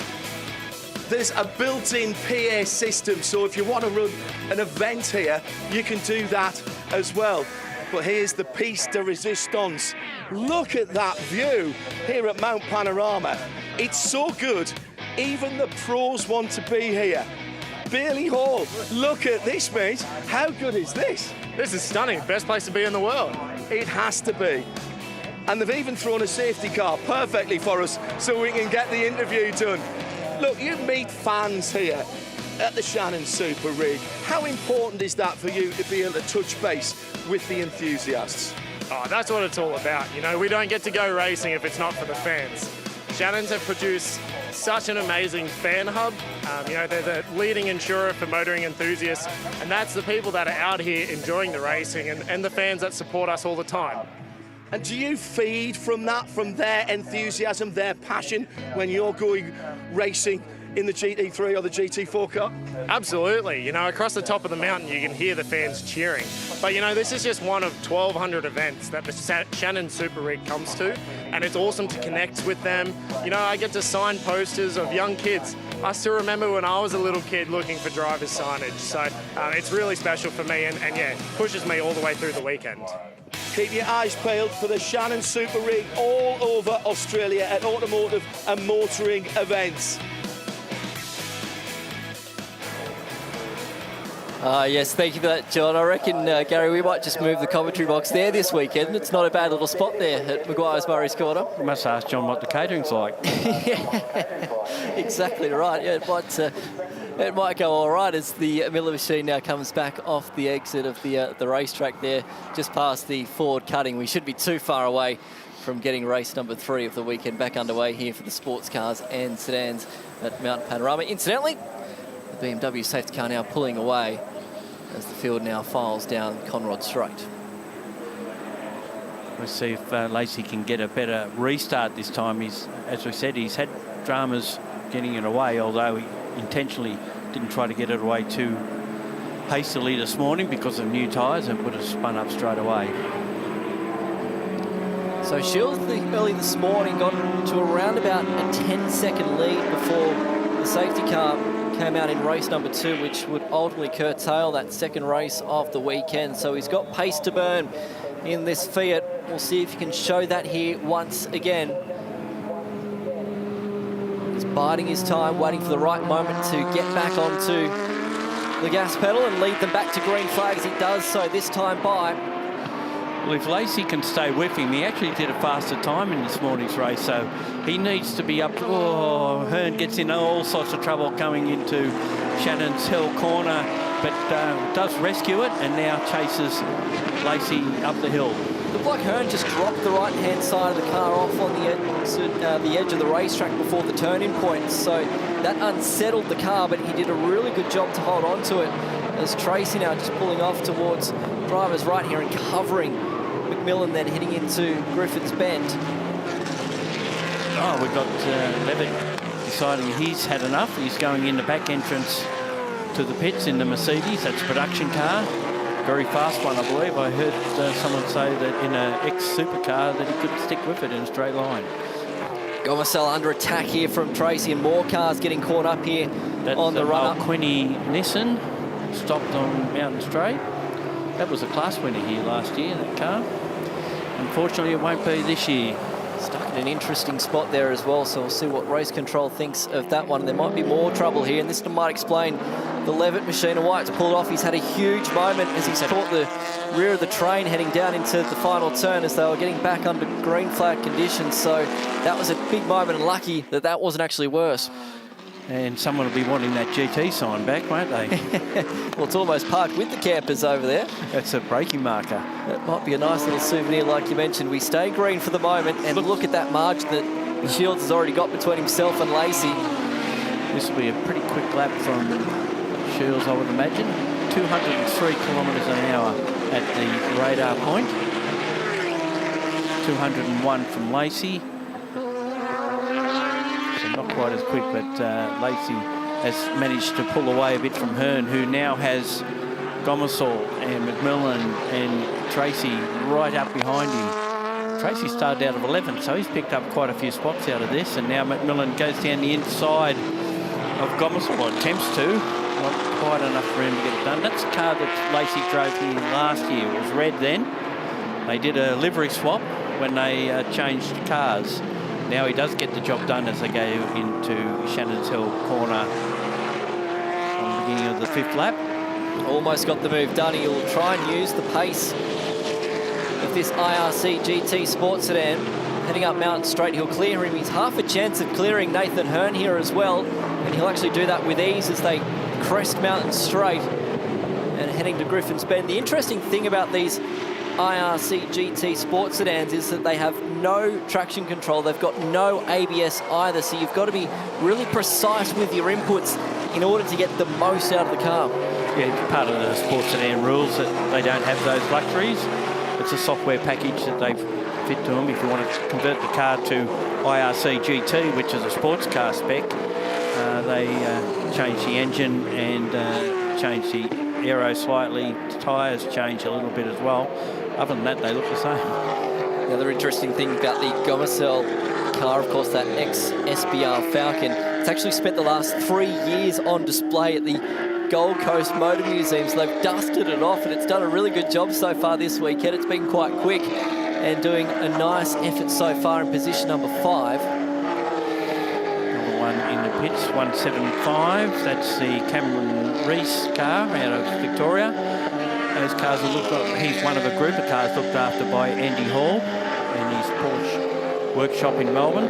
There's a built-in PA system, so if you want to run an event here, you can do that as well. But here's the piece de resistance. Look at that view here at Mount Panorama. It's so good, even the pros want to be here. Bailey Hall, look at this, mate. How good is this? This is stunning. Best place to be in the world. It has to be. And they've even thrown a safety car perfectly for us so we can get the interview done. Look, you meet fans here at the Shannon Super Rig. How important is that for you to be able to touch base with the enthusiasts? Oh, that's what it's all about. You know, we don't get to go racing if it's not for the fans. Shannons have produced such an amazing fan hub. You know, they're the leading insurer for motoring enthusiasts, and that's the people that are out here enjoying the racing and the fans that support us all the time. And do you feed from that, from their enthusiasm, their passion, when you're going racing in the GT3 or the GT4 car? Absolutely. You know, across the top of the mountain, you can hear the fans cheering. But, you know, this is just one of 1,200 events that the Shannon Super Rig comes to, and it's awesome to connect with them. You know, I get to sign posters of young kids. I still remember when I was a little kid looking for driver's signage. So it's really special for me, and yeah, pushes me all the way through the weekend. Keep your eyes peeled for the Shannon Super Rig all over Australia at automotive and motoring events. Yes, thank you for that, John. I reckon, Gary, we might just move the commentary box there this weekend. It's not a bad little spot there at Meguiar's Murray's Corner. You must ask John what the catering's like. Yeah, exactly right. Yeah, it might go all right as the Miller machine now comes back off the exit of the racetrack there, just past the Ford cutting. We shouldn't be too far away from getting race number 3 of the weekend back underway here for the sports cars and sedans at Mount Panorama. Incidentally, the BMW safety car now pulling away as the field now files down Conrod Straight. We'll see if Lacey can get a better restart this time. As we said, he's had dramas getting it away, although he intentionally didn't try to get it away too hastily this morning because of new tyres and would have spun up straight away. So Shields early this morning got to around about a 10-second lead before the safety car came out in race number 2, which would ultimately curtail that second race of the weekend. So he's got pace to burn in this Fiat. We'll see if he can show that here once again. He's biding his time, waiting for the right moment to get back onto the gas pedal and lead them back to green flag as he does so this time by Well, if Lacey can stay with him, he actually did a faster time in this morning's race, so he needs to be up. Oh, Hearn gets in all sorts of trouble coming into Shannon's Hill corner, but does rescue it and now chases Lacey up the hill. Looked like Hearn just dropped the right-hand side of the car off on the edge of the racetrack before the turning point, so that unsettled the car, but he did a really good job to hold on to it as Tracy now just pulling off towards drivers right here and covering McMillan, then heading into Griffin's Bend. Oh, we've got Levitt deciding he's had enough. He's going in the back entrance to the pits in the Mercedes. That's a production car. Very fast one, I believe. I heard someone say that in an ex-supercar that he couldn't stick with it in a straight line. Gomersall under attack here from Tracy, and more cars getting caught up here on the run-up. Quinny Nissan stopped on Mountain Straight. That was a class winner here last year, that car. Unfortunately, it won't be this year. Stuck in an interesting spot there as well, so we'll see what race control thinks of that one. There might be more trouble here, and this might explain the Levitt machine and why it's pulled off. He's had a huge moment as he's caught the rear of the train heading down into the final turn as they were getting back under green flag conditions, so that was a big moment, and lucky that that wasn't actually worse. And someone will be wanting that GT sign back, won't they? Well, it's almost parked with the campers over there. That's a braking marker. That might be a nice little souvenir, like you mentioned. We stay green for the moment, and look at that margin that Shields has already got between himself and Lacey. This will be a pretty quick lap from Shields, I would imagine. 203 kilometres an hour at the radar point. 201 from Lacey. Not quite as quick, but Lacey has managed to pull away a bit from Hearn, who now has Gomersall and McMillan and Tracy right up behind him. Tracy started out of 11th, so he's picked up quite a few spots out of this, and now McMillan goes down the inside of Gomersall, or attempts to. Not quite enough for him to get it done. That's a car that Lacey drove here last year. It was red then. They did a livery swap when they changed cars. Now he does get the job done as they go into Shannon's Hill corner on the beginning of the 5th lap. Almost got the move done. He'll try and use the pace of this IRC GT Sports sedan. Heading up Mountain Straight, he'll clear him. He's half a chance of clearing Nathan Hearn here as well, and he'll actually do that with ease as they crest Mountain Straight and heading to Griffin's Bend. The interesting thing about these IRC GT Sports sedans is that they have no traction control. They've got no ABS either, so you've got to be really precise with your inputs in order to get the most out of the car. Yeah, it's part of the sports sedan rules that they don't have those luxuries. It's a software package that they've fit to them. If you want to convert the car to IRC GT, which is a sports car spec, they change the engine and change the aero slightly. The tyres change a little bit as well. Other than that, they look the same. The other interesting thing about the Gomersall car, of course, that ex-SBR Falcon, it's actually spent the last 3 years on display at the Gold Coast Motor Museum, so they've dusted it off, and it's done a really good job so far this weekend. It's been quite quick and doing a nice effort so far in position number 5. Number 1 in the pits, 175. That's the Cameron Reese car out of Victoria. Those cars will look like, he's one of a group of cars looked after by Andy Hall in his Porsche workshop in Melbourne.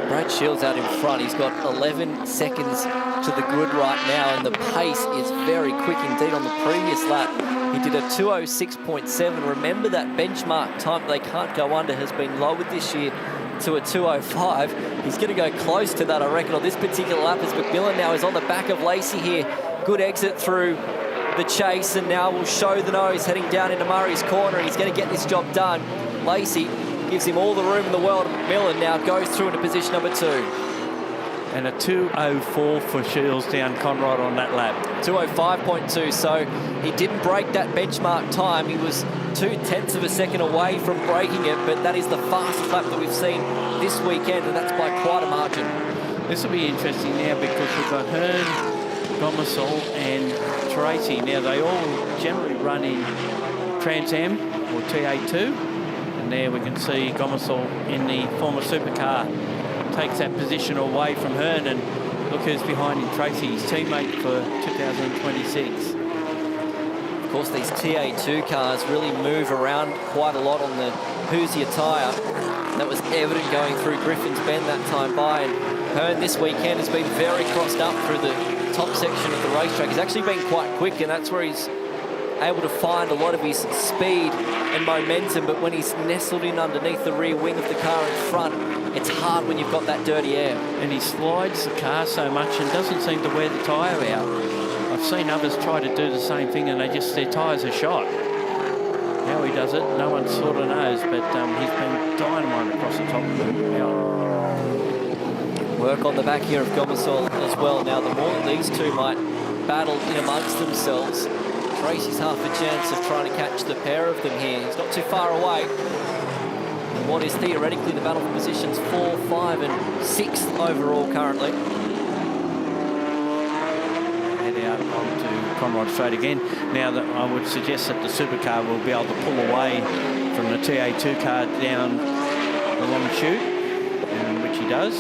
Brad Shields out in front. He's got 11 seconds to the good right now, and the pace is very quick indeed. On the previous lap, he did a 206.7. Remember that benchmark time they can't go under has been lowered this year to a 205. He's going to go close to that, I reckon, on this particular lap, as McMillan now is on the back of Lacey here. Good exit through the chase, and now will show the nose heading down into Murray's corner. He's going to get this job done. Lacey gives him all the room in the world. McMillan now goes through into position number 2. And a 204 for Shields down Conrad on that lap. 205.2, so he didn't break that benchmark time. He was 0.2 of a second away from breaking it, but that is the fastest lap that we've seen this weekend, and that's by quite a margin. This will be interesting now because we've got Hearn, Gomersall and Tracy. Now they all generally run in Trans Am or TA2, and there we can see Gomersall in the former supercar takes that position away from Hearn, and look who's behind him, Tracy, his teammate for 2026. Of course, these TA2 cars really move around quite a lot on the Hoosier tyre. That was evident going through Griffin's Bend that time by. And Hearn this weekend has been very crossed up through the top section of the racetrack. He's actually been quite quick, and that's where he's able to find a lot of his speed and momentum. But when he's nestled in underneath the rear wing of the car in front, it's hard when you've got that dirty air. And he slides the car so much and doesn't seem to wear the tyre out. I've seen others try to do the same thing and their tyres are shot. How he does it, no one sort of knows, but he's been dynamite across the top of the mountain. Work on the back here of Gomersall as well. Now, the more that these two might battle in amongst themselves, Tracy's half a chance of trying to catch the pair of them here. He's not too far away. And what is theoretically the battle for positions 4, 5 and 6th overall currently. Head out onto Conrod Straight again. Now, that I would suggest that the supercar will be able to pull away from the TA2 car down the long chute, which he does.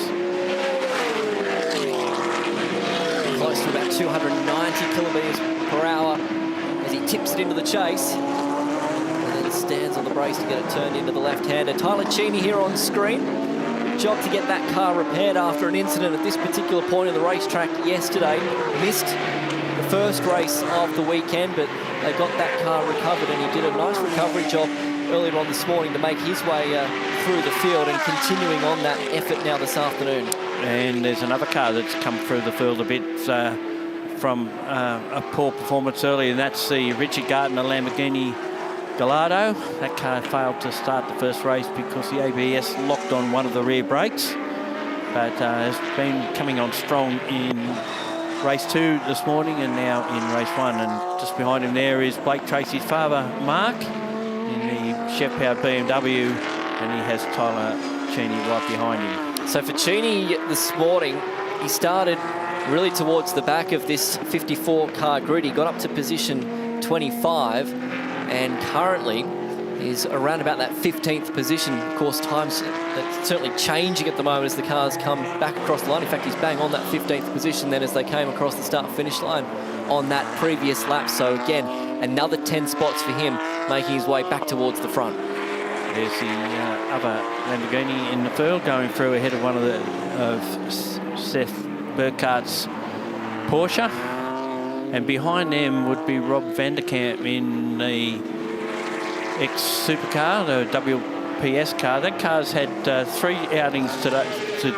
Close to about 290 kilometres per hour as he tips it into the chase. And then stands on the brace to get it turned into the left-hander. Tyler Cheney here on screen. Good job to get that car repaired after an incident at this particular point of the racetrack yesterday. Missed the first race of the weekend, but they got that car recovered, and he did a nice recovery job earlier on this morning to make his way through the field and continuing on that effort now this afternoon. And there's another car that's come through the field a bit from a poor performance early, and that's the Richard Gardner Lamborghini Gallardo. That car failed to start the first race because the ABS locked on one of the rear brakes, but has been coming on strong in race 2 this morning and now in race 1. And just behind him there is Blake Tracy's father, Mark, in the Chef-powered BMW, and he has Tyler Cheney right behind him. So for Cheney this morning, he started really towards the back of this 54 car grid. He got up to position 25 and currently is around about that 15th position. Of course, times that's certainly changing at the moment as the cars come back across the line. In fact, he's bang on that 15th position then as they came across the start-finish line on that previous lap. So again, another 10 spots for him, making his way back towards the front. There's the other Lamborghini in the field going through ahead of one of Seth Burkhart's Porsche. And behind them would be Rob Vanderkamp in the ex-supercar, the WPS car. That car's had 3 outings to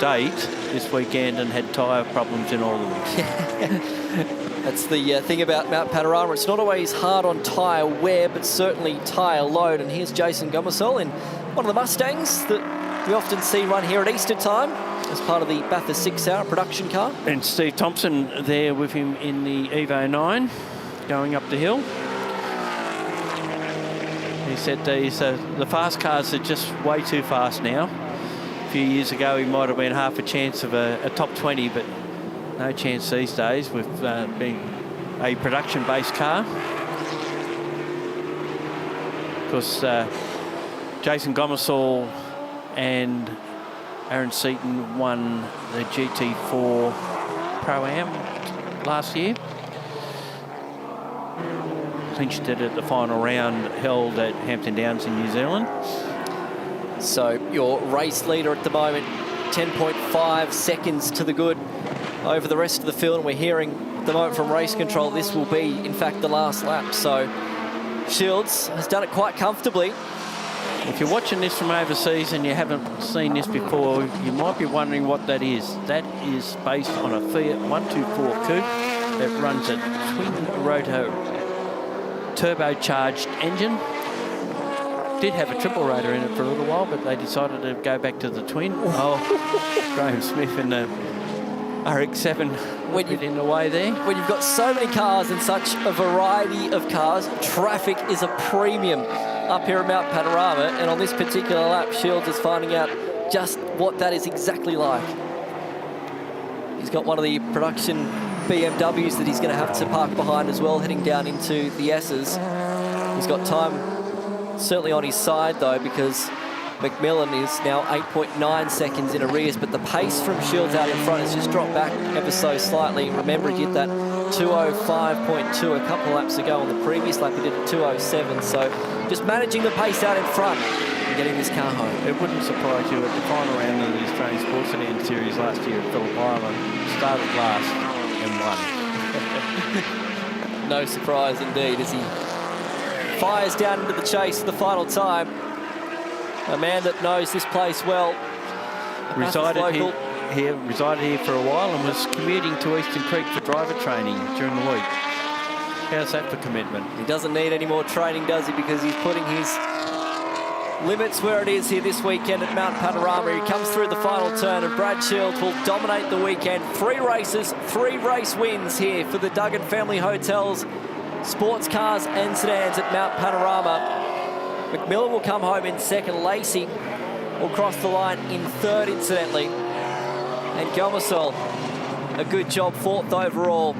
date this weekend and had tyre problems in all of them. That's the thing about Mount Panorama. It's not always hard on tyre wear, but certainly tyre load. And here's Jason Gomersall in one of the Mustangs that we often see run here at Easter time as part of the Bathurst 6-hour production car. And Steve Thompson there with him in the Evo 9 going up the hill. He said the fast cars are just way too fast now. A few years ago he might have been half a chance of a top 20, but no chance these days with being a production-based car. Of course, Jason Gomersall and Aaron Seaton won the GT4 Pro-Am last year. Clinched it at the final round held at Hampton Downs in New Zealand. So your race leader at the moment, 10.5 seconds to the good over the rest of the field. And we're hearing at the moment from race control, this will be, in fact, the last lap. So Shields has done it quite comfortably. If you're watching this from overseas and you haven't seen this before, you might be wondering what that is. That is based on a Fiat 124 coupe that runs a twin-rotor turbocharged engine. Did have a triple rotor in it for a little while, but they decided to go back to the twin. Oh, Graham Smith in the RX-7 went in the way there. When you've got so many cars and such a variety of cars, traffic is a premium up here at Mount Panorama, and on this particular lap, Shields is finding out just what that is exactly like. He's got one of the production BMWs that he's going to have to park behind as well, heading down into the S's. He's got time certainly on his side though, because McMillan is now 8.9 seconds in arrears, but the pace from Shields out in front has just dropped back ever so slightly. Remember, he did that 2:05.2 a couple laps ago. On the previous lap, he did a 2:07. So just managing the pace out in front and getting this car home. It wouldn't surprise you at the final round of the Australian Sports Sedan Series last year at Phillip Island, started last and won. No surprise indeed as he fires down into the chase for the final time. A man that knows this place well. Resided here for a while and was commuting to Eastern Creek for driver training during the week. How's that for commitment? He doesn't need any more training, does he? Because he's putting his limits where it is here this weekend at Mount Panorama. He comes through the final turn and Brad Shields will dominate the weekend. 3 races, 3 race wins here for the Duggan Family Hotels Sports Cars and Sedans at Mount Panorama. McMillan will come home in second. Lacey will cross the line in third, incidentally. And Gomersall, a good job, 4th overall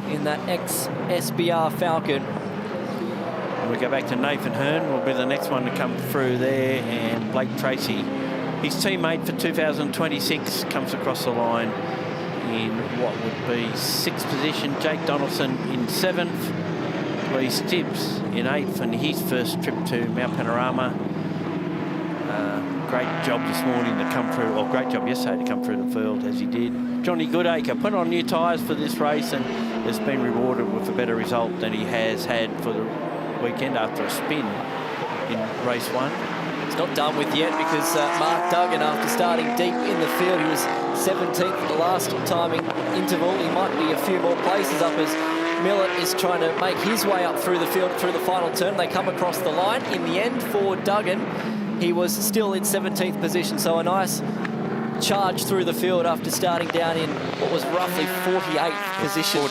in that ex-SBR Falcon. And we go back to Nathan Hearn, will be the next one to come through there, and Blake Tracy, his teammate for 2026, comes across the line in what would be 6th position. Jake Donaldson in 7th. Lee Stibbs in 8th and his first trip to Mount Panorama. Great job this morning to come through, or great job yesterday to come through the field as he did. Johnny Goodacre put on new tyres for this race and has been rewarded with a better result than he has had for the weekend after a spin in race 1. It's not done with yet because Mark Duggan, after starting deep in the field, he was 17th at the last timing interval. He might be a few more places up as Millett is trying to make his way up through the field through the final turn. They come across the line. In the end, for Duggan, he was still in 17th position, so a nice charge through the field after starting down in what was roughly 48th position.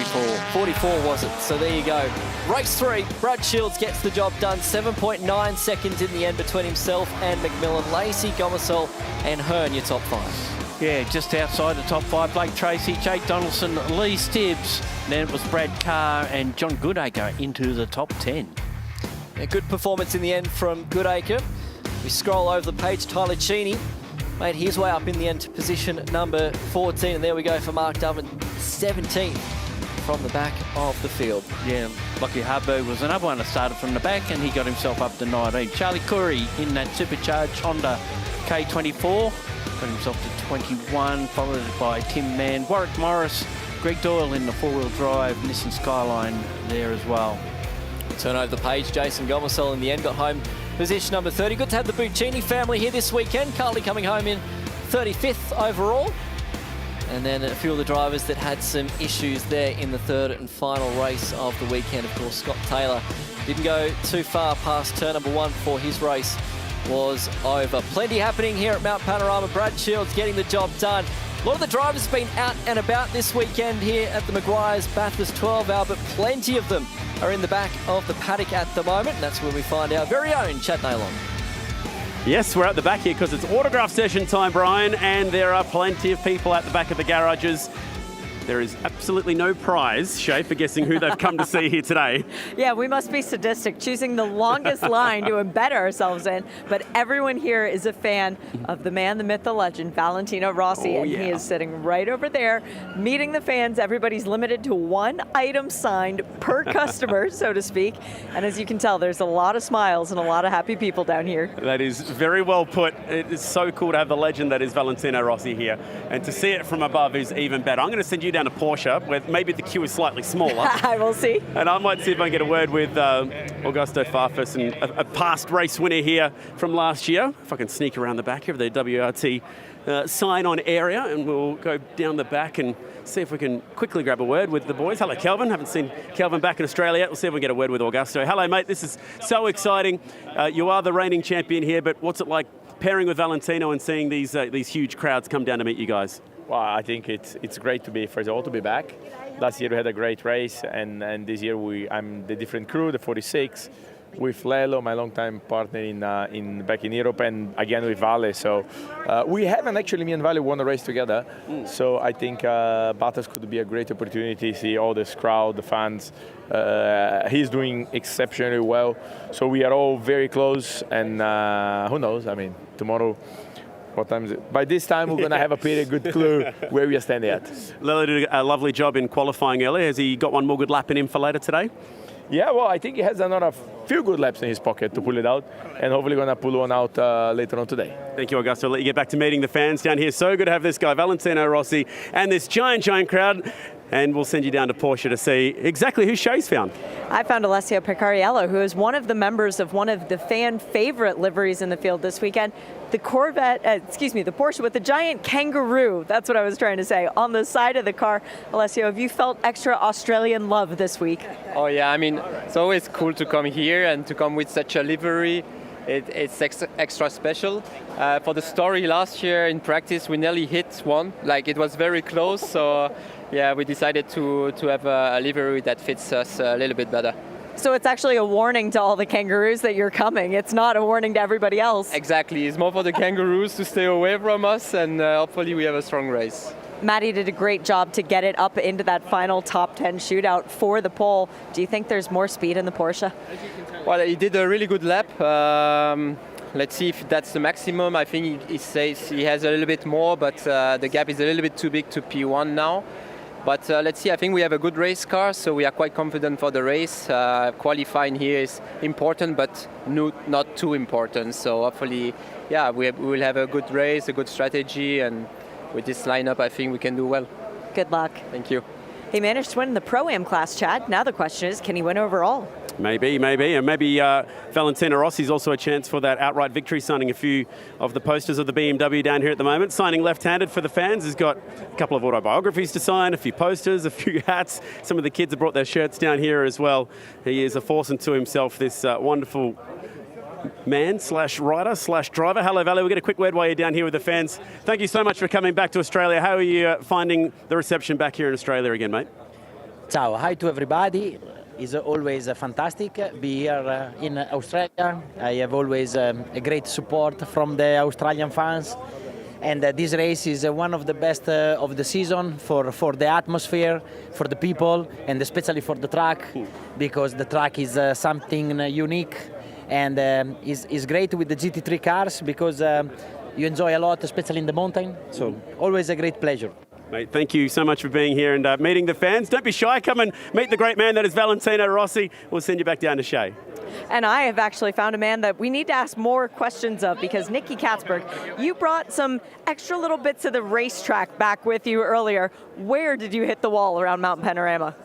44 was it, so there you go. Race 3, Brad Shields gets the job done. 7.9 seconds in the end between himself and McMillan. Lacey, Gomersall and Hearn, your top 5. Yeah, just outside the top 5, Blake Tracy, Jake Donaldson, Lee Stibbs. Then it was Brad Carr and John Goodacre into the top 10. A good performance in the end from Goodacre. We scroll over the page, Tyler Cheney made his way up in the end to position number 14. And there we go for Mark Duggan, 17th from the back of the field. Yeah, Lockie Harburg was another one that started from the back and he got himself up to 19. Charlie Curry in that supercharged Honda K24 got himself to 21, followed by Tim Mann, Warwick Morris, Greg Doyle in the 4-wheel drive Nissan Skyline there as well. Turn over the page, Jason Gomersall in the end got home position number 30. Good to have the Buccini family here this weekend. Carly coming home in 35th overall. And then a few of the drivers that had some issues there in the third and final race of the weekend. Of course, Scott Taylor didn't go too far past turn number 1 before his race was over. Plenty happening here at Mount Panorama. Brad Shields getting the job done. A lot of the drivers have been out and about this weekend here at the Meguiar's Bathurst 12 Hour, but plenty of them are in the back of the paddock at the moment. And that's where we find our very own Chad Naylon. Yes, we're at the back here because it's autograph session time, Brian, and there are plenty of people at the back of the garages. There is absolutely no prize, Shay, for guessing who they've come to see here today. Yeah, we must be sadistic, choosing the longest line to embed ourselves in. But everyone here is a fan of the man, the myth, the legend, Valentino Rossi. And he is sitting right over there, meeting the fans. Everybody's limited to 1 item signed per customer, so to speak. And as you can tell, there's a lot of smiles and a lot of happy people down here. That is very well put. It is so cool to have the legend that is Valentino Rossi here. And to see it from above is even better. I'm going to send you down to Porsche, where maybe the queue is slightly smaller. I will see. And I might see if I can get a word with Augusto Farfus, and a past race winner here from last year. If I can sneak around the back here of the WRT sign-on area, and we'll go down the back and see if we can quickly grab a word with the boys. Hello, Kelvin. Haven't seen Kelvin back in Australia yet. We'll see if we can get a word with Augusto. Hello, mate. This is so exciting. You are the reigning champion here, but what's it like pairing with Valentino and seeing these huge crowds come down to meet you guys? Well, I think it's great to be, first of all, to be back. Last year we had a great race, and this year I'm the different crew, the 46, with Lelo, my longtime partner in back in Europe, and again with Vale. So we haven't actually, me and Vale, won a race together. So I think Bathurst could be a great opportunity to see all this crowd, the fans. He's doing exceptionally well. So we are all very close, and who knows? I mean, tomorrow What time is it? By this time, we're going to have a pretty good clue where we are standing at. Lello did a lovely job in qualifying earlier. Has he got one more good lap in him for later today? Yeah, well, I think he has another few good laps in his pocket to pull it out, and hopefully going to pull one out later on today. Thank you, Augusto. I'll let you get back to meeting the fans down here. So good to have this guy, Valentino Rossi, and this giant crowd. And we'll send you down to Porsche to see exactly who Shay's found. I found Alessio Picariello, who is one of the members of one of the fan favorite liveries in the field this weekend. The the Porsche with the giant kangaroo, that's what I was trying to say, on the side of the car. Alessio, have you felt extra Australian love this week? Oh yeah, I mean, it's always cool to come here and to come with such a livery. It's extra special. For the story, last year in practice, we nearly hit one. Like, it was very close, so yeah, we decided to have a livery that fits us a little bit better. So it's actually a warning to all the kangaroos that you're coming. It's not a warning to everybody else. Exactly. It's more for the kangaroos to stay away from us, and hopefully we have a strong race. Matty did a great job to get it up into that final top 10 shootout for the pole. Do you think there's more speed in the Porsche? Well, he did a really good lap. Let's see if that's the maximum. I think he says he has a little bit more, but the gap is a little bit too big to P1 now. But let's see, I think we have a good race car, so we are quite confident for the race. Qualifying here is important, but not too important. So hopefully, yeah, we will have a good race, a good strategy, and with this lineup, I think we can do well. Good luck. Thank you. He managed to win in the Pro-Am class, Chad. Now the question is, can he win overall? Maybe. And maybe Valentino Rossi's also a chance for that outright victory, signing a few of the posters of the BMW down here at the moment. Signing left-handed for the fans. He's got a couple of autobiographies to sign, a few posters, a few hats. Some of the kids have brought their shirts down here as well. He is a force unto himself, this wonderful man / rider / driver. Hello, Valley. We'll get a quick word while you're down here with the fans. Thank you so much for coming back to Australia. How are you finding the reception back here in Australia again, mate? Ciao. Hi to everybody. It's always fantastic be here in Australia. I have always a great support from the Australian fans. And this race is one of the best of the season for the atmosphere, for the people, and especially for the track, because the track is something unique. And is great with the GT3 cars because you enjoy a lot, especially in the mountain. So always a great pleasure. Mate, thank you so much for being here and meeting the fans. Don't be shy. Come and meet the great man that is Valentino Rossi. We'll send you back down to Shay. And I have actually found a man that we need to ask more questions of, because Nicky Katzberg, you brought some extra little bits of the racetrack back with you earlier. Where did you hit the wall around Mount Panorama?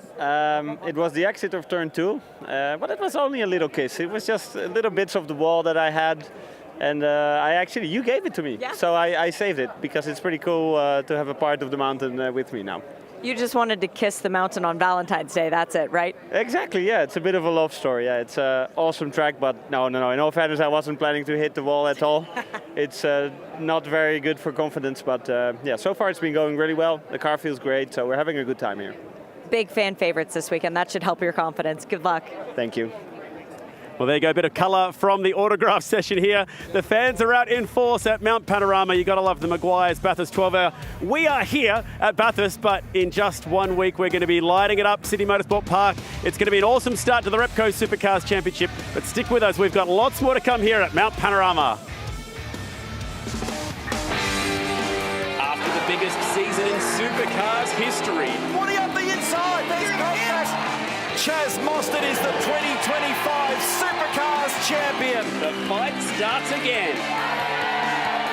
It was the exit of turn 2, but it was only a little kiss. It was just little bits of the wall that I had, and you gave it to me. Yeah. So I saved it, because it's pretty cool to have a part of the mountain with me now. You just wanted to kiss the mountain on Valentine's Day, that's it, right? Exactly, yeah. It's a bit of a love story. Yeah, it's an awesome track, but no. In all fairness, I wasn't planning to hit the wall at all. It's not very good for confidence, but yeah, so far it's been going really well. The car feels great, so we're having a good time here. Big fan favorites this weekend. That should help your confidence. Good luck. Thank you. Well, there you go. A bit of colour from the autograph session here. The fans are out in force at Mount Panorama. You got to love the Meguiar's Bathurst 12 Hour. We are here at Bathurst, but in just 1 week, we're going to be lighting it up, Sydney Motorsport Park. It's going to be an awesome start to the Repco Supercars Championship, but stick with us. We've got lots more to come here at Mount Panorama. After the biggest season in Supercars history. What are you up the inside? There's Chaz Mostert is the 2025 Supercars champion. The fight starts again.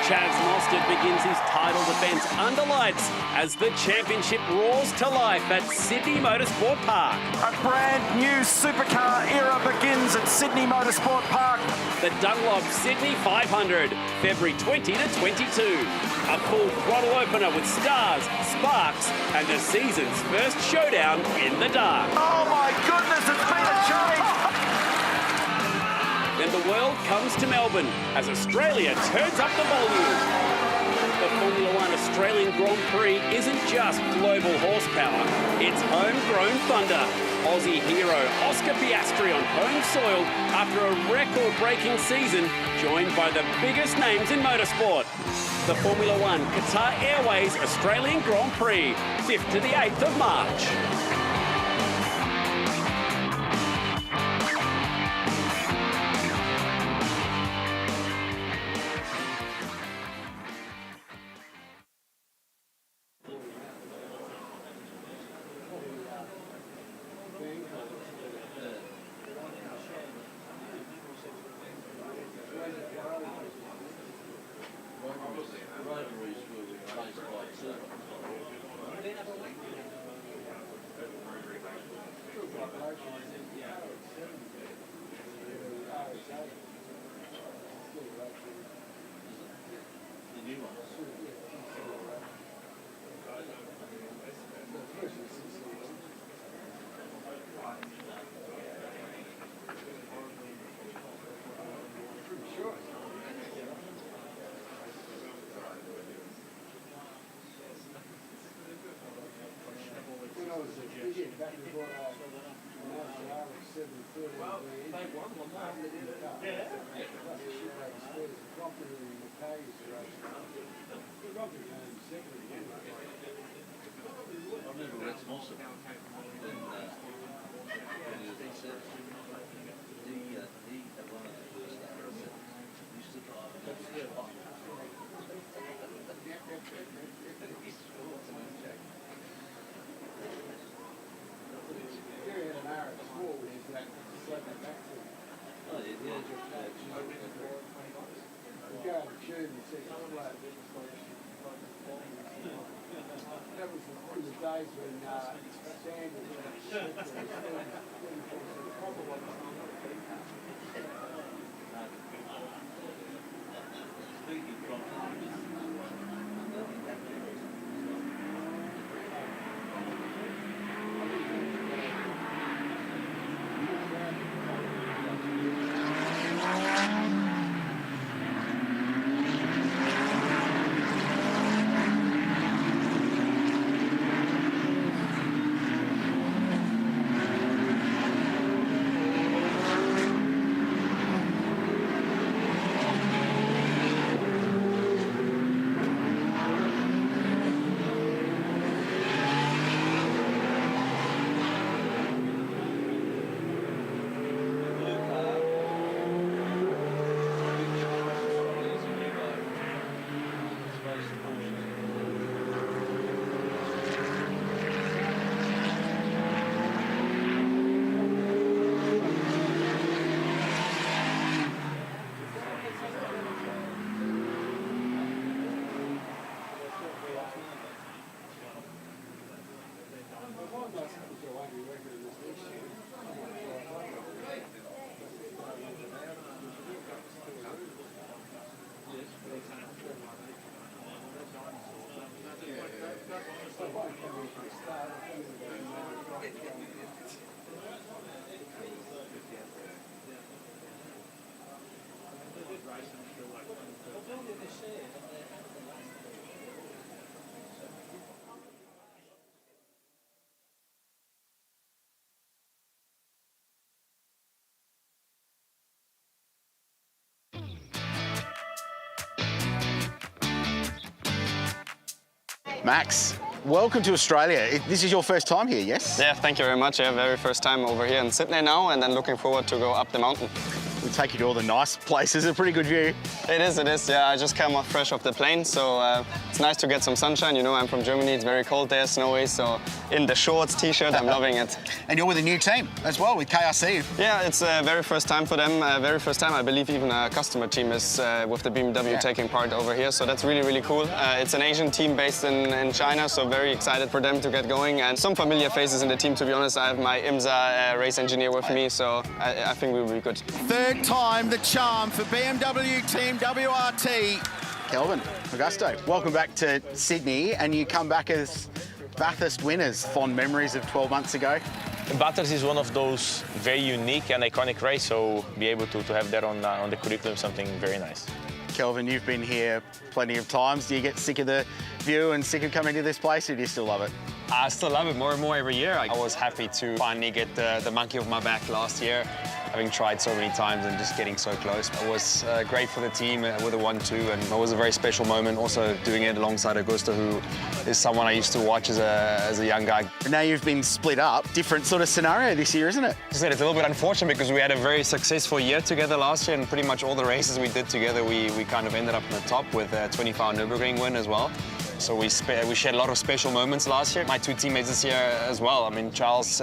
Chaz Mostert begins his title defence under lights as the championship roars to life at Sydney Motorsport Park. A brand new supercar era begins at Sydney Motorsport Park. The Dunlop Sydney 500, February 20 to 22. A full throttle opener with stars, sparks, and the season's first showdown in the dark. Oh my goodness, it's been a change! Then the world comes to Melbourne as Australia turns up the volume. The Formula One Australian Grand Prix isn't just global horsepower, it's homegrown thunder. Aussie hero Oscar Piastri on home soil after a record-breaking season, joined by the biggest names in motorsport. The Formula One Qatar Airways Australian Grand Prix, 5th to the 8th of March. Max, welcome to Australia. This is your first time here, yes? Yeah, thank you very much. Yeah, very first time over here in Sydney now, and then looking forward to go up the mountain. We'll take you to all the nice places, a pretty good view. It is, yeah. I just came off fresh off the plane, so it's nice to get some sunshine. You know, I'm from Germany, it's very cold there, snowy, so in the shorts, t-shirt, I'm loving it. And you're with a new team as well, with KRC. Yeah, it's very first time for them. Very first time, I believe even a customer team is with the BMW taking part over here, so that's really, really cool. It's an Asian team based in China, so very excited for them to get going. And some familiar faces in the team, to be honest. I have my IMSA race engineer with me, so I think we will be good. Third time the charm for BMW Team WRT. Kelvin, Augusto, welcome back to Sydney, and you come back as Bathurst winners. Fond memories of 12 months ago? Bathurst is one of those very unique and iconic races, so be able to have that on the curriculum is something very nice. Kelvin, you've been here plenty of times. Do you get sick of the view and sick of coming to this place, or do you still love it? I still love it more and more every year. I was happy to finally get the monkey off my back last year, having tried so many times and just getting so close. It was great for the team with a 1-2, and it was a very special moment also doing it alongside Augusto, who is someone I used to watch as a young guy. Now you've been split up. Different sort of scenario this year, isn't it? As I said, it's a little bit unfortunate because we had a very successful year together last year, and pretty much all the races we did together, we kind of ended up in the top with a 24-hour Nürburgring win as well. So we shared a lot of special moments last year. My two teammates this year as well. I mean, Charles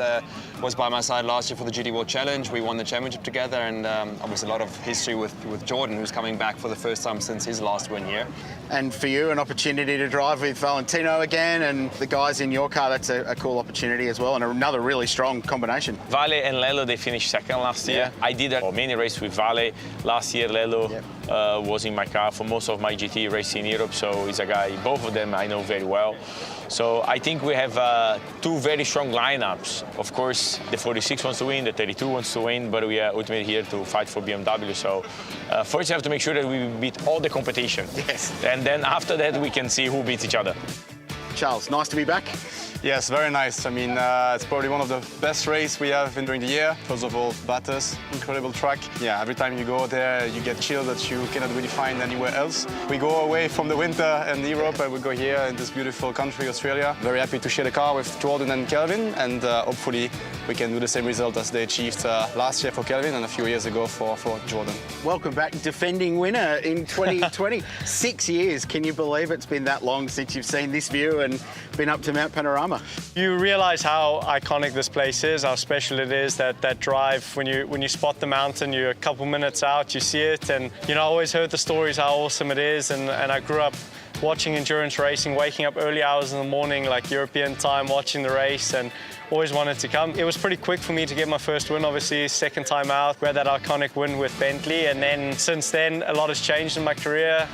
was by my side last year for the GT World Challenge. We won the championship together, and obviously a lot of history with Jordan, who's coming back for the first time since his last win year. And for you, an opportunity to drive with Valentino again, and the guys in your car, that's a cool opportunity as well, and another really strong combination. Vale and Lello, they finished second last year. I did a mini race with Vale. Last year, Lello was in my car for most of my GT racing in Europe, so he's a guy, both of them I know very well. So I think we have two very strong lineups. Of course, the 46 wants to win, the 32 wants to win, but we are ultimately here to fight for BMW. So first you have to make sure that we beat all the competition. Yes. And then after that, we can see who beats each other. Charles, nice to be back. Yes, very nice. I mean, it's probably one of the best races we have during the year. First of all, Bathurst, incredible track. Yeah, every time you go there, you get chill that you cannot really find anywhere else. We go away from the winter in Europe and we go here in this beautiful country, Australia. Very happy to share the car with Jordan and Kelvin, and hopefully we can do the same result as they achieved last year for Kelvin and a few years ago for Jordan. Welcome back, defending winner in 2020. 6 years, can you believe it's been that long since you've seen this view and been up to Mount Panorama? You realise how iconic this place is, how special it is, that drive. When you spot the mountain, you're a couple minutes out, you see it, and I always heard the stories how awesome it is, and I grew up watching endurance racing, waking up early hours in the morning, like European time, watching the race, and always wanted to come. It was pretty quick for me to get my first win, obviously, second time out. We had that iconic win with Bentley, and then since then, a lot has changed in my career.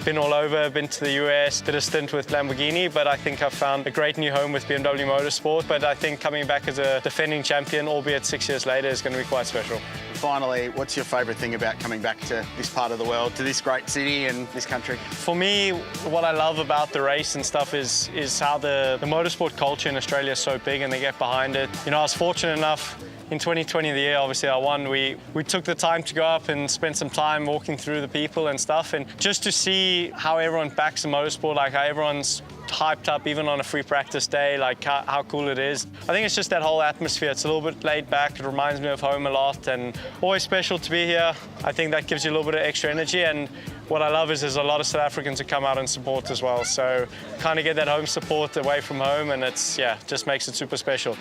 Been all over, been to the US, did a stint with Lamborghini, but I think I've found a great new home with BMW Motorsport. But I think coming back as a defending champion, albeit 6 years later, is going to be quite special. Finally, what's your favourite thing about coming back to this part of the world, to this great city and this country? For me, what I love about the race and stuff is how the motorsport culture in Australia is so big and they get behind it. I was fortunate enough in 2020, the year obviously I won, we took the time to go up and spend some time walking through the people and stuff, and just to see how everyone backs the motorsport, like how everyone's hyped up even on a free practice day, like how cool it is. I think it's just that whole atmosphere. It's a little bit laid back. It reminds me of home a lot, and always special to be here. I think that gives you a little bit of extra energy, and what I love is there's a lot of South Africans who come out and support as well. So kind of get that home support away from home, and it's, yeah, just makes it super special.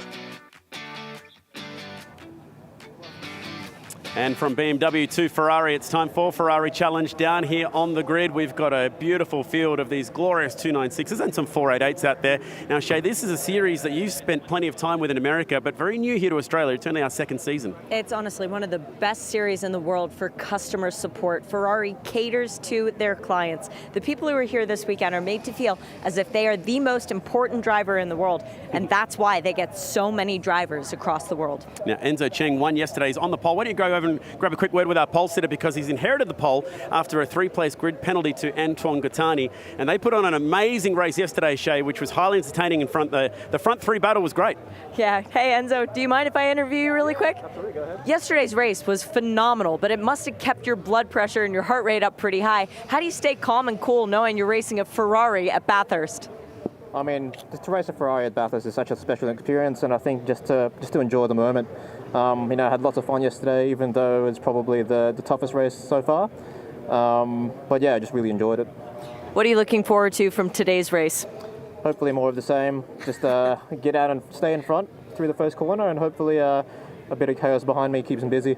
And from BMW to Ferrari, it's time for Ferrari Challenge down here on the grid. We've got a beautiful field of these glorious 296s and some 488s out there. Now, Shay, this is a series that you've spent plenty of time with in America, but very new here to Australia. It's only our second season. It's honestly one of the best series in the world for customer support. Ferrari caters to their clients. The people who are here this weekend are made to feel as if they are the most important driver in the world, and that's why they get so many drivers across the world. Now, Enzo Cheng won yesterday. He's on the pole. Why don't you go over and grab a quick word with our pole sitter, because he's inherited the pole after a three-place grid penalty to Antoine Gattani, and they put on an amazing race yesterday, Shay, which was highly entertaining in front. The front three battle was great. Yeah. Hey, Enzo, do you mind if I interview you really quick? Absolutely, go ahead. Yesterday's race was phenomenal, but it must have kept your blood pressure and your heart rate up pretty high. How do you stay calm and cool knowing you're racing a Ferrari at Bathurst? I mean, just to race a Ferrari at Bathurst is such a special experience, and I think just to enjoy the moment. I had lots of fun yesterday, even though it's probably the toughest race so far. But yeah, I just really enjoyed it. What are you looking forward to from today's race? Hopefully more of the same. Just get out and stay in front through the first corner, and hopefully a bit of chaos behind me keeps them busy.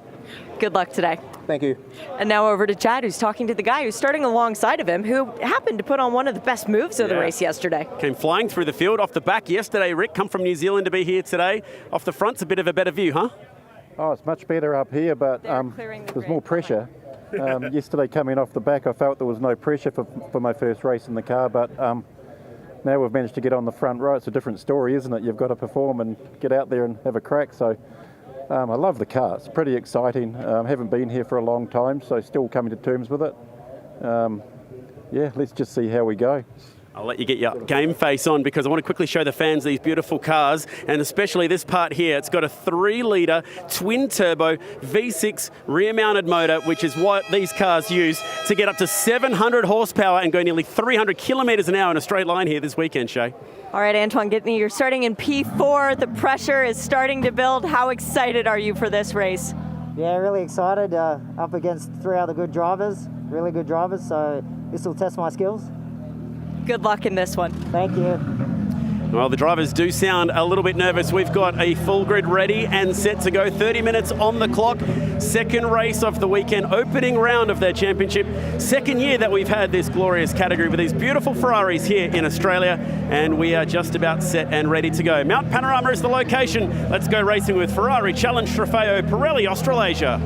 Good luck today. Thank you. And now over to Chad, who's talking to the guy who's starting alongside of him, who happened to put on one of the best moves of the race yesterday. Came flying through the field off the back yesterday. Rick, come from New Zealand to be here today. Off the front's a bit of a better view, huh? Oh, it's much better up here, but there's more pressure. Yesterday coming off the back, I felt there was no pressure for my first race in the car, but now we've managed to get on the front row. It's a different story, isn't it? You've got to perform and get out there and have a crack. So I love the car. It's pretty exciting. Haven't been here for a long time, so still coming to terms with it. Yeah, let's just see how we go. I'll let you get your game face on, because I want to quickly show the fans these beautiful cars, and especially this part here. It's got a 3-litre twin-turbo V6 rear-mounted motor, which is what these cars use to get up to 700 horsepower and go nearly 300 kilometres an hour in a straight line here this weekend, Shay. All right, Antoine Gitney, you're starting in P4. The pressure is starting to build. How excited are you for this race? Yeah, really excited. Up against 3 other good drivers, really good drivers, so this will test my skills. Good luck in this one. Thank you. Well, the drivers do sound a little bit nervous. We've got a full grid ready and set to go. 30 minutes on the clock. Second race of the weekend, opening round of their championship. Second year that we've had this glorious category with these beautiful Ferraris here in Australia, and we are just about set and ready to go. Mount Panorama is the location. Let's go racing with Ferrari Challenge Trofeo Pirelli Australasia.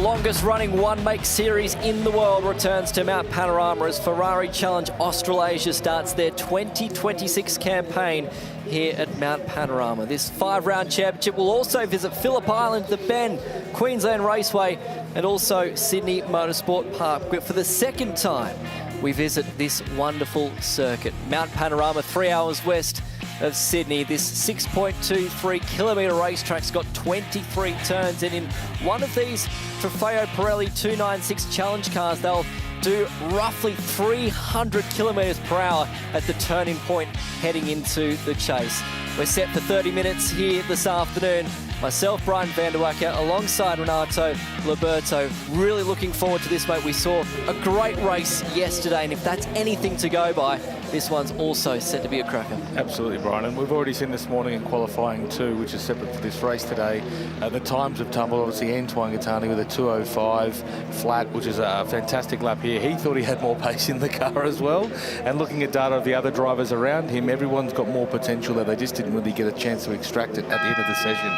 longest running one-make series in the world returns to Mount Panorama as Ferrari Challenge Australasia starts their 2026 campaign here at Mount Panorama. This 5-round championship will also visit Phillip Island, the Bend, Queensland Raceway, and also Sydney Motorsport Park. But for the second time, we visit this wonderful circuit. Mount Panorama, 3 hours west of Sydney. This 6.23 kilometre racetrack's got 23 turns, and in one of these Trofeo Pirelli 296 challenge cars, they'll do roughly 300 kilometres per hour at the turning point heading into the chase. We're set for 30 minutes here this afternoon. Myself, Brian van der Wacker, alongside Renato Liberto. Really looking forward to this, mate. We saw a great race yesterday, and if that's anything to go by, this one's also set to be a cracker. Absolutely, Brian. And we've already seen this morning in qualifying too, which is separate for this race today. The times have tumbled. Obviously, Antoine Gattani with a 2:05 flat, which is a fantastic lap here. He thought he had more pace in the car as well. And looking at data of the other drivers around him, everyone's got more potential there. They just didn't really get a chance to extract it at the end of the session.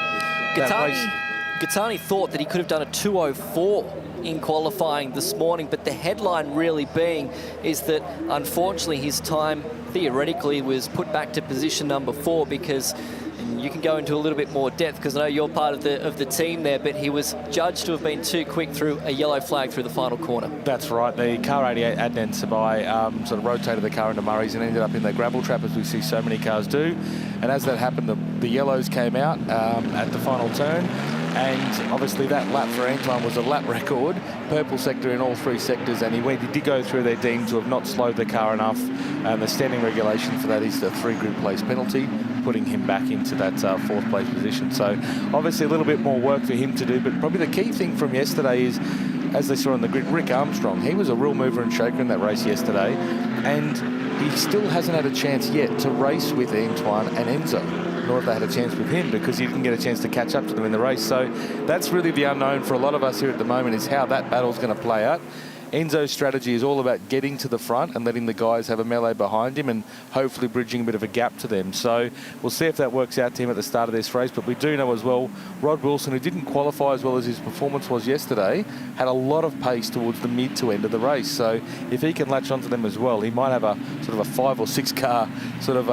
Gattani thought that he could have done a 2:04 in qualifying this morning, but the headline really being is that unfortunately his time theoretically was put back to position number 4 because, and you can go into a little bit more depth because I know you're part of the team there, but he was judged to have been too quick through a yellow flag through the final corner. That's right. The car 88 Adnan Sabai sort of rotated the car into Murray's and ended up in the gravel trap, as we see so many cars do. And as that happened, the yellows came out at the final turn. And obviously that lap for Antoine was a lap record, purple sector in all 3 sectors, and he did go through there deemed to have not slowed the car enough. And the standing regulation for that is the 3 group place penalty, putting him back into that 4th place position. So obviously a little bit more work for him to do, but probably the key thing from yesterday is, as they saw on the grid, Rick Armstrong. He was a real mover and shaker in that race yesterday, and he still hasn't had a chance yet to race with Antoine and Enzo, nor have they had a chance with him because he didn't get a chance to catch up to them in the race. So that's really the unknown for a lot of us here at the moment, is how that battle's going to play out. Enzo's strategy is all about getting to the front and letting the guys have a melee behind him and hopefully bridging a bit of a gap to them. So we'll see if that works out to him at the start of this race. But we do know as well, Rod Wilson, who didn't qualify as well as his performance was yesterday, had a lot of pace towards the mid to end of the race. So if he can latch onto them as well, he might have a sort of a 5 or 6 car sort of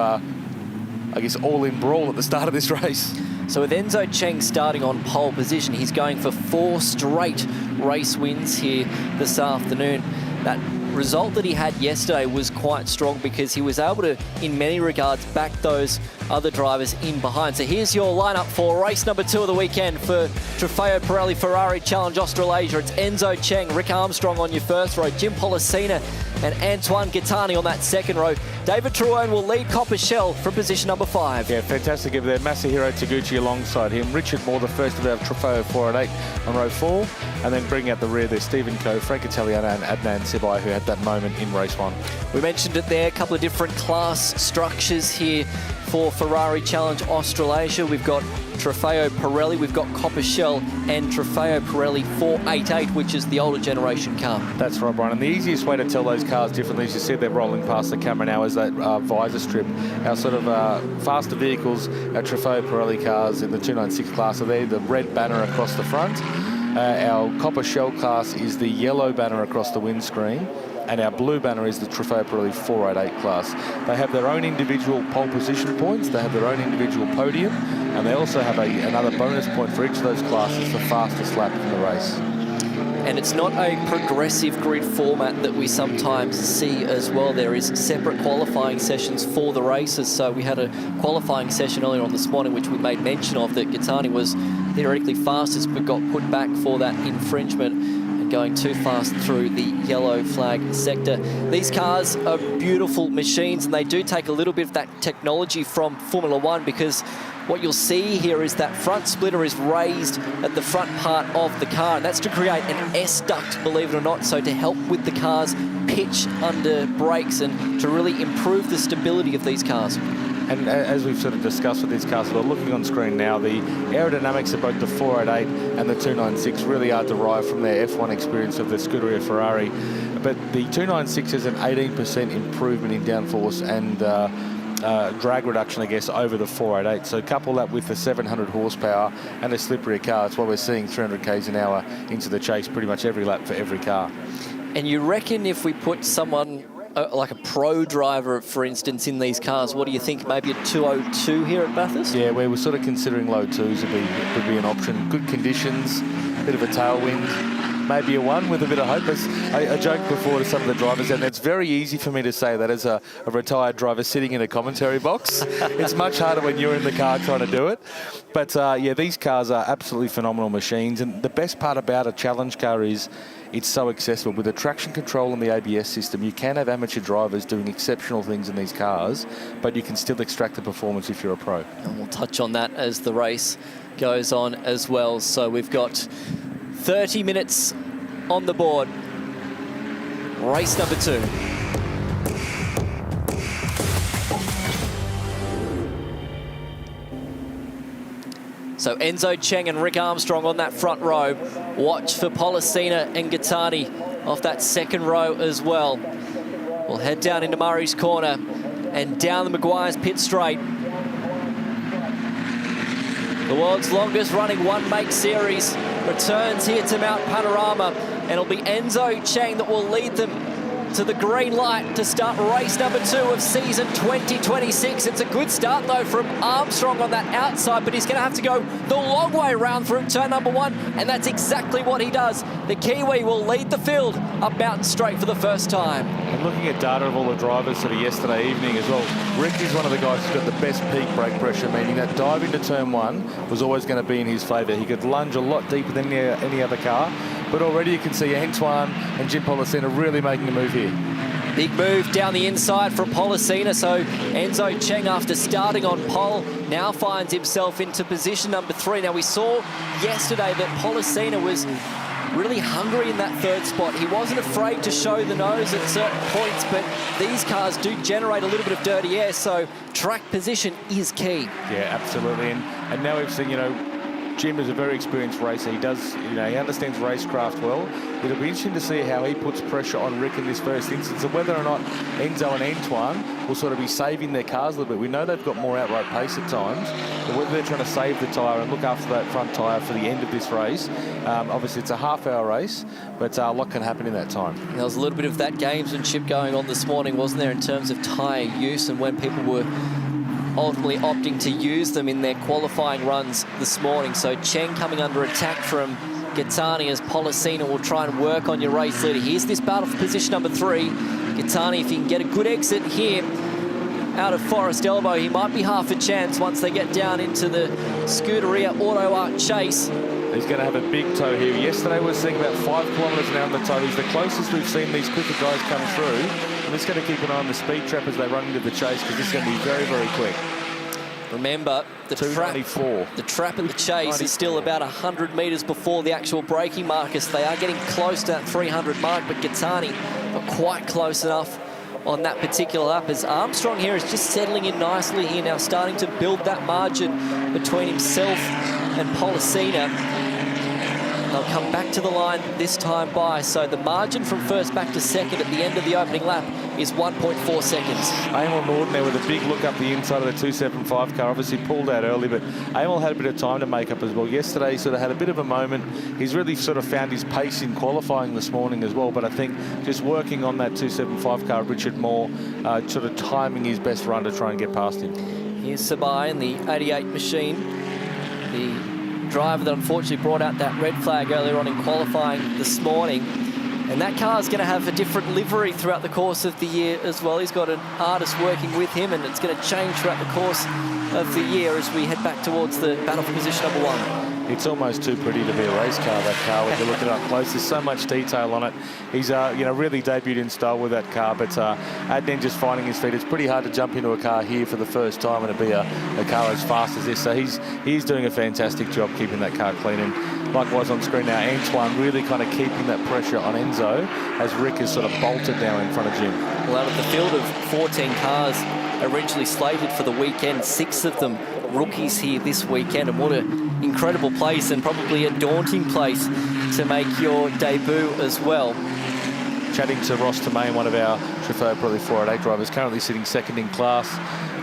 I guess all-in brawl at the start of this race. So with Enzo Cheng starting on pole position, he's going for 4 straight race wins here this afternoon. That result that he had yesterday was quite strong because he was able to, in many regards, back those other drivers in behind. So here's your lineup for race number 2 of the weekend for Trofeo Pirelli Ferrari Challenge Australasia. It's Enzo Cheng, Rick Armstrong on your first row, Jim Policina and Antoine Gattani on that second row. David Truone will lead Copper Shell from position number 5. Yeah, fantastic over there. Masahiro Taguchi alongside him. Richard Moore, the first of our Trofeo 488 on row 4. And then bringing out the rear, there's Stephen Coe, Frank Italiano and Adnan Sibai, who had that moment in race 1. We mentioned it there, a couple of different class structures here for Ferrari Challenge Australasia. We've got Trofeo Pirelli, we've got Copper Shell and Trofeo Pirelli 488, which is the older generation car. That's right, Brian. And the easiest way to tell those cars differently, as you see they're rolling past the camera now, is that visor strip. Our sort of faster vehicles, our Trofeo Pirelli cars in the 296 class are there, the red banner across the front. Our Copper Shell class is the yellow banner across the windscreen. And our blue banner is the Trofeo Pirelli 488 class. They have their own individual pole position points, they have their own individual podium, and they also have another bonus point for each of those classes for fastest lap in the race. And it's not a progressive grid format that we sometimes see as well. There is separate qualifying sessions for the races. So we had a qualifying session earlier on this morning, which we made mention of, that Gattani was theoretically fastest, but got put back for that infringement, going too fast through the yellow flag sector. These cars are beautiful machines, and they do take a little bit of that technology from Formula One, because what you'll see here is that front splitter is raised at the front part of the car, and that's to create an S-duct, believe it or not, so to help with the car's pitch under brakes and to really improve the stability of these cars. And as we've sort of discussed with these cars, we're looking on screen now, the aerodynamics of both the 488 and the 296 really are derived from their F1 experience of the Scuderia Ferrari. But the 296 is an 18% improvement in downforce and drag reduction, I guess, over the 488. So couple that with the 700 horsepower and a slipperier car, that's why we're seeing 300 k's an hour into the chase pretty much every lap for every car. And you reckon if we put someone like a pro driver, for instance, in these cars, what do you think? Maybe a 202 here at Bathurst? Yeah, we were sort of considering low twos would be an option. Good conditions, bit of a tailwind, maybe a 1 with a bit of hope. As I joked before to some of the drivers, and it's very easy for me to say that as a retired driver sitting in a commentary box. It's much harder when you're in the car trying to do it. But yeah, these cars are absolutely phenomenal machines. And the best part about a challenge car is it's so accessible. With the traction control and the ABS system, you can have amateur drivers doing exceptional things in these cars, but you can still extract the performance if you're a pro. And we'll touch on that as the race goes on as well. So we've got 30 minutes on the board. Race number 2. So Enzo Cheng and Rick Armstrong on that front row. Watch for Pollicina and Gattani off that second row as well. We'll head down into Murray's Corner and down the Meguiar's pit straight. The world's longest running one-make series returns here to Mount Panorama, and it'll be Enzo Cheng that will lead them to the green light to start race number 2 of season 2026. It's a good start though from Armstrong on that outside, but he's going to have to go the long way around through turn number 1, and that's exactly what he does. The Kiwi will lead the field up Mountain Straight for the first time. And looking at data of all the drivers sort of yesterday evening as well, Rick is one of the guys who's got the best peak brake pressure, meaning that dive into turn 1 was always going to be in his favour. He could lunge a lot deeper than any other car. But already you can see Antoine and Jim Pollicina really making a move here. Big move down the inside from Pollicina. So Enzo Cheng, after starting on pole, now finds himself into position number 3. Now we saw yesterday that Pollicina was really hungry in that third spot. He wasn't afraid to show the nose at certain points, but these cars do generate a little bit of dirty air, so track position is key. Yeah, absolutely. And now we've seen, you know, Jim is a very experienced racer. He does, you know, he understands racecraft well. It'll be interesting to see how he puts pressure on Rick in this first instance, and whether or not Enzo and Antoine will sort of be saving their cars a little bit. We know they've got more outright pace at times, but whether they're trying to save the tyre and look after that front tyre for the end of this race. Obviously, it's a half-hour race, but a lot can happen in that time. There was a little bit of that gamesmanship going on this morning, wasn't there, in terms of tyre use and when people were ultimately opting to use them in their qualifying runs this morning. So Cheng coming under attack from Gattani as Pollicina will try and work on your race leader. Here's this battle for position number 3. Gattani, if he can get a good exit here out of Forest Elbow, he might be half a chance once they get down into the Scuderia Auto Art chase. He's going to have a big toe here. Yesterday we were seeing about 5 kilometres an hour on the toe. He's the closest we've seen these quicker guys come through. I'm just going to keep an eye on the speed trap as they run into the chase, because this is going to be very, very quick. Remember, the trap at the chase is still about 100 metres before the actual braking markers. They are getting close to that 300 mark, but Gattani not quite close enough on that particular lap, as Armstrong here is just settling in nicely here now, starting to build that margin between himself and Pollicina. They'll come back to the line this time by, so the margin from first back to second at the end of the opening lap is 1.4 seconds. Amel Norden there with a big look up the inside of the 275 car, obviously pulled out early, but Amel had a bit of time to make up as well. Yesterday he sort of had a bit of a moment. He's really sort of found his pace in qualifying this morning as well, but I think just working on that 275 car, Richard Moore, sort of timing his best run to try and get past him. Here's Sabai in the 88 machine, the driver that unfortunately brought out that red flag earlier on in qualifying this morning. And that car is going to have a different livery throughout the course of the year as well. He's got an artist working with him, and it's going to change throughout the course of the year as we head back towards the battle for position number 1. It's almost too pretty to be a race car, that car, when you look at it up close. There's so much detail on it. He's, you know, really debuted in style with that car, but Adnan just finding his feet. It's pretty hard to jump into a car here for the first time and to be a car as fast as this. So he's doing a fantastic job keeping that car clean. And likewise on screen now, Antoine really kind of keeping that pressure on Enzo as Rick is sort of bolted now in front of Jim. Well, out of the field of 14 cars originally slated for the weekend, 6 of them rookies here this weekend, and what an incredible place and probably a daunting place to make your debut as well. chatting to Ross Tomei, one of our Trofeo Pirelli 488 drivers, currently sitting second in class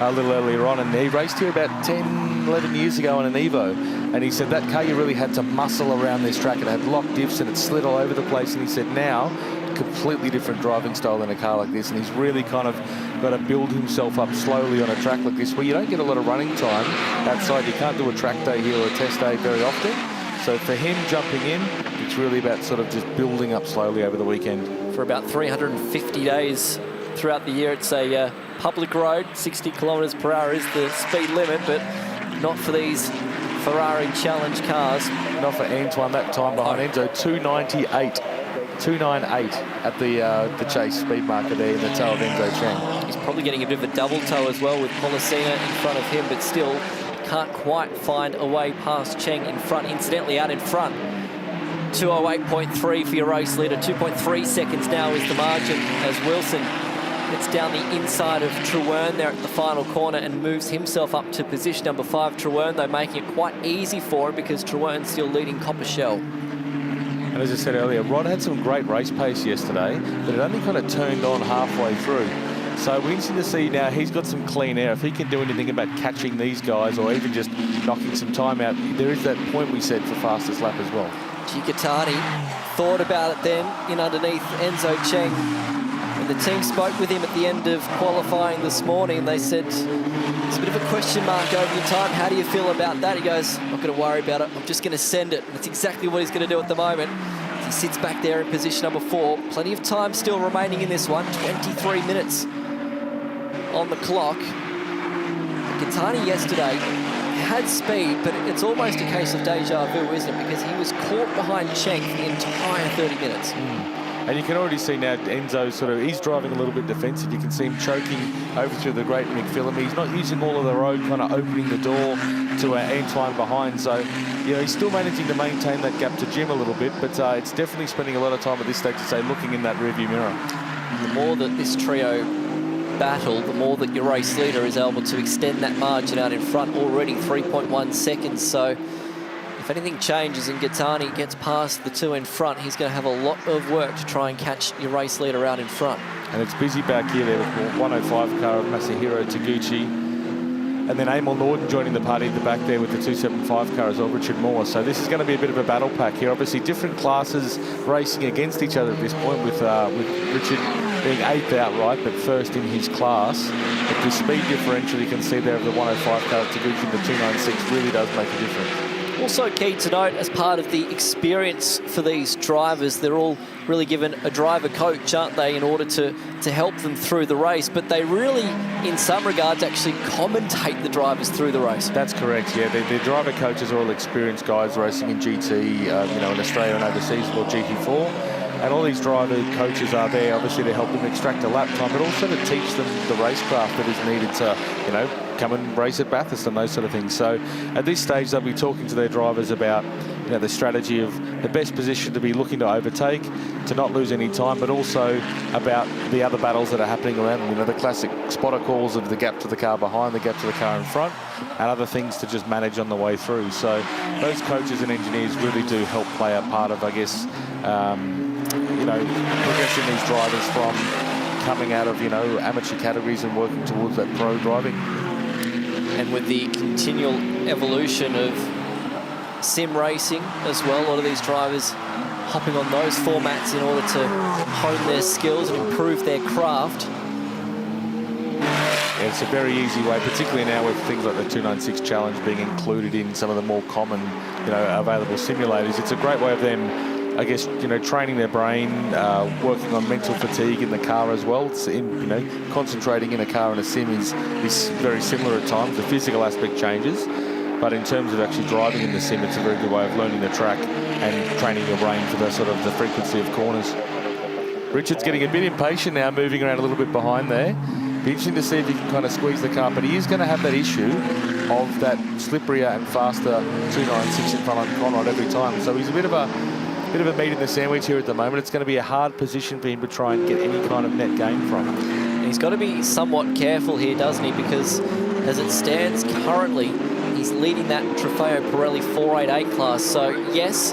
a little earlier on, and he raced here about 10, 11 years ago on an Evo, and he said that car you really had to muscle around this track. It had lock diffs and it slid all over the place, and he said now completely different driving style than a car like this, and he's really kind of got to build himself up slowly on a track like this where you don't get a lot of running time outside. You can't do a track day here or a test day very often. So for him jumping in, it's really about sort of just building up slowly over the weekend. For about 350 days throughout the year, it's a public road. 60 kilometres per hour is the speed limit, but not for these Ferrari Challenge cars. Not for Antoine. That time behind Enzo, 298 at the chase speed marker there in the toe of Enzo Cheng. He's probably getting a bit of a double toe as well with Pollicina in front of him, but still can't quite find a way past Cheng in front. Incidentally, out in front, 2:08.3 for your race leader. 2.3 seconds now is the margin as Wilson gets down the inside of Truern there at the final corner and moves himself up to position number 5. Truern, though, making it quite easy for him because Truern's still leading Copper Shell. And as I said earlier, Rod had some great race pace yesterday, but it only kind of turned on halfway through. So we're interested to see now he's got some clean air. If he can do anything about catching these guys or even just knocking some time out, there is that point we said for fastest lap as well. Ghigottani thought about it then in underneath Enzo Cheng. When the team spoke with him at the end of qualifying this morning, they said, it's a bit of a question mark over your time. How do you feel about that? He goes, I'm not going to worry about it. I'm just going to send it. That's exactly what he's going to do at the moment. He sits back there in position number 4. Plenty of time still remaining in this one. 23 minutes on the clock. Ghigottani yesterday had speed, but it's almost a case of deja vu, isn't it? Because he was caught behind Cheng for the entire 30 minutes. And you can already see now Enzo he's driving a little bit defensive. You can see him choking over through the great McPhillamy. He's not using all of the road, kind of opening the door to Antoine behind. So, you know, he's still managing to maintain that gap to Jim a little bit, but it's definitely spending a lot of time at this stage to say looking in that rearview mirror. The more that this trio battle, the more that your race leader is able to extend that margin out in front. Already 3.1 seconds, so if anything changes and Ghigottani gets past the 2 in front, he's going to have a lot of work to try and catch your race leader out in front. And it's busy back here there with the 105 car of Masahiro Taguchi. And then Emil Norden joining the party at the back there with the 275 car as well, Richard Moore. So this is going to be a bit of a battle pack here. Obviously different classes racing against each other at this point with Richard being 8th outright, but first in his class. But the speed differential you can see there of the 105 car of Taguchi and the 296 really does make a difference. Also key to note, as part of the experience for these drivers, they're all really given a driver coach, aren't they, in order to help them through the race. But they really, in some regards, actually commentate the drivers through the race. That's correct, yeah. The driver coaches are all experienced guys racing in GT, you know, in Australia and overseas, or GT4. And all these driver coaches are there, obviously, to help them extract a lap time, but also to teach them the racecraft that is needed to, you know, come and race at Bathurst and those sort of things. So at this stage, they'll be talking to their drivers about, you know, the strategy of the best position to be looking to overtake, to not lose any time, but also about the other battles that are happening around them. You know, the classic spotter calls of the gap to the car behind, the gap to the car in front, and other things to just manage on the way through. So those coaches and engineers really do help play a part of, I guess, you know, progressing these drivers from coming out of, you know, amateur categories and working towards that pro driving. And with the continual evolution of sim racing as well, a lot of these drivers hopping on those formats in order to hone their skills and improve their craft. Yeah, it's a very easy way, particularly now with things like the 296 Challenge being included in some of the more common, you know, available simulators. It's a great way of them, I guess, you know, training their brain, working on mental fatigue in the car as well. It's in, you know, concentrating in a car in a sim is very similar at times. The physical aspect changes, but in terms of actually driving in the sim, it's a very good way of learning the track and training your brain for the sort of the frequency of corners. Richard's getting a bit impatient now, moving around a little bit behind there. Be interesting to see if he can kind of squeeze the car, but he is going to have that issue of that slipperier and faster 296 in front of Conrad every time. So he's a bit of a meat in the sandwich here at the moment. It's going to be a hard position for him to try and get any kind of net gain from. He's got to be somewhat careful here, doesn't he? Because as it stands currently, he's leading that Trofeo Pirelli 488 class. So yes,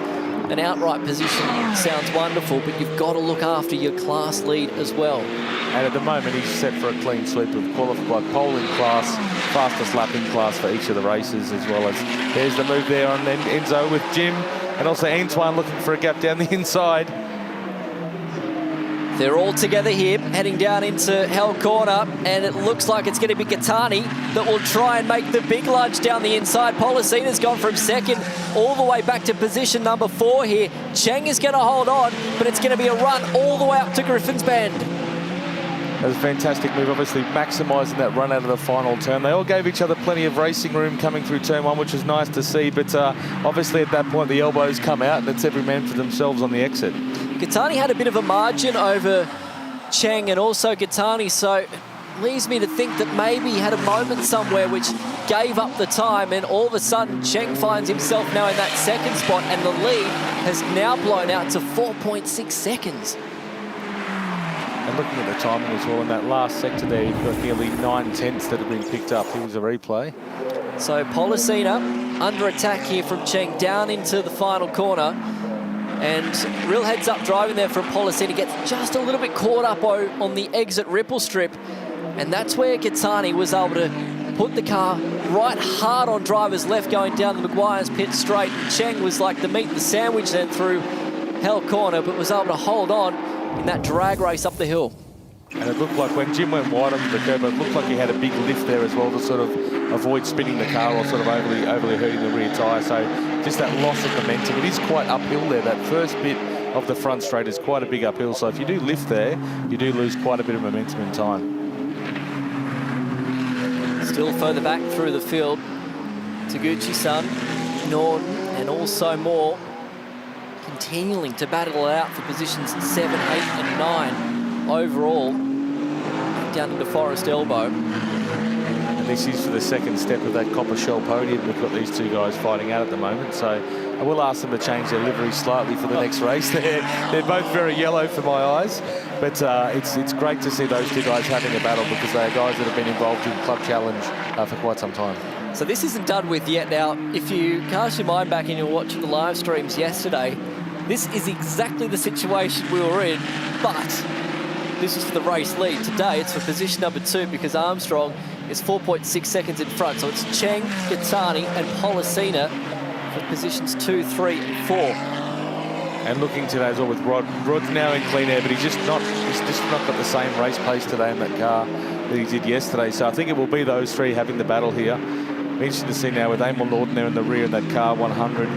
an outright position sounds wonderful, but you've got to look after your class lead as well. And at the moment, he's set for a clean sweep of qualified pole in class, fastest lap in class for each of the races, as well as there's the move there on Enzo with Jim, and also Antoine looking for a gap down the inside. They're all together here, heading down into Hell Corner, and it looks like it's going to be Gattani that will try and make the big lunge down the inside. Policina's gone from second all the way back to position number 4 here. Cheng is going to hold on, but it's going to be a run all the way up to Griffin's Bend. That was a fantastic move, obviously maximising that run out of the final turn. They all gave each other plenty of racing room coming through turn 1, which was nice to see, but obviously at that point the elbows come out and it's every man for themselves on the exit. Gattani had a bit of a margin over Cheng and also Gattani, so it leads me to think that maybe he had a moment somewhere which gave up the time, and all of a sudden Cheng finds himself now in that second spot, and the lead has now blown out to 4.6 seconds. And looking at the timing as well, in that last sector there, you've got nearly 9/10 that have been picked up. Here's a replay. So Policina under attack here from Cheng down into the final corner. And real heads up driving there from Policina, gets just a little bit caught up on the exit ripple strip. And that's where Gattani was able to put the car right hard on driver's left going down the Meguiar's pit straight. Cheng was like the meat and the sandwich then through Hell Corner, but was able to hold on in that drag race up the hill. And it looked like when Jim went wide on the curb, it looked like he had a big lift there as well to sort of avoid spinning the car or sort of overly hurting the rear tyre. So just that loss of momentum. It is quite uphill there. That first bit of the front straight is quite a big uphill. So if you do lift there, you do lose quite a bit of momentum in time. Still further back through the field, Taguchi-san, Norton, and also Moore continuing to battle it out for positions 7, 8, and 9 overall, down into Forest Elbow. And this is for the second step of that copper shell podium. We've got these two guys fighting out at the moment, so I will ask them to change their livery slightly for the next race. They're both very yellow for my eyes, but it's great to see those two guys having a battle, because they are guys that have been involved in Club Challenge for quite some time. So this isn't done with yet. Now, if you cast your mind back and you're watching the live streams yesterday, this is exactly the situation we were in, but this is for the race lead. Today, it's for position number 2, because Armstrong is 4.6 seconds in front. So it's Cheng, Gattani, and Policina for positions 2, 3, and 4. And looking today as well with Rod. Rod's now in clean air, but he's just not got the same race pace today in that car that he did yesterday. So I think it will be those three having the battle here. Be interesting to see now with Amon Norton there in the rear in that car 100.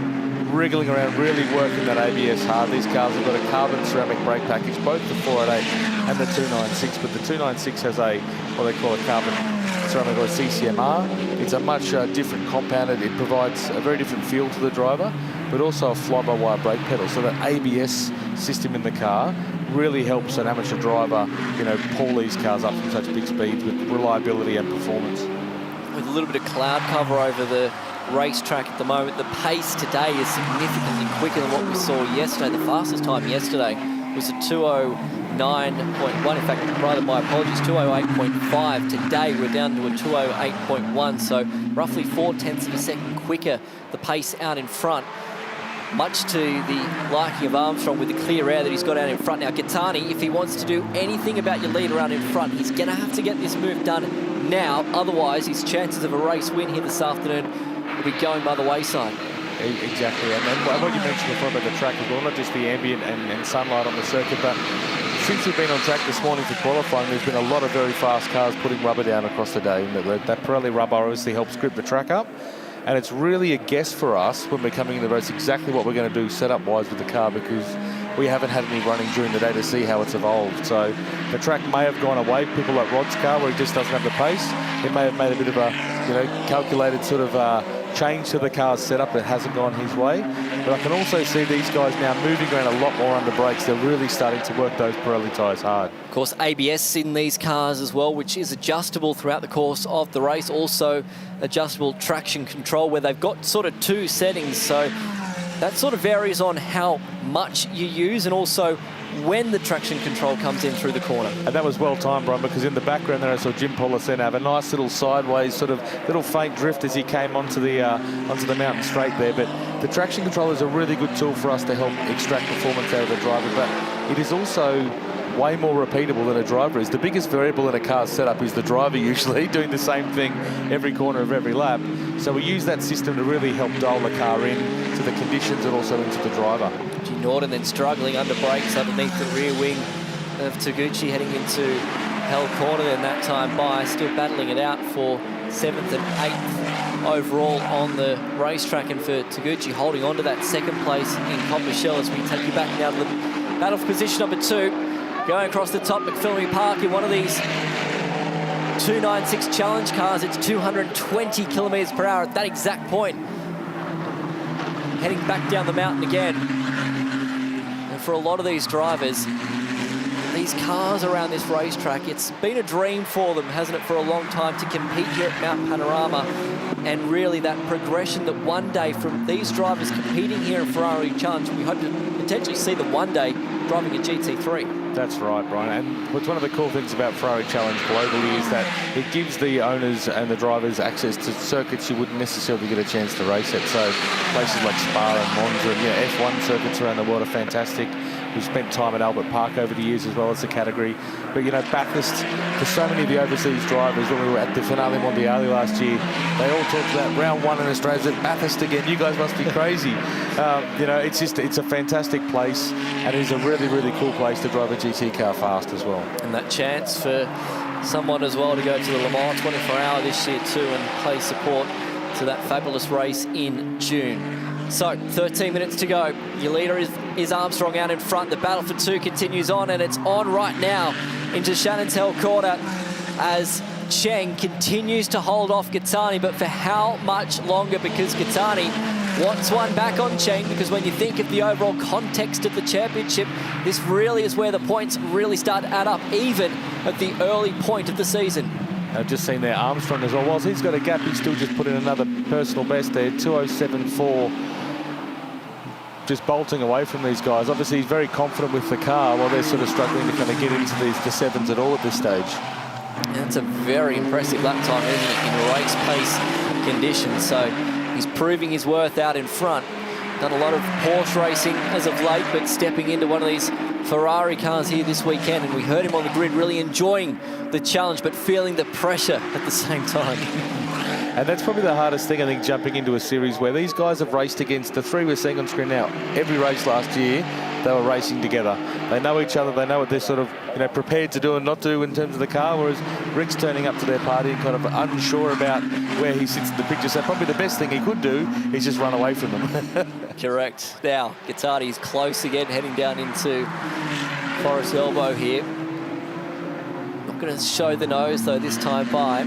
Wriggling around, really working that ABS hard. These cars have got a carbon ceramic brake package, both the 488 and the 296, but the 296 has a, what they call a carbon ceramic or a CCMR. It's a much different compound. It provides a very different feel to the driver, but also a fly-by-wire brake pedal. So that ABS system in the car really helps an amateur driver, pull these cars up from such big speeds with reliability and performance. With a little bit of cloud cover over the racetrack at the moment, the pace today is significantly quicker than what we saw yesterday. The fastest time yesterday was a 209.1. In fact, rather, my apologies, 208.5. Today we're down to a 208.1, so roughly 0.4 of a second quicker the pace out in front. Much to the liking of Armstrong with the clear air that he's got out in front. Now, Gattani, if he wants to do anything about your lead around in front, he's going to have to get this move done now. Otherwise, his chances of a race win here this afternoon will be going by the wayside. Exactly, and what you mentioned before about the track as well, not just the ambient and sunlight on the circuit, but since we've been on track this morning for qualifying, there's been a lot of very fast cars putting rubber down across the day. That Pirelli rubber obviously helps grip the track up, and it's really a guess for us when we're coming in the race exactly what we're going to do setup-wise with the car, because we haven't had any running during the day to see how it's evolved. So the track may have gone away. People like Rod's car, where he just doesn't have the pace, it may have made a bit of a calculated sort of change to the car's setup that hasn't gone his way. But I can also see these guys now moving around a lot more under brakes. They're really starting to work those Pirelli tyres hard. Of course, ABS in these cars as well, which is adjustable throughout the course of the race. Also adjustable traction control, where they've got sort of 2 settings. So that sort of varies on how much you use and also when the traction control comes in through the corner. And that was well timed, Brian, because in the background there I saw Jim Policena have a nice little sideways sort of little faint drift as he came onto the mountain straight there. But the traction control is a really good tool for us to help extract performance out of the driver, but it is also way more repeatable than a driver is. The biggest variable in a car's setup is the driver, usually doing the same thing every corner of every lap. So we use that system to really help dial the car in to the conditions and also into the driver. G. Norton then struggling under brakes underneath the rear wing of Taguchi, heading into Hell Corner, then that time by, still battling it out for 7th and 8th overall on the racetrack, and for Taguchi holding on to that second place in Copper Shell as we take you back now to the battle for position number 2. Going across the top, McPhillamy Park in one of these 296 challenge cars. It's 220 kilometres per hour at that exact point. Heading back down the mountain again. And for a lot of these drivers, these cars around this racetrack, it's been a dream for them, hasn't it, for a long time, to compete here at Mount Panorama. And really that progression that one day from these drivers competing here in Ferrari Challenge, we hope to potentially see them one day driving a GT3. That's right, Brian. And what's one of the cool things about Ferrari Challenge globally is that it gives the owners and the drivers access to circuits you wouldn't necessarily get a chance to race at. So places like Spa and Monza and F1 circuits around the world are fantastic. We've spent time at Albert Park over the years as well as the category. But, you know, Bathurst, for so many of the overseas drivers, when we were at the Finale Mondiale last year, they all talked about round 1 in Australia's at Bathurst again. You guys must be crazy. You know, it's a fantastic place, and it is a really, really cool place to drive a GT car fast as well. And that chance for someone as well to go to the Le Mans 24-hour this year too and play support to that fabulous race in June. So, 13 minutes to go. Your leader is Armstrong out in front. The battle for 2 continues on, and it's on right now into Shannon's Hell Corner as Cheng continues to hold off Gattani, but for how much longer? Because Gattani wants one back on Cheng, because when you think of the overall context of the championship, this really is where the points really start to add up, even at the early point of the season. I've just seen there Armstrong as well. Whilst he's got a gap, he's still just put in another personal best there, 2:07.4. Just bolting away from these guys. Obviously, he's very confident with the car while they're sort of struggling to kind of get into the 7s at all at this stage. That's a very impressive lap time, isn't it, in race pace conditions. So he's proving his worth out in front. Done a lot of Porsche racing as of late, but stepping into one of these Ferrari cars here this weekend, and we heard him on the grid really enjoying the challenge, but feeling the pressure at the same time. And that's probably the hardest thing, I think, jumping into a series where these guys have raced against the 3 we're seeing on screen now. Every race last year, they were racing together. They know each other. They know what they're sort of, you know, prepared to do and not do in terms of the car, whereas Rick's turning up to their party and kind of unsure about where he sits in the picture. So probably the best thing he could do is just run away from them. Correct. Now, Gattani's close again, heading down into Forest Elbow here. Not going to show the nose, though, this time by.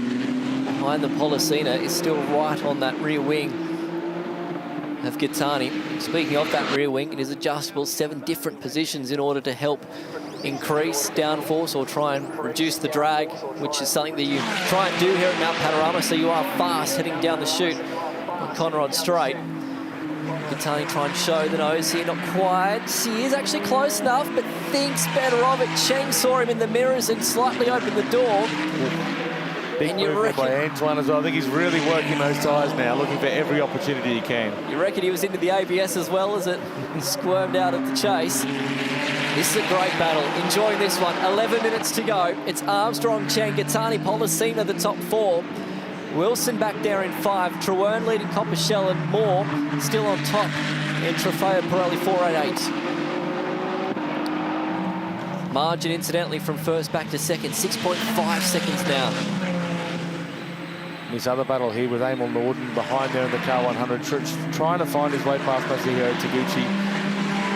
Behind the Policena is still right on that rear wing of Gattani. Speaking of that rear wing, it is adjustable, 7 different positions in order to help increase downforce or try and reduce the drag, which is something that you try and do here at Mount Panorama, so you are fast heading down the chute on Conrod Straight. Gattani trying to show the nose here, not quite. He is actually close enough, but thinks better of it. Cheng saw him in the mirrors and slightly opened the door. Big movement by Antoine as well. I think he's really working those tyres now, looking for every opportunity he can. You reckon he was into the ABS as well as it squirmed out of the chase? This is a great battle. Enjoying this one. 11 minutes to go. It's Armstrong, Cheng, Gattani, Policena, the top 4. Wilson back there in 5. Trewern leading Copper Shell, and Moore still on top in Trofeo Pirelli 488. Margin, incidentally, from first back to second, 6.5 seconds now. This other battle here with Emil Norden behind there in the car 100, trying to find his way past Masahiro Taguchi.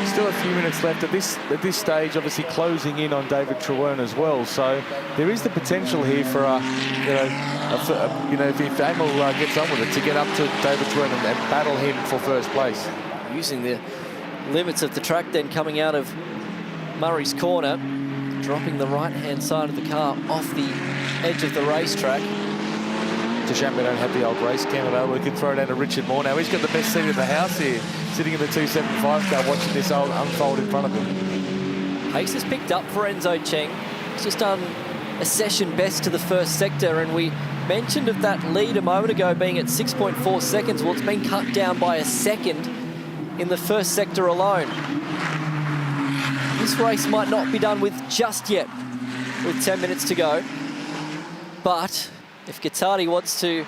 Still a few minutes left at this stage, obviously closing in on David Trewern as well. So there is the potential here for if Emil gets on with it, to get up to David Trewern and battle him for first place. Using the limits of the track then, coming out of Murray's Corner, dropping the right-hand side of the car off the edge of the racetrack. It's a shame we don't have the old race cam available. We could throw it down to Richard Moore now. He's got the best seat in the house here, sitting in the 275 car, watching this all unfold in front of him. Pace has picked up for Enzo Cheng. He's just done a session best to the first sector, and we mentioned of that lead a moment ago being at 6.4 seconds. Well, it's been cut down by a second in the first sector alone. This race might not be done with just yet, with 10 minutes to go. But if Gattani wants to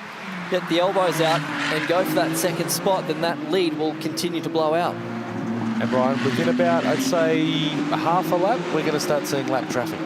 get the elbows out and go for that second spot, then that lead will continue to blow out. And Brian, within about, I'd say, half a lap, we're going to start seeing lap traffic.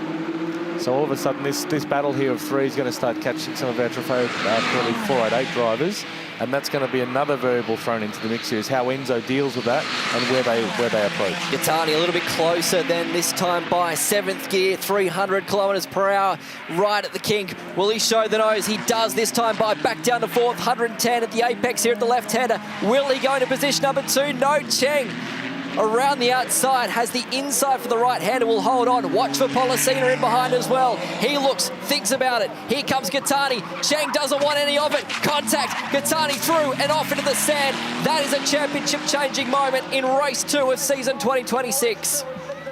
So all of a sudden, this battle here of three is going to start catching some of our Pirelli 488 drivers, and that's going to be another variable thrown into the mix here, is how Enzo deals with that and where they approach. Gattani a little bit closer than this time by 7th gear, 300 kilometres per hour, right at the kink. Will he show the nose? He does this time by back down to 4th, 110 at the apex here at the left-hander. Will he go into position number 2? No, Cheng around the outside, has the inside for the right-hander, will hold on. Watch for Pollicina in behind as well. He looks, thinks about it. Here comes Gattani. Cheng doesn't want any of it. Contact, Gattani through and off into the sand. That is a championship-changing moment in race 2 of season 2026.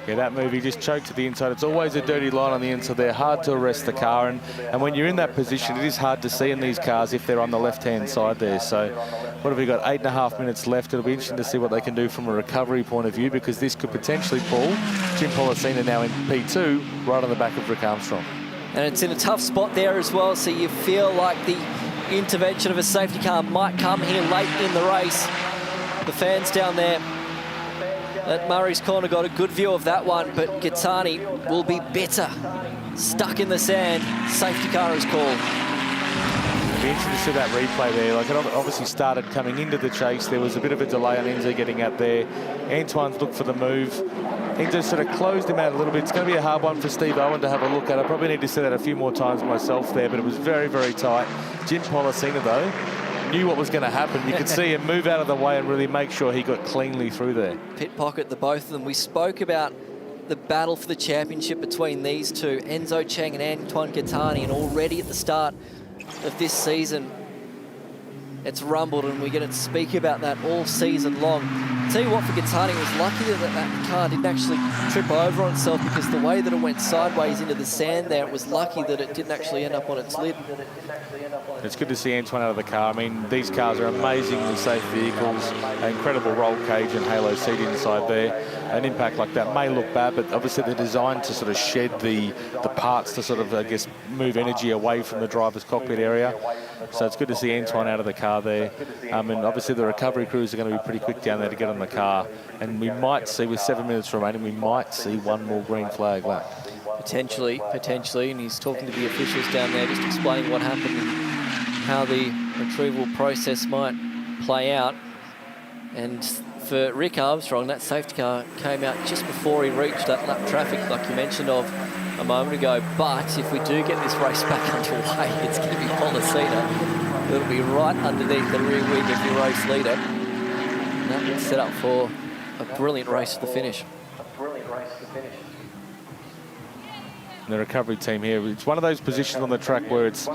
Yeah, that move, he just choked to the inside. It's always a dirty line on the inside there, hard to arrest the car. And when you're in that position, it is hard to see in these cars if they're on the left-hand side there. So what have we got? 8.5 minutes left. It'll be interesting to see what they can do from a recovery point of view, because this could potentially pull Jim Pollicina now in P2 right on the back of Rick Armstrong. And it's in a tough spot there as well, so you feel like the intervention of a safety car might come here late in the race. The fans down there at Murray's Corner got a good view of that one, but Gattani will be bitter. Stuck in the sand, safety car is called. It'll be interesting to see that replay there. Like, it obviously started coming into the chase. There was a bit of a delay on Enzo getting out there. Antoine's looked for the move. Enzo sort of closed him out a little bit. It's going to be a hard one for Steve Owen to have a look at. I probably need to say that a few more times myself there, but it was very, very tight. Jim Pollicina, though, knew what was going to happen. You could see him move out of the way and really make sure he got cleanly through there. Pit pocket, the both of them. We spoke about the battle for the championship between these two, Enzo Cheng and Antoine Gattani, and already at the start of this season, it's rumbled, and we're going to speak about that all season long. I'll tell you what, for Gattani, it was lucky that car didn't actually trip over on itself, because the way that it went sideways into the sand there, it was lucky that it didn't actually end up on its lid. It's good to see Antoine out of the car. I mean, these cars are amazingly safe vehicles, an incredible roll cage and halo seat inside there. An impact like that may look bad, but obviously they're designed to sort of shed the parts to sort of, I guess, move energy away from the driver's cockpit area. So it's good to see Antoine out of the car there. And obviously the recovery crews are going to be pretty quick down there to get on the car. And we might see, with 7 minutes remaining, we might see one more green flag lap. Potentially, and he's talking to the officials down there, just explaining what happened and how the retrieval process might play out. And for Rick Armstrong, that safety car came out just before he reached that lap traffic, like you mentioned of a moment ago. But if we do get this race back underway, it's going to be Pollicina. It'll be right underneath the rear wing of your race leader. And that will set up for a brilliant race to the finish. The recovery team here, it's one of those positions on the track where it's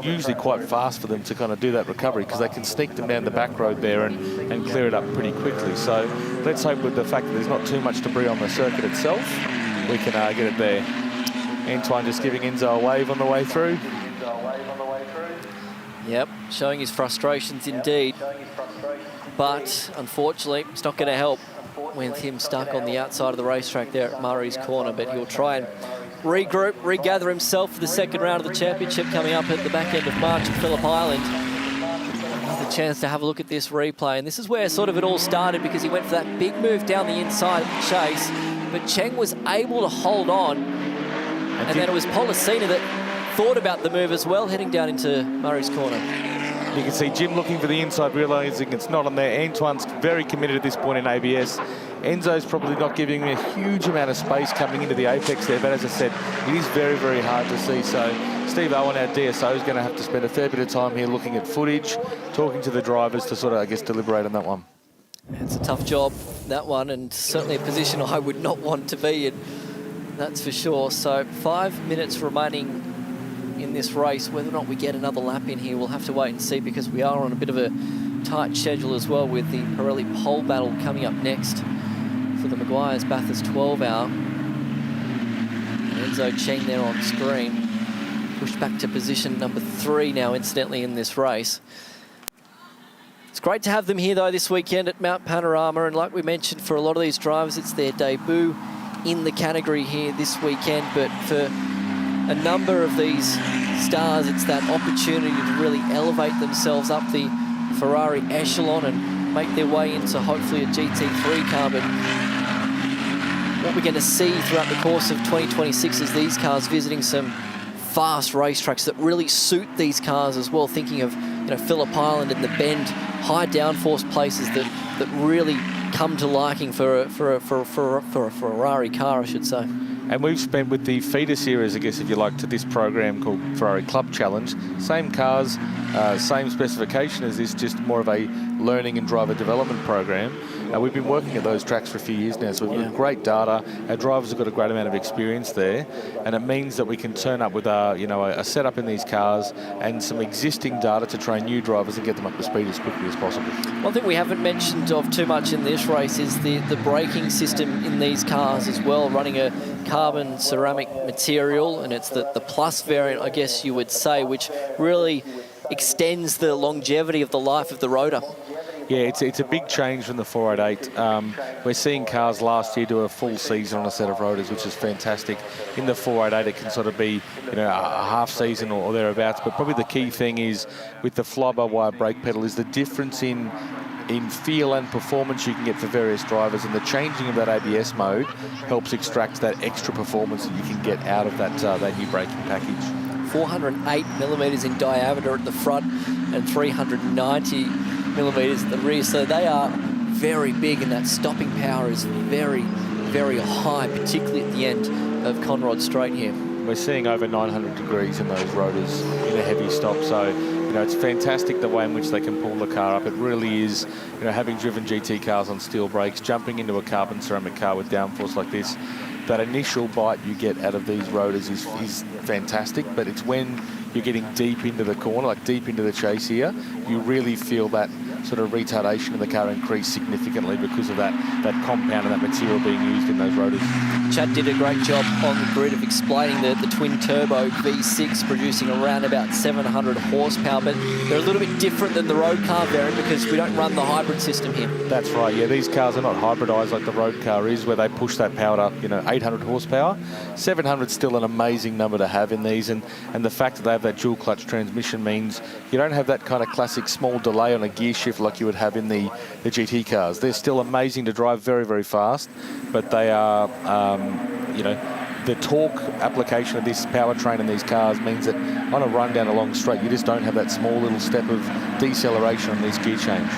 usually quite fast for them to kind of do that recovery, because they can sneak them down the back road there and clear it up pretty quickly. So let's hope, with the fact that there's not too much debris on the circuit itself, we can get it there. Antoine just giving Enzo a wave on the way through. Yep, showing his frustrations indeed. But unfortunately, it's not going to help with him stuck on the outside of the racetrack there at Murray's Corner. But he'll try and regroup, regather himself for the second round of the championship coming up at the back end of March at Phillip Island. Another chance to have a look at this replay. And this is where sort of it all started, because he went for that big move down the inside of the chase. But Cheng was able to hold on. And then it was Pollicina that thought about the move as well, heading down into Murray's Corner. You can see Jim looking for the inside, realising it's not on there. Antoine's very committed at this point in ABS. Enzo's probably not giving him a huge amount of space coming into the apex there, but as I said, it is very, very hard to see. So Steve Owen, our DSO, is going to have to spend a fair bit of time here looking at footage, talking to the drivers to sort of, I guess, deliberate on that one. It's a tough job, that one, and certainly a position I would not want to be in, that's for sure. So 5 minutes remaining in this race. Whether or not we get another lap in here, we'll have to wait and see, because we are on a bit of a tight schedule as well, with the Pirelli Pole Battle coming up next for the Meguiar's Bathurst 12 hour. Enzo Cheng there on screen. Pushed back to position number 3 now, incidentally, in this race. It's great to have them here, though, this weekend at Mount Panorama. And like we mentioned, for a lot of these drivers, it's their debut in the category here this weekend. But for a number of these stars, it's that opportunity to really elevate themselves up the Ferrari echelon and make their way into hopefully a GT3 car. But what we're going to see throughout the course of 2026 is these cars visiting some fast racetracks that really suit these cars as well. Thinking of, you know, Phillip Island and the Bend, high downforce places that really come to liking for a Ferrari car, I should say. And we've spent with the feeder series, I guess, if you like, to this program called Ferrari Club Challenge. Same cars, same specification as this, just more of a learning and driver development program. We've been working at those tracks for a few years now, so we've got great data. Our drivers have got a great amount of experience there, and it means that we can turn up with a setup in these cars and some existing data to train new drivers and get them up to speed as quickly as possible. One thing we haven't mentioned of too much in this race is the braking system in these cars as well, running a carbon ceramic material, and it's the plus variant, I guess you would say, which really extends the longevity of the life of the rotor. Yeah, it's a big change from the 488. We're seeing cars last year do a full season on a set of rotors, which is fantastic. In the 488, it can sort of be, you know, a half season or thereabouts. But probably the key thing is with the fly-by-wire brake pedal is the difference in feel and performance you can get for various drivers, and the changing of that ABS mode helps extract that extra performance that you can get out of that new braking package. 408 millimeters in diameter at the front and 390 millimeters at the rear, so they are very big, and that stopping power is very, very high, particularly at the end of Conrod Straight here. We're seeing over 900 degrees in those rotors in a heavy stop, so you know, it's fantastic the way in which they can pull the car up. It really is, you know, having driven GT cars on steel brakes, jumping into a carbon ceramic car with downforce like this, that initial bite you get out of these rotors is fantastic, but it's when you're getting deep into the corner, like deep into the chase here, you really feel that sort of retardation of the car increase significantly because of that compound and that material being used in those rotors. Chad did a great job on the grid of explaining the twin turbo V6 producing around about 700 horsepower, but they're a little bit different than the road car variant because we don't run the hybrid system here. That's right, yeah, these cars are not hybridized like the road car is, where they push that power up, you know, 800 horsepower. 700 is still an amazing number to have in these, and the fact that they have that dual clutch transmission means you don't have that kind of classic small delay on a gear shift like you would have in the GT cars. They're still amazing to drive, very, very fast, but they are, you know, the torque application of this powertrain in these cars means that on a run down a long straight, you just don't have that small little step of deceleration on this gear change.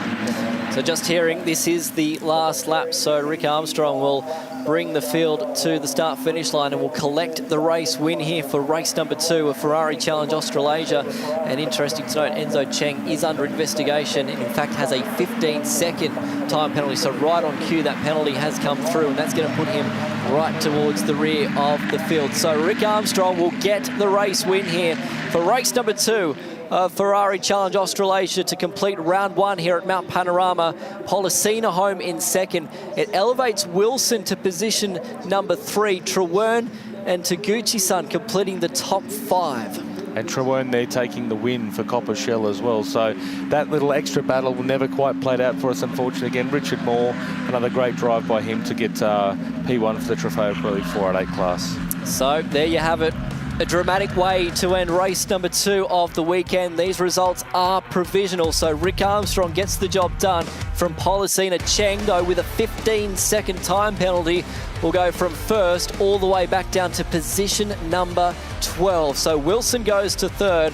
So just hearing, this is the last lap, so Rick Armstrong will bring the field to the start-finish line and will collect the race win here for race number 2 of Ferrari Challenge Australasia. And interesting to note, Enzo Cheng is under investigation and in fact has a 15-second time penalty. So right on cue, that penalty has come through, and that's going to put him right towards the rear of the field. So Rick Armstrong will get the race win here for race number 2 of Ferrari Challenge Australasia to complete round 1 here at Mount Panorama. Policina home in second. It elevates Wilson to position number 3. Trewern and Taguchi-san completing the top 5. And Trewern there taking the win for Copper Shell as well. So that little extra battle will never quite played out for us, unfortunately. Again, Richard Moore, another great drive by him to get P1 for the Trofeo Pirelli 488 class. So there you have it. A dramatic way to end race number 2 of the weekend. These results are provisional, so Rick Armstrong gets the job done from Policina. Cheng, though, with a 15-second time penalty, will go from first all the way back down to position number 12. So Wilson goes to third,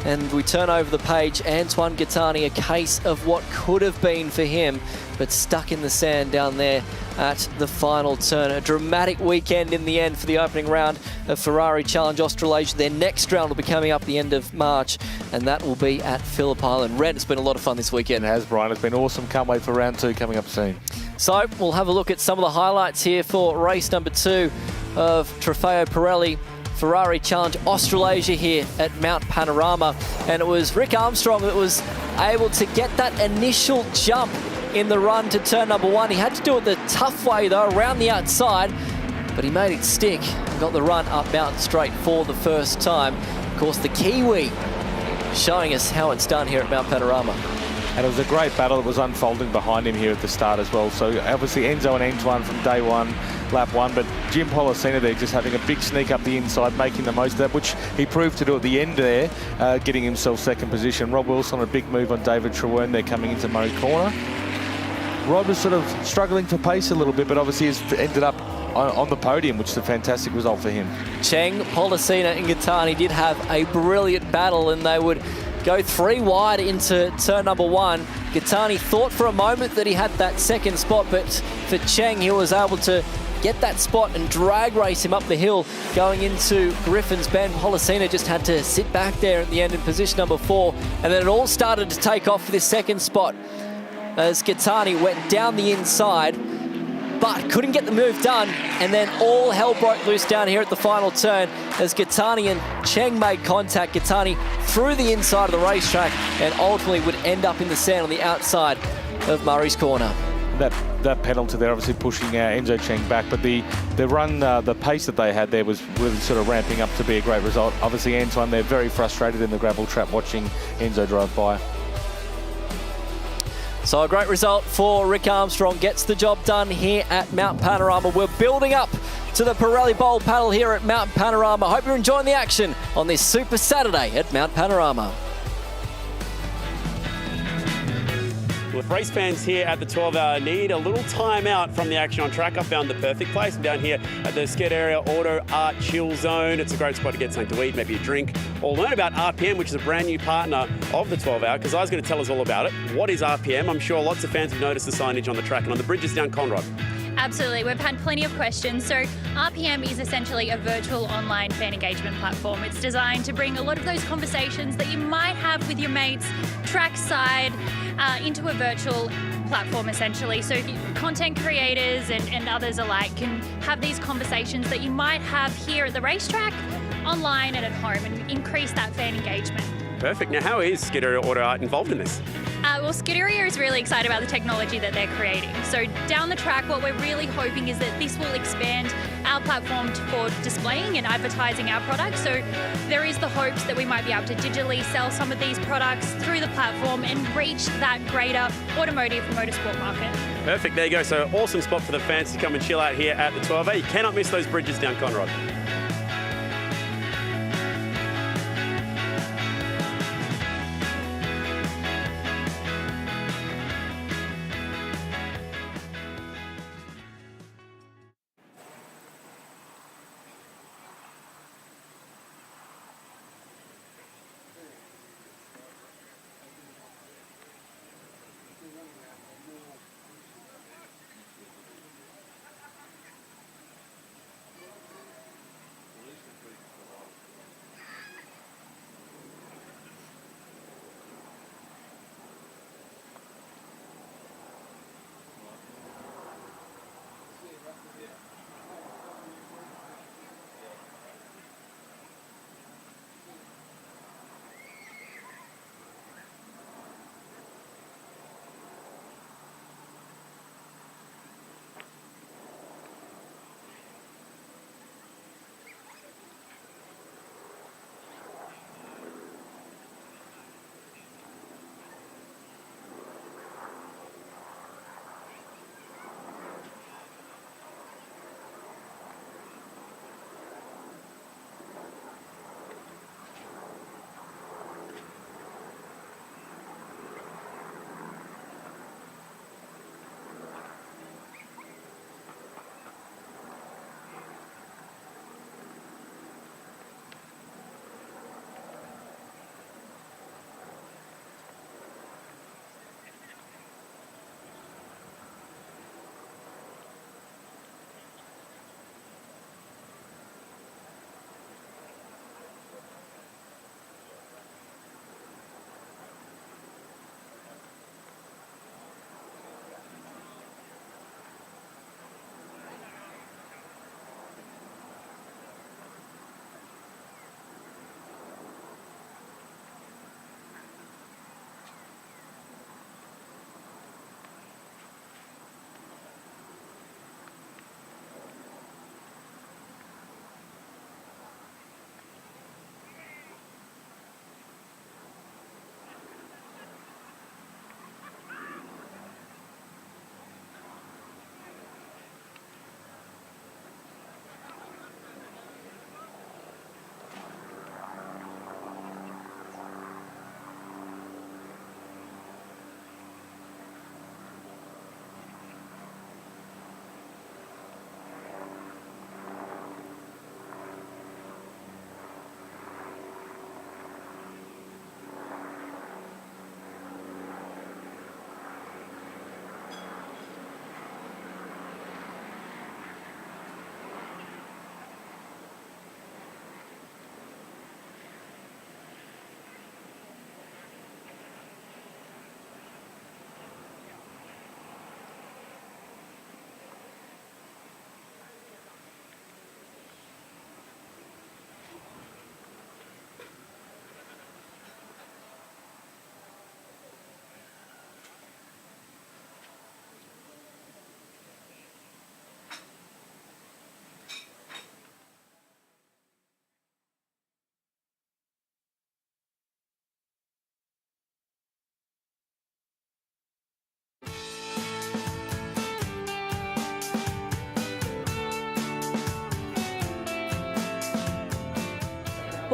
and we turn over the page. Antoine Gattani, a case of what could have been for him, but stuck in the sand down there at the final turn. A dramatic weekend in the end for the opening round of Ferrari Challenge Australasia. Their next round will be coming up the end of March, and that will be at Phillip Island. Red, it's been a lot of fun this weekend. It has, Brian. It's been awesome. Can't wait for round 2 coming up soon. So we'll have a look at some of the highlights here for race number 2 of Trofeo Pirelli Ferrari Challenge Australasia here at Mount Panorama. And it was Rick Armstrong that was able to get that initial jump in the run to turn number 1. He had to do it the tough way, though, around the outside. but he made it stick and got the run up Mountain Straight for the first time. Of course, the Kiwi showing us how it's done here at Mount Panorama. And it was a great battle that was unfolding behind him here at the start as well. So obviously Enzo and Antoine from day one, lap one, but Jim Pollicina there just having a big sneak up the inside, making the most of that, which he proved to do at the end there, getting himself second position. Rob Wilson, a big move on David Trewern there coming into Murray Corner. Rob was sort of struggling for pace a little bit, but obviously has ended up on the podium, which is a fantastic result for him. Cheng, Pollicina and Gattani did have a brilliant battle, and they would go 3 wide into turn number 1. Gattani thought for a moment that he had that second spot, but for Cheng, he was able to get that spot and drag race him up the hill going into Griffin's Bend. Pollicina just had to sit back there at the end in position number 4, and then it all started to take off for this second spot as Gattani went down the inside, but couldn't get the move done, and then all hell broke loose down here at the final turn as Gattani and Cheng made contact. Gattani through the inside of the racetrack and ultimately would end up in the sand on the outside of Murray's Corner. That penalty there obviously pushing Enzo Cheng back, but the run, the pace that they had there was really sort of ramping up to be a great result. Obviously Antoine, they're very frustrated in the gravel trap watching Enzo drive by. So a great result for Rick Armstrong, gets the job done here at Mount Panorama. We're building up to the Pirelli Pole Battle here at Mount Panorama. Hope you're enjoying the action on this Super Saturday at Mount Panorama. With race fans here at the 12-hour need a little time out from the action on track, I found the perfect place. I'm down here at the Sked Area Auto Art Chill Zone. It's a great spot to get something to eat, maybe a drink, or learn about RPM, which is a brand new partner of the 12-hour, because I was going to tell us all about it. What is RPM? I'm sure lots of fans have noticed the signage on the track and on the bridges down Conrod. Absolutely, we've had plenty of questions. So RPM is essentially a virtual online fan engagement platform. It's designed to bring a lot of those conversations that you might have with your mates trackside into a virtual platform essentially. So content creators and others alike can have these conversations that you might have here at the racetrack, online and at home, and increase that fan engagement. Perfect. Now, how is Sked Area Auto Art involved in this? Well, Sked Area is really excited about the technology that they're creating. So down the track, what we're really hoping is that this will expand our platform for displaying and advertising our products. So there is the hopes that we might be able to digitally sell some of these products through the platform and reach that greater automotive motorsport market. Perfect. There you go. So awesome spot for the fans to come and chill out here at the 12A. You cannot miss those bridges down Conrod.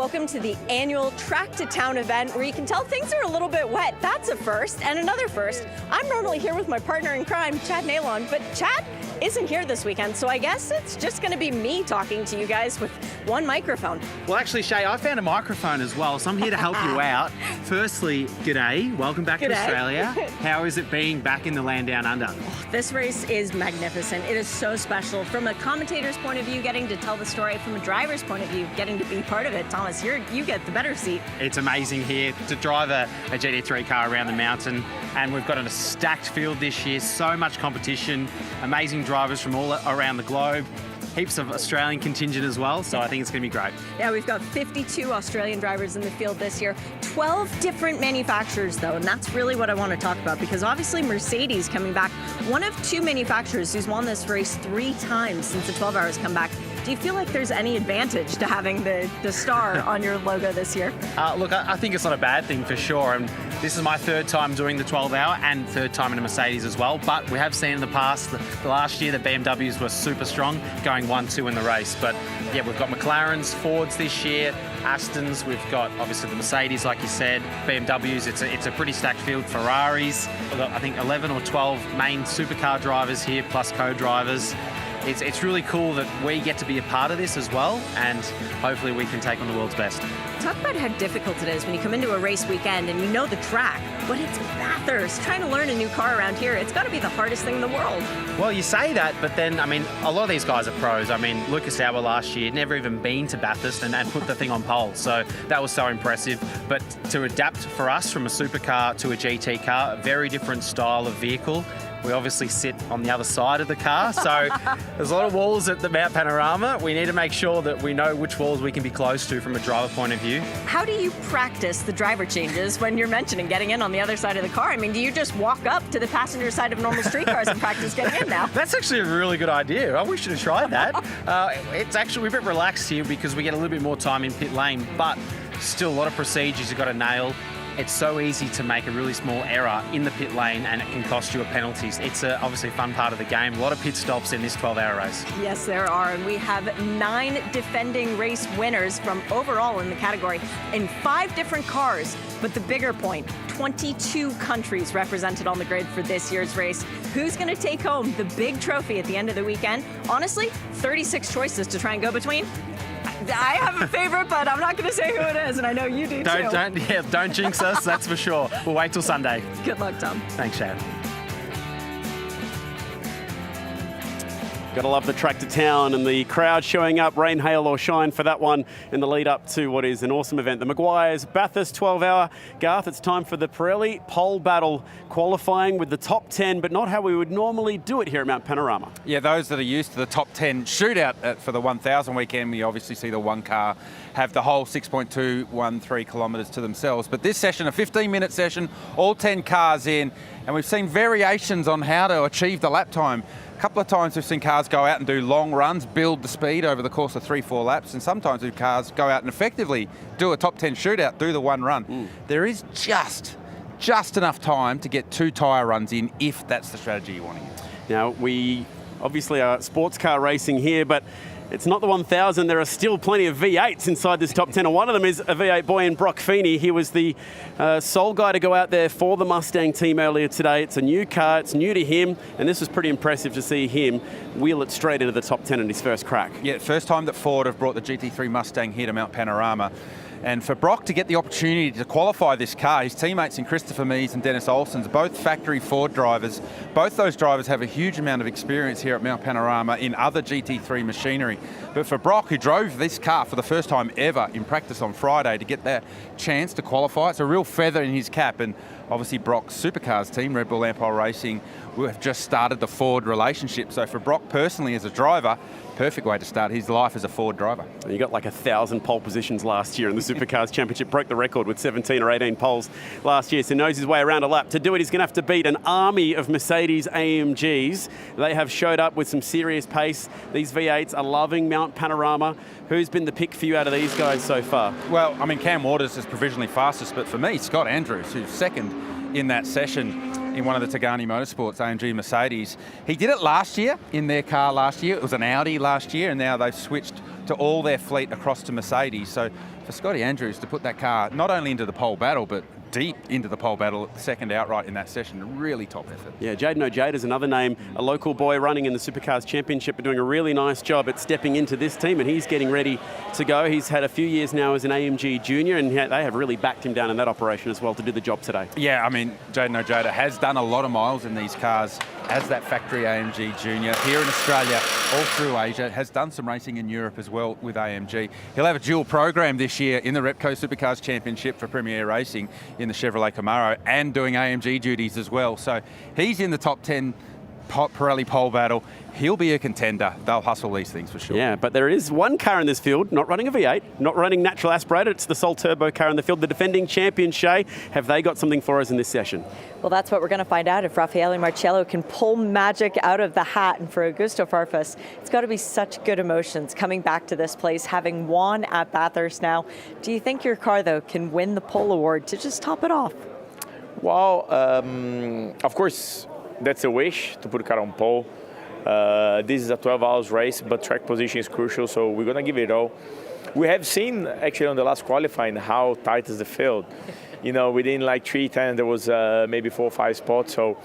Welcome to the annual Track to Town event where you can tell things are a little bit wet. That's a first, and another first. I'm normally here with my partner in crime, Chad Nalon, but Chad isn't here this weekend, so I guess it's just going to be me talking to you guys with one microphone. Well, actually, Shay, I found a microphone as well, so I'm here to help you out. Firstly, g'day, welcome back to Australia. How is it being back in the land down under? Oh, this race is magnificent. It is so special. From a commentator's point of view, getting to tell the story. From a driver's point of view, getting to be part of it. Thomas, you get the better seat. It's amazing here to drive a GT3 car around the mountain, and we've got a stacked field this year, so much competition, amazing drivers from all around the globe. Heaps of Australian contingent as well, so I think it's going to be great. Yeah, we've got 52 Australian drivers in the field this year. 12 different manufacturers, though, and that's really what I want to talk about, because obviously Mercedes coming back, one of two manufacturers who's won this race 3 times since the 12 hours come back. Do you feel like there's any advantage to having the star on your logo this year? Look, I think it's not a bad thing for sure, and this is my 3rd time doing the 12-hour and 3rd time in a Mercedes as well, but we have seen in the past, the last year, the BMWs were super strong, going 1-2 in the race. But yeah, we've got McLarens, Fords this year, Astons, we've got obviously the Mercedes, like you said, BMWs, it's a pretty stacked field, Ferraris, we've got, I think 11 or 12 main supercar drivers here, plus co-drivers. It's really cool that we get to be a part of this as well, and hopefully we can take on the world's best. Talk about how difficult it is when you come into a race weekend and you know the track, but it's Bathurst. Trying to learn a new car around here, it's got to be the hardest thing in the world. Well, you say that, but then, I mean, a lot of these guys are pros. I mean, Lucas Sauer last year never even been to Bathurst and put the thing on pole, so that was so impressive. But to adapt for us from a supercar to a GT car, a very different style of vehicle. We obviously sit on the other side of the car, so there's a lot of walls at the Mount Panorama. We need to make sure that we know which walls we can be close to from a driver point of view. How do you practice the driver changes when you're mentioning getting in on the other side of the car? I mean, do you just walk up to the passenger side of normal street cars and practice getting in now? That's actually a really good idea. I wish you'd have tried that. It's actually a bit relaxed here because we get a little bit more time in pit lane, but still a lot of procedures you've got to nail. It's so easy to make a really small error in the pit lane and it can cost you a penalty. It's obviously a fun part of the game. A lot of pit stops in this 12-hour race. Yes, there are. And we have 9 defending race winners from overall in the category in 5 different cars. But the bigger point, 22 countries represented on the grid for this year's race. Who's going to take home the big trophy at the end of the weekend? Honestly, 36 choices to try and go between. I have a favorite, but I'm not going to say who it is, and I know you do too. Don't jinx us, that's for sure. We'll wait till Sunday. Good luck, Tom. Thanks, Shad. Gotta love the Track to Town and the crowd showing up, rain, hail or shine for that one in the lead up to what is an awesome event. The Meguiar's Bathurst 12-hour. Garth, it's time for the Pirelli Pole Battle, qualifying with the top 10, but not how we would normally do it here at Mount Panorama. Yeah, those that are used to the top 10 shootout for the 1,000 weekend, we obviously see the one car have the whole 6.213 kilometres to themselves. But this session, a 15-minute session, all 10 cars in, and we've seen variations on how to achieve the lap time. A couple of times we've seen cars go out and do long runs, build the speed over the course of 3-4 laps, and sometimes we've cars go out and effectively do a top 10 shootout, do the one run. There is just enough time to get 2 tyre runs in if that's the strategy you want to use. Now, we obviously are sports car racing here, but it's not the 1,000. There are still plenty of V8s inside this top 10, and one of them is a V8 boy in Brock Feeney. He was the sole guy to go out there for the Mustang team earlier today. It's a new car, it's new to him, and this was pretty impressive to see him wheel it straight into the top 10 in his first crack. Yeah, first time that Ford have brought the GT3 Mustang here to Mount Panorama. And for Brock to get the opportunity to qualify this car, his teammates in Christopher Mees and Dennis Olsen's, both factory Ford drivers, both those drivers have a huge amount of experience here at Mount Panorama in other GT3 machinery. But for Brock, who drove this car for the first time ever in practice on Friday, to get that chance to qualify, it's a real feather in his cap. And obviously Brock's Supercars team, Red Bull Ampol Racing, we have just started the Ford relationship. So for Brock personally as a driver, perfect way to start his life as a Ford driver. You got like 1,000 pole positions last year in the Supercars Championship, broke the record with 17 or 18 poles last year, so knows his way around a lap. To do it, he's going to have to beat an army of Mercedes AMGs. They have showed up with some serious pace. These V8s are loving Mount Panorama. Who's been the pick for you out of these guys so far? Well, I mean, Cam Waters is provisionally fastest, but for me, Scott Andrews, who's second in that session in one of the Tander Motorsports AMG Mercedes. He did it last year in their car last year. It was an Audi last year, and now they've switched to all their fleet across to Mercedes. So for Scotty Andrews to put that car not only into the pole battle, but deep into the pole battle, second outright in that session. Really top effort. Yeah, Jaden O'Jade is another name, a local boy running in the Supercars Championship, but doing a really nice job at stepping into this team, and he's getting ready to go. He's had a few years now as an AMG junior, and they have really backed him down in that operation as well to do the job today. Yeah, I mean, Jaden O'Jade has done a lot of miles in these cars as that factory AMG junior here in Australia, all through Asia, has done some racing in Europe as well with AMG. He'll have a dual program this year in the Repco Supercars Championship for Premier Racing in the Chevrolet Camaro and doing AMG duties as well. So he's in the top 10 Pirelli Pole Battle. He'll be a contender. They'll hustle these things for sure. Yeah, but there is one car in this field, not running a V8, not running natural aspirated. It's the Sol Turbo car in the field, the defending champion, Shay. Have they got something for us in this session? Well, that's what we're going to find out if Raffaele Marcello can pull magic out of the hat. And for Augusto Farfus, it's got to be such good emotions coming back to this place, having won at Bathurst now. Do you think your car, though, can win the pole award to just top it off? Well, of course, that's a wish to put a car on pole. This is a 12 hours race, but track position is crucial, so we're going to give it all. We have seen, actually, on the last qualifying, how tight is the field. You know, within like 310, there was maybe 4 or 5 spots. So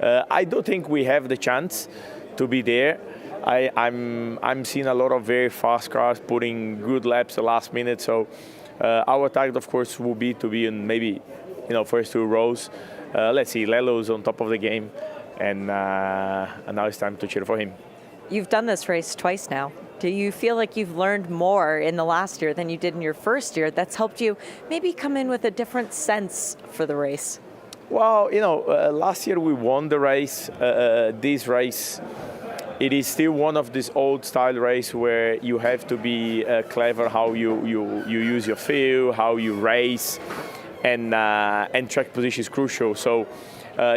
I do think we have the chance to be there. I'm seeing a lot of very fast cars putting good laps the last minute. So our target, of course, will be to be in maybe, first 2 rows. Let's see, Lelo's on top of the game, and now it's time to cheer for him. You've done this race twice now. Do you feel like you've learned more in the last year than you did in your first year that's helped you maybe come in with a different sense for the race? Well, last year we won the race. This race, it is still one of this old style race where you have to be clever how you use your field, how you race, and track position is crucial. So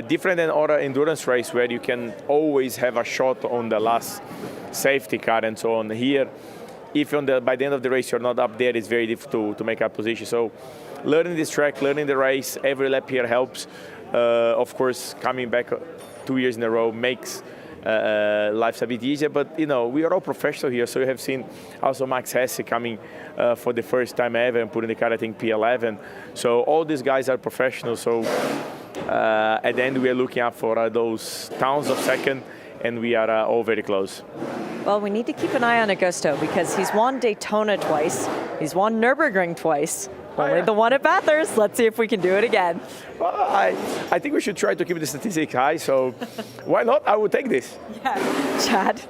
different than other endurance race where you can always have a shot on the last safety car and so on. Here, if by the end of the race you're not up there, it's very difficult to make a position. So learning this track, learning the race, every lap here helps. Of course, coming back 2 years in a row makes life's a bit easier, but we are all professional here, so you have seen also Max Hesse coming for the first time ever and putting the car, I think, P11. So all these guys are professionals, so at the end we are looking up for those towns of second, and we are all very close. Well, we need to keep an eye on Augusto because he's won Daytona twice, he's won Nürburgring twice, only the one at Bathurst. Let's see if we can do it again. Well, I think we should try to keep the statistic high, so why not? I would take this. Yeah, Chad.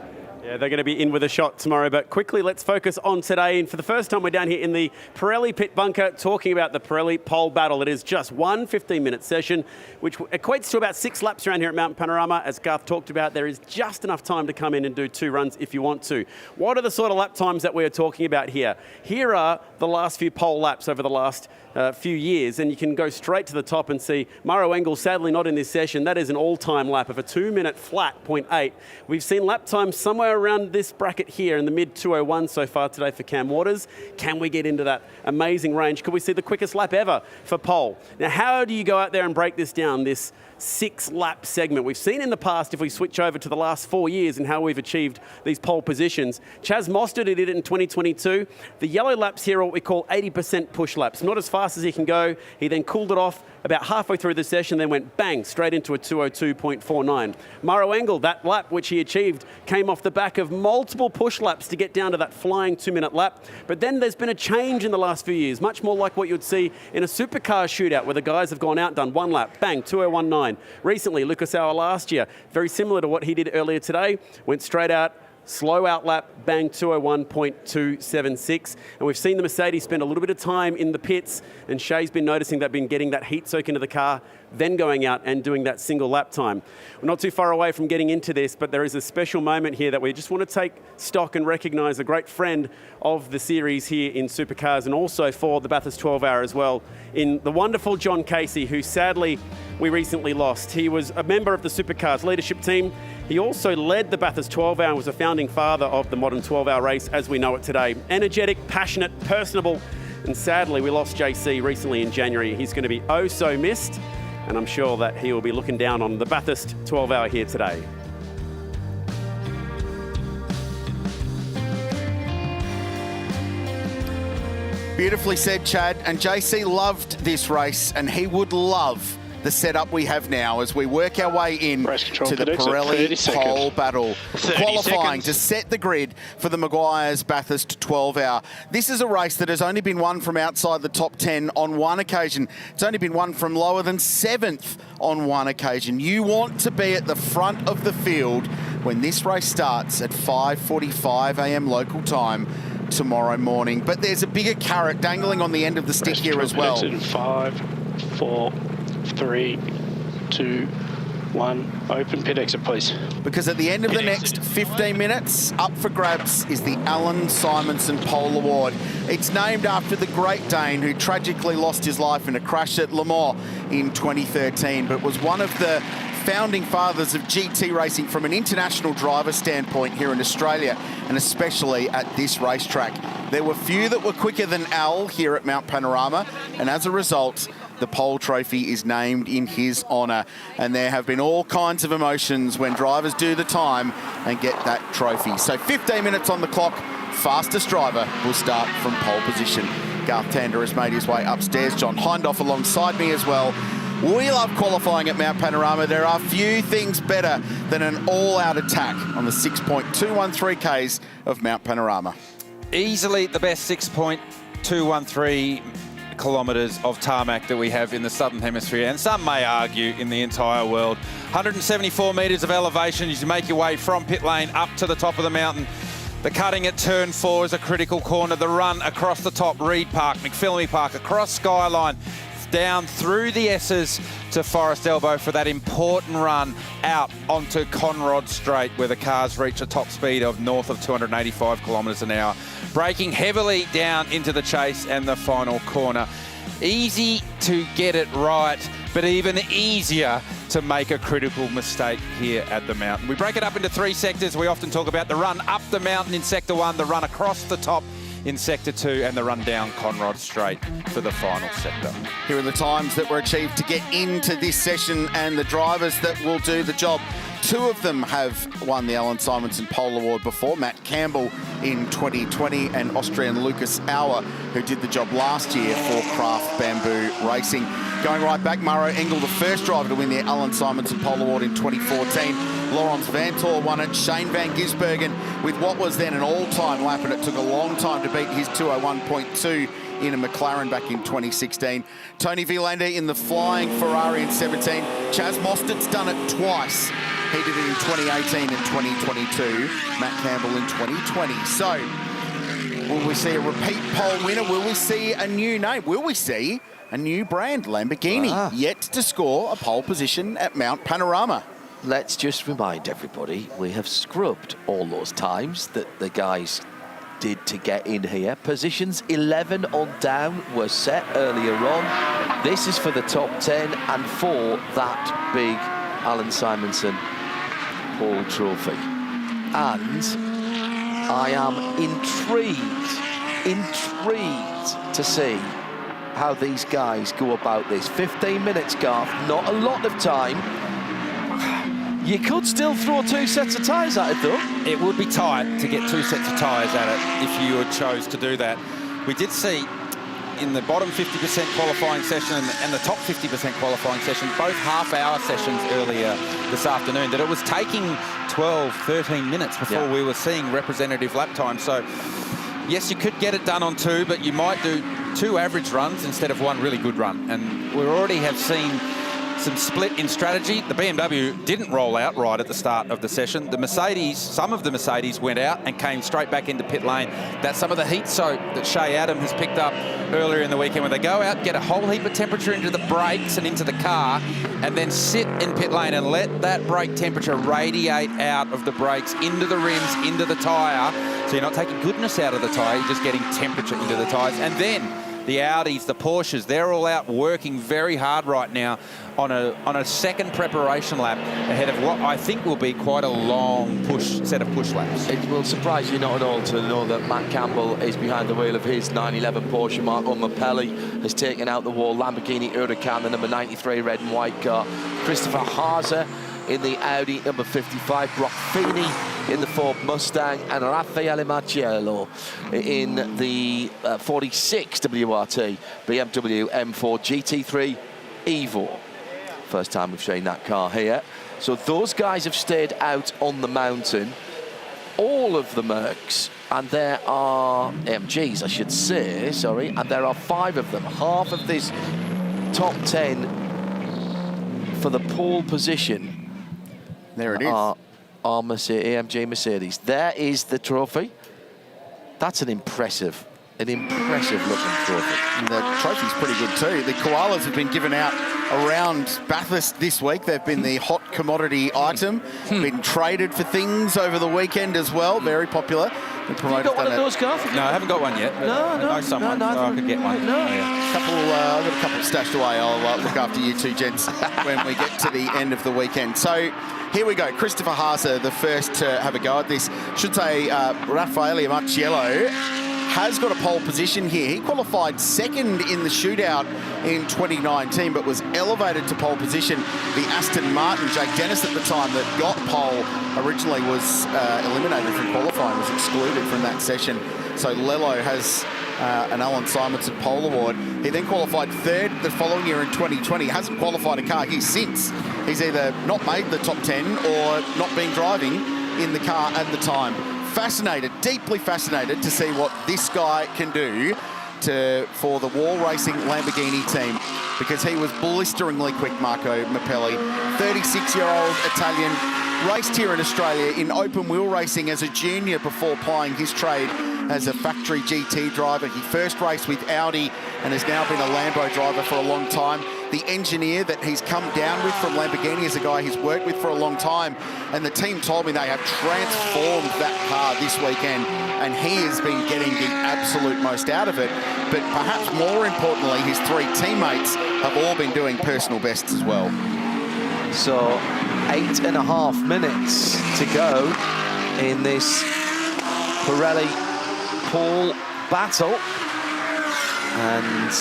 Yeah, they're going to be in with a shot tomorrow, but quickly let's focus on today. And for the first time, we're down here in the Pirelli pit bunker talking about the Pirelli Pole Battle. It is just one 15-minute session, which equates to about 6 laps around here at Mount Panorama. As Garth talked about, there is just enough time to come in and do 2 runs if you want to. What are the sort of lap times that we're talking about here? Here are the last few pole laps over the last few years, and you can go straight to the top and see Maro Engel, sadly not in this session. That is an all-time lap of a 2-minute flat 0.8. We've seen lap times somewhere around this bracket here in the mid 201 so far today for Cam Waters. Can we get into that amazing range? Could we see the quickest lap ever for pole? Now, how do you go out there and break this down, this 6-lap segment? We've seen in the past, if we switch over to the last 4 years and how we've achieved these pole positions. Chaz Mostert did it in 2022. The yellow laps here are what we call 80% push laps. Not as fast as he can go. He then cooled it off about halfway through the session, then went bang, straight into a 202.49. Maro Engel, that lap which he achieved, came off the back of multiple push laps to get down to that flying 2-minute lap. But then there's been a change in the last few years, much more like what you'd see in a supercar shootout where the guys have gone out, done 1 lap, bang, 201.9. Recently, Lucas Auer last year, very similar to what he did earlier today, went straight out, slow out lap, bang, 201.276. And we've seen the Mercedes spend a little bit of time in the pits, and Shay's been noticing they've been getting that heat soak into the car, then going out and doing that single lap time. We're not too far away from getting into this, but there is a special moment here that we just want to take stock and recognise a great friend of the series here in Supercars, and also for the Bathurst 12 Hour as well, in the wonderful John Casey, who sadly we recently lost. He was a member of the Supercars leadership team. He also led the Bathurst 12 Hour and was a founding father of the modern 12-hour race as we know it today. Energetic, passionate, personable, and sadly we lost JC recently in January. He's going to be oh so missed, and I'm sure that he will be looking down on the Bathurst 12 Hour here today. Beautifully said, Chad. And JC loved this race, and he would love the setup we have now as we work our way in to the Pirelli Pole Battle. Qualifying to set the grid for the Meguiar's Bathurst 12-hour. This is a race that has only been won from outside the top 10 on one occasion. It's only been won from lower than 7th on one occasion. You want to be at the front of the field when this race starts at 5:45 a.m. local time tomorrow morning. But there's a bigger carrot dangling on the end of the stick here as well. 5, 4, 3, 2, 1. Open pit exit, please. Because at the end of the next 15 minutes, up for grabs is the Alan Simonson Pole Award. It's named after the Great Dane who tragically lost his life in a crash at Le Mans in 2013, but was one of the founding fathers of GT racing from an international driver standpoint here in Australia, and especially at this racetrack. There were few that were quicker than Al here at Mount Panorama, and as a result, the pole trophy is named in his honour. And there have been all kinds of emotions when drivers do the time and get that trophy. So 15 minutes on the clock, fastest driver will start from pole position. Garth Tander has made his way upstairs. John Hindhaugh alongside me as well. We love qualifying at Mount Panorama. There are few things better than an all-out attack on the 6.213 Ks of Mount Panorama. Easily the best 6.213 kilometres of tarmac that we have in the Southern Hemisphere, and some may argue in the entire world. 174 metres of elevation as you make your way from pit lane up to the top of the mountain. The cutting at turn 4 is a critical corner. The run across the top, Reed Park, McPhillamy Park, across Skyline, down through the S's to Forest Elbow for that important run out onto Conrod Straight, where the cars reach a top speed of north of 285 kilometres an hour. Braking heavily down into the chase and the final corner. Easy to get it right, but even easier to make a critical mistake here at the mountain. We break it up into 3 sectors. We often talk about the run up the mountain in Sector 1, the run across the top in Sector 2, and the run down Conrod Straight for the final sector. Here are the times that were achieved to get into this session and the drivers that will do the job. 2 of them have won the Alan Simonson Pole Award before. Matt Campbell in 2020 and Austrian Lucas Auer, who did the job last year for Craft Bamboo Racing. Going right back, Maro Engel, the first driver to win the Alan Simonson Pole Award in 2014. Laurens Vanthoor won it. Shane Van Gisbergen with what was then an all-time lap, and it took a long time to beat his 201.2 in a McLaren back in 2016. Tony Villander in the flying Ferrari in 17. Chaz Mostert's done it twice. He did it in 2018 and 2022. Matt Campbell in 2020. So, will we see a repeat pole winner? Will we see a new name? Will we see a new brand, Lamborghini, yet to score a pole position at Mount Panorama? Let's just remind everybody, we have scrubbed all those times that the guys did to get in here. Positions 11 on down were set earlier on. This is for the top 10 and for that big Alan Simonson Pole Trophy. And I am intrigued to see how these guys go about this. 15 minutes, Garth, not a lot of time. You could still throw 2 sets of tyres at it, though. It would be tight to get 2 sets of tyres at it if you had chose to do that. We did see in the bottom 50% qualifying session and the top 50% qualifying session, both half-hour sessions earlier this afternoon, that it was taking 12, 13 minutes before we were seeing representative lap time. So, yes, you could get it done on 2, but you might do 2 average runs instead of 1 really good run. And we already have seen some split in strategy. The BMW didn't roll out right at the start of the session. The Mercedes, some of the Mercedes went out and came straight back into pit lane. That's some of the heat soak that Shea Adam has picked up earlier in the weekend, when they go out, get a whole heap of temperature into the brakes and into the car, and then sit in pit lane and let that brake temperature radiate out of the brakes into the rims, into the tyre. So you're not taking goodness out of the tyre, you're just getting temperature into the tyres. And then the Audis, the Porsches, they're all out working very hard right now on a second preparation lap ahead of what I think will be quite a long set of push laps. It will surprise you not at all to know that Matt Campbell is behind the wheel of his 911 Porsche. Marco Mappelli has taken out the wall Lamborghini Huracan, the number 93 red and white car. Christopher Haase in the Audi number 55, Brock Feeney in the Ford Mustang, and Raffaele Marciello in the 46 WRT BMW M4 GT3 Evo. First time we've seen that car here. So those guys have stayed out on the mountain. All of the Mercs, and there are MGs, I should say, sorry, and there are 5 of them. Half of this top 10 for the pole position. There it is. Are AMG Mercedes. There is the trophy. That's an impressive looking trophy. And the trophy's pretty good too. The koalas have been given out around Bathurst this week. They've been the hot commodity item. Been traded for things over the weekend as well. Very popular. You got one of those, Garth? No, I haven't got one yet. No, I know someone, so I could get one. No. I've got a couple stashed away. I'll look after you two gents when we get to the end of the weekend. So here we go. Christopher Haase, the first to have a go at this. Should say Raffaele Marciello has got a pole position here. He qualified second in the shootout in 2019, but was elevated to pole position. The Aston Martin, Jake Dennis at the time, that got pole originally was eliminated from qualifying, was excluded from that session. So Lello has an Alan Simonson pole award. He then qualified third the following year in 2020. Hasn't qualified a car here since. He's either not made the top 10 or not been driving in the car at the time. Fascinated, deeply fascinated to see what this guy can do for the wall racing Lamborghini team, because he was blisteringly quick, Marco Mappelli. 36-year-old Italian, raced here in Australia in open wheel racing as a junior before plying his trade as a factory GT driver. He first raced with Audi and has now been a Lambo driver for a long time. The engineer that he's come down with from Lamborghini is a guy he's worked with for a long time, and the team told me they have transformed that car this weekend, and he has been getting the absolute most out of it. But perhaps more importantly, his 3 teammates have all been doing personal bests as well. So 8.5 minutes to go in this Pirelli Pole Battle, and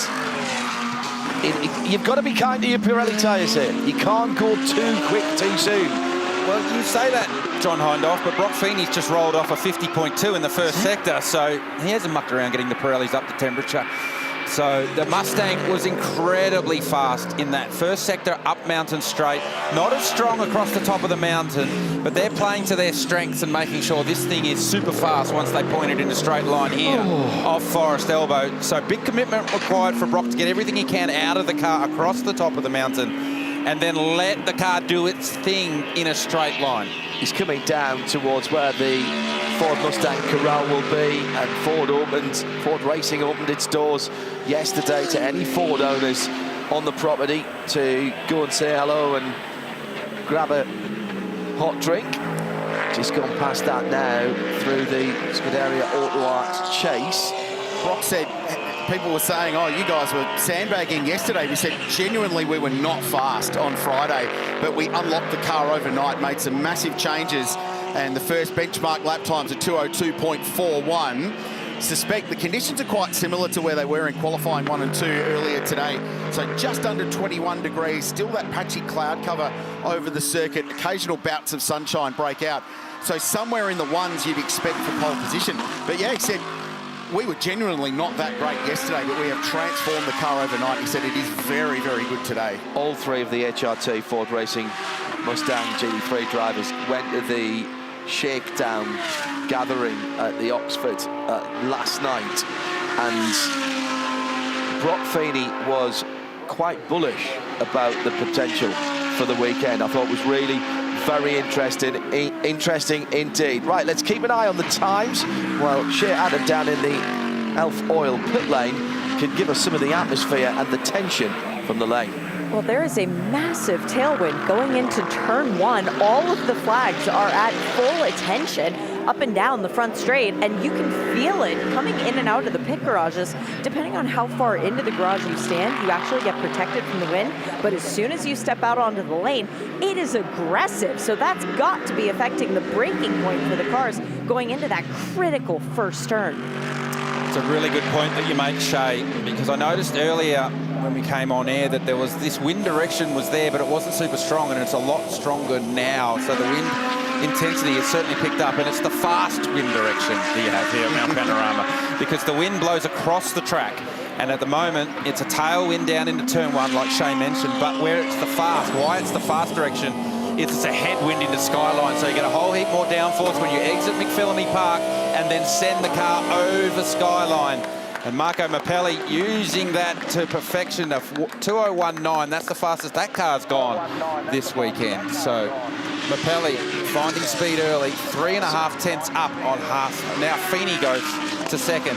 you've got to be kind to your Pirelli tyres here. You can't go too quick too soon. Well, you say that, John Hindhaugh, but Brock Feeney's just rolled off a 50.2 in the first sector, so he hasn't mucked around getting the Pirellis up to temperature. So the Mustang was incredibly fast in that first sector up Mountain Straight. Not as strong across the top of the mountain, but they're playing to their strengths and making sure this thing is super fast once they point it in a straight line here off Forest Elbow. So big commitment required for Brock to get everything he can out of the car across the top of the mountain and then let the car do its thing in a straight line. He's coming down towards where the Ford Mustang Corral will be, and Ford Racing opened its doors yesterday to any Ford owners on the property to go and say hello and grab a hot drink. Just gone past that now through the Scuderia Auto Arts chase. Brock said, people were saying, oh, you guys were sandbagging yesterday. We said, genuinely, we were not fast on Friday, but we unlocked the car overnight, made some massive changes, and the first benchmark lap times are 202.41. Suspect the conditions are quite similar to where they were in qualifying 1 and 2 earlier today. So just under 21 degrees, still that patchy cloud cover over the circuit, occasional bouts of sunshine break out. So somewhere in the ones you'd expect for pole position. But yeah, he said, we were genuinely not that great yesterday, but we have transformed the car overnight. He said it is very, very good today. All 3 of the HRT Ford Racing Mustang GT3 drivers went to the shakedown gathering at the Oxford last night, and Brock Feeney was quite bullish about the potential for the weekend. I thought it was really very interesting indeed. Right, let's keep an eye on the times. Well, Shea Adam down in the Elf Oil pit lane can give us some of the atmosphere and the tension from the lane. Well, there is a massive tailwind going into turn 1. All of the flags are at full attention up and down the front straight, and you can feel it coming in and out of the pit garages. Depending on how far into the garage you stand, you actually get protected from the wind, but as soon as you step out onto the lane, it is aggressive. So that's got to be affecting the braking point for the cars going into that critical first turn. It's a really good point that you make, Shay, because I noticed earlier when we came on air that there was this wind direction was there, but it wasn't super strong, and it's a lot stronger now. So the wind intensity has certainly picked up, and it's the fast wind direction that you have here at Mount Panorama, because the wind blows across the track. And at the moment, it's a tailwind down into turn 1, like Shay mentioned, but where it's the fast, why it's the fast direction, it's a headwind into Skyline, so you get a whole heap more downforce when you exit McPhillamy Park and then send the car over Skyline. And Marco Mappelli using that to perfection of 2019. That's the fastest that car's gone this weekend. So Mappelli finding speed early, 3.5 tenths up on Haas. Now Feeney goes to second.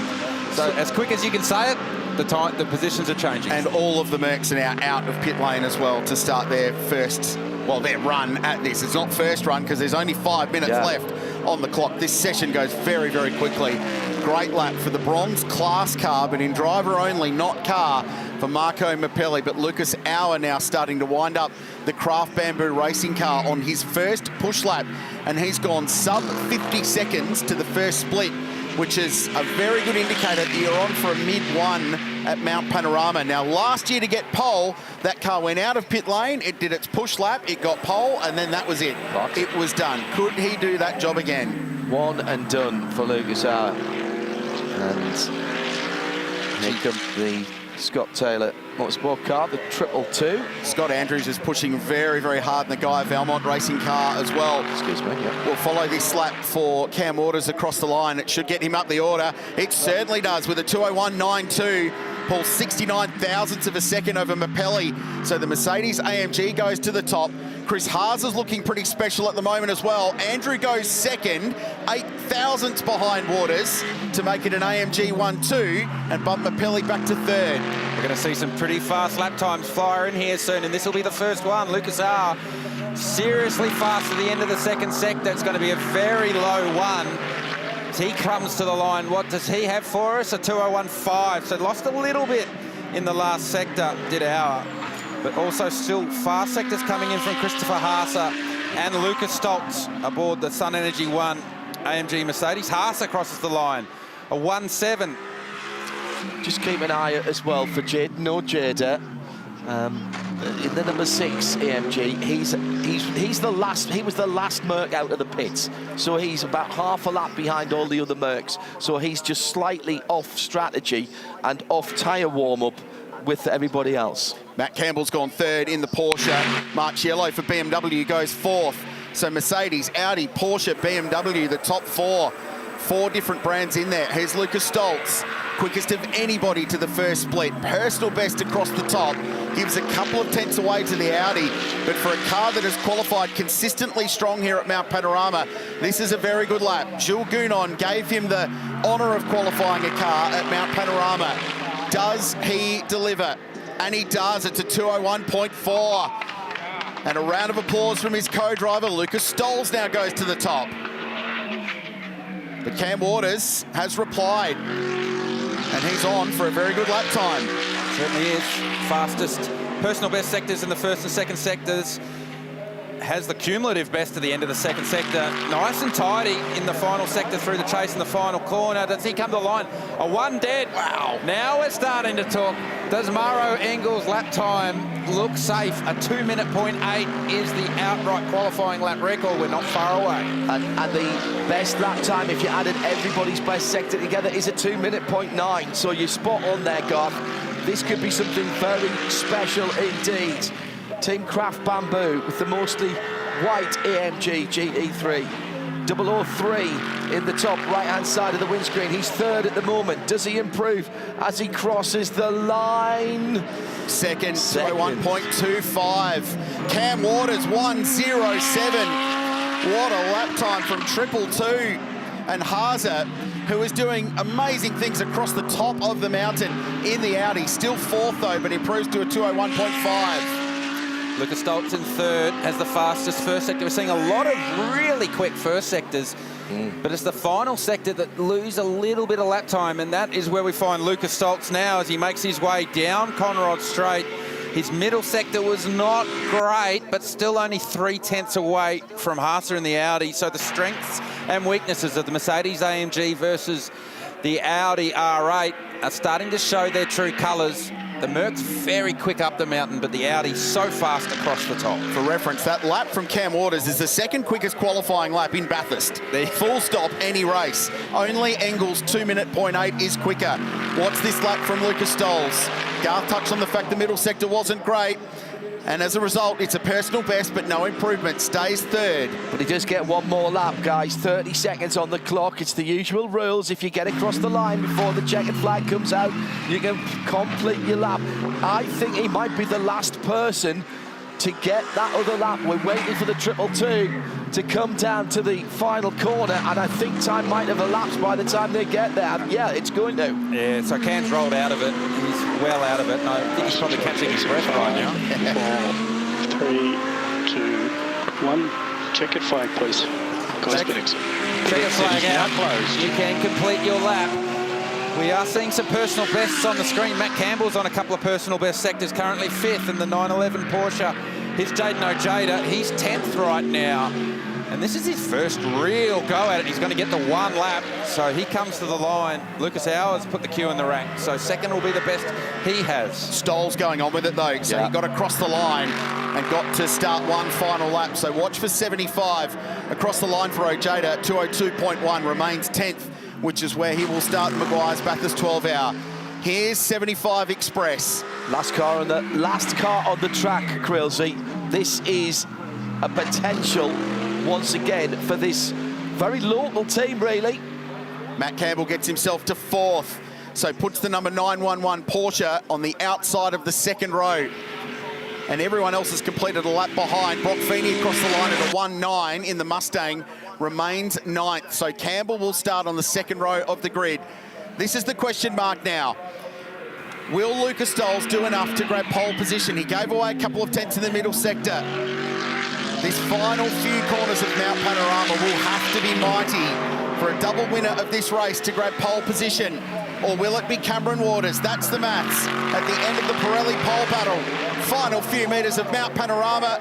So as quick as you can say it, the positions are changing. And all of the Mercs are now out of pit lane as well to start their first, well, their run at this. It's not first run because there's only 5 minutes left on the clock. This session goes very, very quickly. Great lap for the bronze class car, but in driver only, not car, for Marco Mappelli. But Lucas Auer now starting to wind up the Craft Bamboo racing car on his first push lap, and he's gone sub 50 seconds to the first split, which is a very good indicator that you're on for a mid-1 at Mount Panorama. Now, last year to get pole, that car went out of pit lane, it did its push lap, it got pole, and then that was it. Right. It was done. Could he do that job again? One and done for Lucas Auer. And here comes the Scott Taylor Motorsport car, the 222. Scott Andrews is pushing very, very hard in the Guy Valmont racing car as well. Excuse me, yeah. We'll follow this lap for Cam Waters across the line. It should get him up the order. It certainly does with a 2:01.92. Pulls 69 thousandths of a second over Mappelli. So the Mercedes AMG goes to the top. Chris Haas is looking pretty special at the moment as well. Andrew goes second, 8 thousandths behind Waters to make it an AMG 1-2 and bump Mappelli back to third. We're going to see some pretty fast lap times fire in here soon, and this will be the first one. Lucas Auer seriously fast at the end of the second sector. It's going to be a very low one. As he comes to the line, what does he have for us? A 2:01.5, so lost a little bit in the last sector, did Auer. But also still fast sectors coming in from Christopher Haase and Lucas Stoltz aboard the Sun Energy 1 AMG Mercedes. Haase crosses the line, a 1.7. Just keep an eye out as well for Jaden Ojeda. In the number 6 AMG, he's the last. He was the last Merc out of the pits, so he's about half a lap behind all the other Mercs. So he's just slightly off strategy and off tyre warm-up with everybody else. Matt Campbell's gone third in the Porsche. Mark Cielo for BMW goes fourth. So Mercedes, Audi, Porsche, BMW, the top 4. 4 different brands in there. Here's Lucas Stoltz, quickest of anybody to the first split. Personal best across the top. Gives a couple of tenths away to the Audi. But for a car that has qualified consistently strong here at Mount Panorama, this is a very good lap. Jules Gounon gave him the honour of qualifying a car at Mount Panorama. Does he deliver? And he does. It's a 2:01.4. And a round of applause from his co-driver. Lucas Stoltz now goes to the top. But Cam Waters has replied. And he's on for a very good lap time. Certainly is. Fastest personal best sectors in the first and second sectors. Has the cumulative best at the end of the second sector. Nice and tidy in the final sector through the chase in the final corner. Does he come to the line? A 1 dead. Wow. Now we're starting to talk. Does Maro Engel's lap time look safe? A 2:08 is the outright qualifying lap record. We're not far away. And the best lap time, if you added everybody's best sector together, is a 2:09. So you're spot on there, Garth. This could be something very special indeed. Team Craft Bamboo with the mostly white AMG GT3. 003 in the top right-hand side of the windscreen. He's third at the moment. Does he improve as he crosses the line? Second. 1.25. Cam Waters, 1:07. What a lap time from 222. And Haase, who is doing amazing things across the top of the mountain in the Audi. Still fourth, though, but improves to a 2:01.5. Lucas Stoltz in third has the fastest first sector. We're seeing a lot of really quick first sectors, but it's the final sector that lose a little bit of lap time, and that is where we find Lucas Stoltz now as he makes his way down Conrod Straight. His middle sector was not great, but still only 3 tenths away from Haase in the Audi. So the strengths and weaknesses of the Mercedes AMG versus the Audi R8 are starting to show their true colours The Merc's very quick up the mountain, but the Audi's so fast across the top. For reference, that lap from Cam Waters is the second quickest qualifying lap in Bathurst. Full stop, any race. Only Engels 2:08 is quicker. What's this lap from Lucas Stoles? Garth touched on the fact the middle sector wasn't great. And as a result, it's a personal best, but no improvement. Stays third. But he does get one more lap, guys. 30 seconds on the clock. It's the usual rules. If you get across the line before the checkered flag comes out, you can complete your lap. I think he might be the last person to get that other lap. We're waiting for the 222 to come down to the final corner, and I think time might have elapsed by the time they get there. And yeah, it's going to. Yeah, so Cam's rolled out of it. He's well out of it. And I think he's probably catching his breath right now. 4, 3, 2, 1. Checkered flag, please. Cosmetics. Checkered flag out. You can complete your lap. We are seeing some personal bests on the screen. Matt Campbell's on a couple of personal best sectors, currently 5th in the 911 Porsche. Here's Jaden Ojeda. He's 10th right now. And this is his first real go at it. He's going to get the one lap. So he comes to the line. Lucas Howard's put the Q in the rank. So second will be the best he has. Stoll's going on with it, though. So he got across the line and got to start one final lap. So watch for 75 across the line for Ojeda. 202.1 remains 10th, which is where he will start Meguiar's Bathurst 12 hour. Here's 75 Express. Last car on the track, Craill. This is a potential, once again, for this very local team, really. Matt Campbell gets himself to 4th, so puts the number 911 Porsche on the outside of the second row. And everyone else has completed a lap behind. Brock Feeney across the line at a 1.9 in the Mustang, remains 9th. So Campbell will start on the second row of the grid. This is the question mark now. Will Lucas Stoles do enough to grab pole position? He gave away a couple of tenths in the middle sector. This final few corners of Mount Panorama will have to be mighty for a double winner of this race to grab pole position. Or will it be Cameron Waters? That's the maths at the end of the Pirelli Pole Battle. Final few metres of Mount Panorama,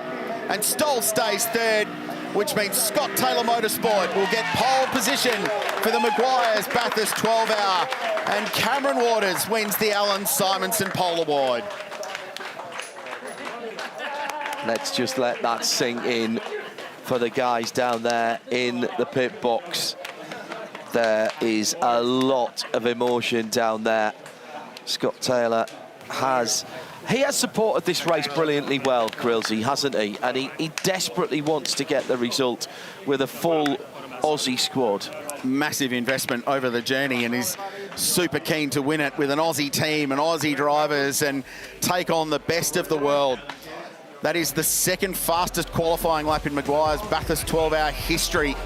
and Stoll stays third, which means Scott Taylor Motorsport will get pole position for the Meguiar's Bathurst 12 hour, and Cameron Waters wins the Alan Simonson Pole Award. Let's just let that sink in for the guys down there in the pit box. There is a lot of emotion down there. Scott Taylor has supported this race brilliantly well, Craill, hasn't he? And he desperately wants to get the result with a full Aussie squad. Massive investment over the journey, and is super keen to win it with an Aussie team and Aussie drivers and take on the best of the world. That is the second fastest qualifying lap in Meguiar's Bathurst 12-hour history.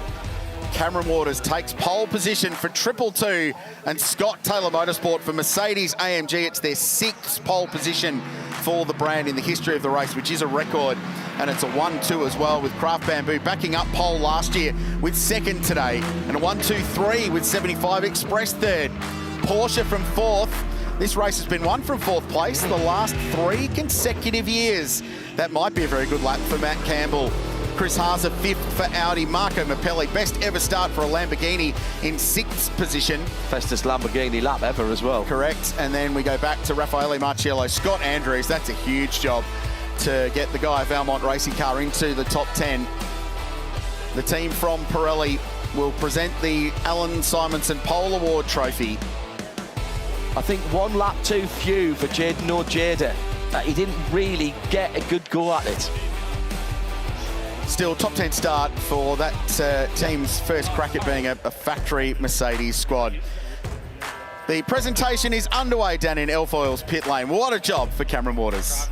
Cameron Waters takes pole position for 222, and Scott Taylor Motorsport for Mercedes AMG. It's their 6th pole position for the brand in the history of the race, which is a record. And it's a 1-2 as well, with Craft Bamboo backing up pole last year with 2nd today, and a 1-2-3 with 75 Express 3rd. Porsche from 4th. This race has been won from 4th place the last 3 consecutive years. That might be a very good lap for Matt Campbell. Chris Haase 5th for Audi. Marco Mappelli, best ever start for a Lamborghini, in 6th position. Fastest Lamborghini lap ever as well. Correct. And then we go back to Raffaele Marciello. Scott Andrews, that's a huge job to get the guy Valmont Racing Car into the top 10. The team from Pirelli will present the Alan Simonson Pole Award trophy. I think one lap too few for Jaden Ojeda. He didn't really get a good go at it. Still, top 10 start for that team's first crack at being a factory Mercedes squad. The presentation is underway down in Elfoil's pit lane. What a job for Cameron Waters.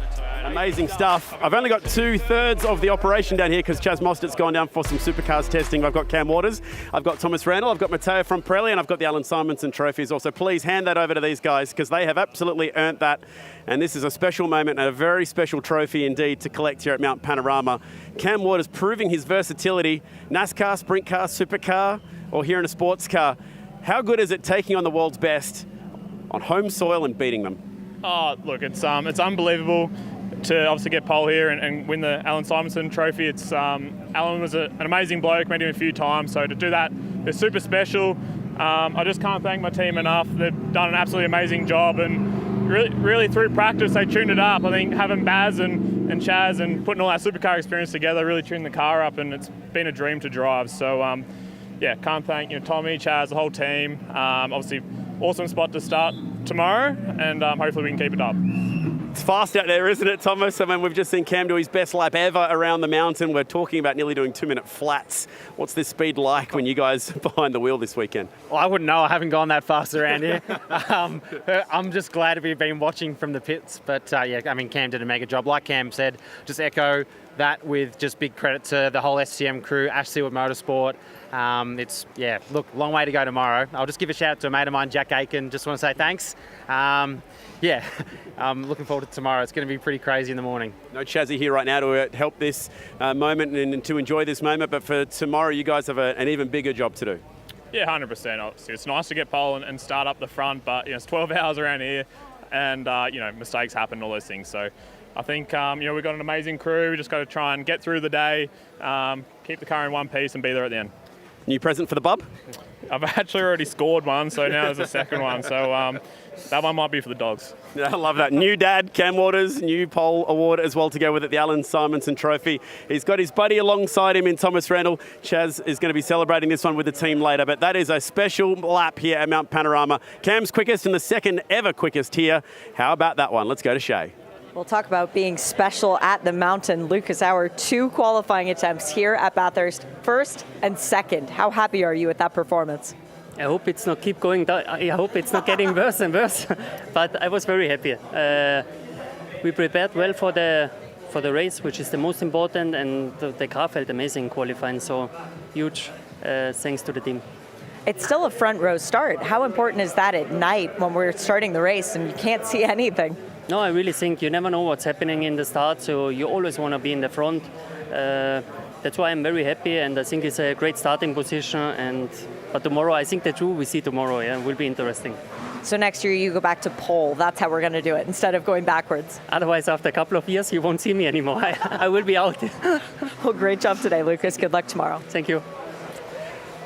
Amazing stuff. I've only got 2/3 of the operation down here because Chaz Mostert's gone down for some Supercars testing. I've got Cam Waters, I've got Thomas Randall, I've got Matteo from Pirelli, and I've got the Alan Simonson trophies also. Please hand that over to these guys because they have absolutely earned that. And this is a special moment and a very special trophy indeed to collect here at Mount Panorama. Cam Waters proving his versatility, NASCAR, sprint car, supercar, or here in a sports car. How good is it taking on the world's best on home soil and beating them? Oh, look, it's unbelievable to obviously get pole here and win the Alan Simonson trophy. It's Alan was an amazing bloke, met him a few times, so to do that, it's super special. I just can't thank my team enough. They've done an absolutely amazing job, and really through practice, they tuned it up. I think having Baz and Chaz and putting all that supercar experience together really tuned the car up, and it's been a dream to drive. So, yeah, can't thank Tommy, Chaz, the whole team. Obviously, awesome spot to start tomorrow, and hopefully we can keep it up. It's fast out there, isn't it, Thomas? I mean, we've just seen Cam do his best lap ever around the mountain. We're talking about nearly doing 2-minute flats. What's this speed like when you guys are behind the wheel this weekend? Well, I wouldn't know. I haven't gone that fast around here. I'm just glad we've been watching from the pits. But, yeah, I mean, Cam did a mega job. Like Cam said, just echo that with just big credit to the whole SCM crew, Ash Seward Motorsport. Look, long way to go tomorrow. I'll just give a shout out to a mate of mine, Jack Aiken. Just want to say thanks. I'm looking forward to tomorrow. It's going to be pretty crazy in the morning. No Chazzy here right now to help this moment and to enjoy this moment, but for tomorrow you guys have an even bigger job to do. Yeah, 100%. Obviously, it's nice to get pole and start up the front, but it's 12 hours around here, and mistakes happen and all those things. So I think we've got an amazing crew. We just got to try and get through the day, keep the car in one piece, and be there at the end. New present for the bub? I've actually already scored one, so now there's a second one. So that one might be for the dogs. Yeah, I love that. New dad, Cam Waters, new pole award as well to go with it, the Alan Simonson Trophy. He's got his buddy alongside him in Thomas Randall. Chaz is going to be celebrating this one with the team later, but that is a special lap here at Mount Panorama. Cam's quickest and the second ever quickest here. How about that one? Let's go to Shay. We'll talk about being special at the mountain. Lucas, our 2 qualifying attempts here at Bathurst, first and second. How happy are you with that performance? I hope it's not keep going down. I hope it's not getting worse and worse. But I was very happy. We prepared well for the race, which is the most important, and the car felt amazing qualifying. So huge thanks to the team. It's still a front row start. How important is that at night when we're starting the race and you can't see anything? No, I really think you never know what's happening in the start, so you always want to be in the front. That's why I'm very happy, and I think it's a great starting position. But tomorrow, I think the two we see tomorrow, will be interesting. So next year you go back to pole. That's how we're going to do it, instead of going backwards. Otherwise, after a couple of years, you won't see me anymore. I will be out. Well, great job today, Lucas. Good luck tomorrow. Thank you.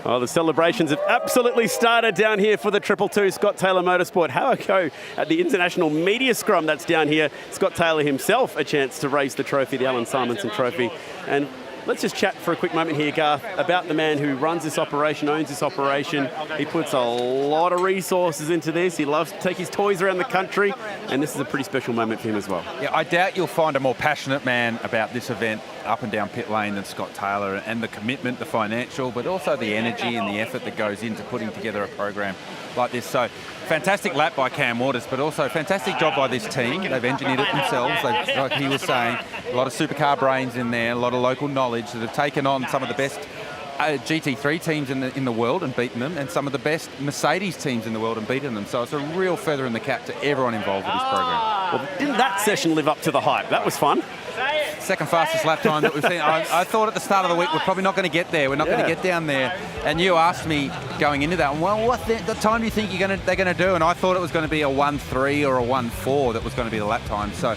Oh, the celebrations have absolutely started down here for the 222 Scott Taylor Motorsport. How go at the International Media Scrum that's down here. Scott Taylor himself a chance to raise the trophy, the Alan Simonson Trophy. And let's just chat for a quick moment here, Garth, about the man who runs this operation, owns this operation. He puts a lot of resources into this. He loves to take his toys around the country, and this is a pretty special moment for him as well. Yeah, I doubt you'll find a more passionate man about this event up and down pit lane than Scott Taylor, and the commitment, the financial, but also the energy and the effort that goes into putting together a program like this. So fantastic lap by Cam Waters, but also fantastic job by this team. They've engineered it themselves. Like he was saying, a lot of supercar brains in there, a lot of local knowledge that have taken on some of the best GT3 teams in the world and beaten them, and some of the best Mercedes teams in the world and beaten them. So it's a real feather in the cap to everyone involved with this program. Well, didn't that session live up to the hype? That was fun. Second fastest lap time that we've seen. I thought at the start of the week we're probably not going to get there. We're not going to get down there. And you asked me going into that, well, what the time do you think they're going to do? And I thought it was going to be a 1.3 or a 1.4 that was going to be the lap time. So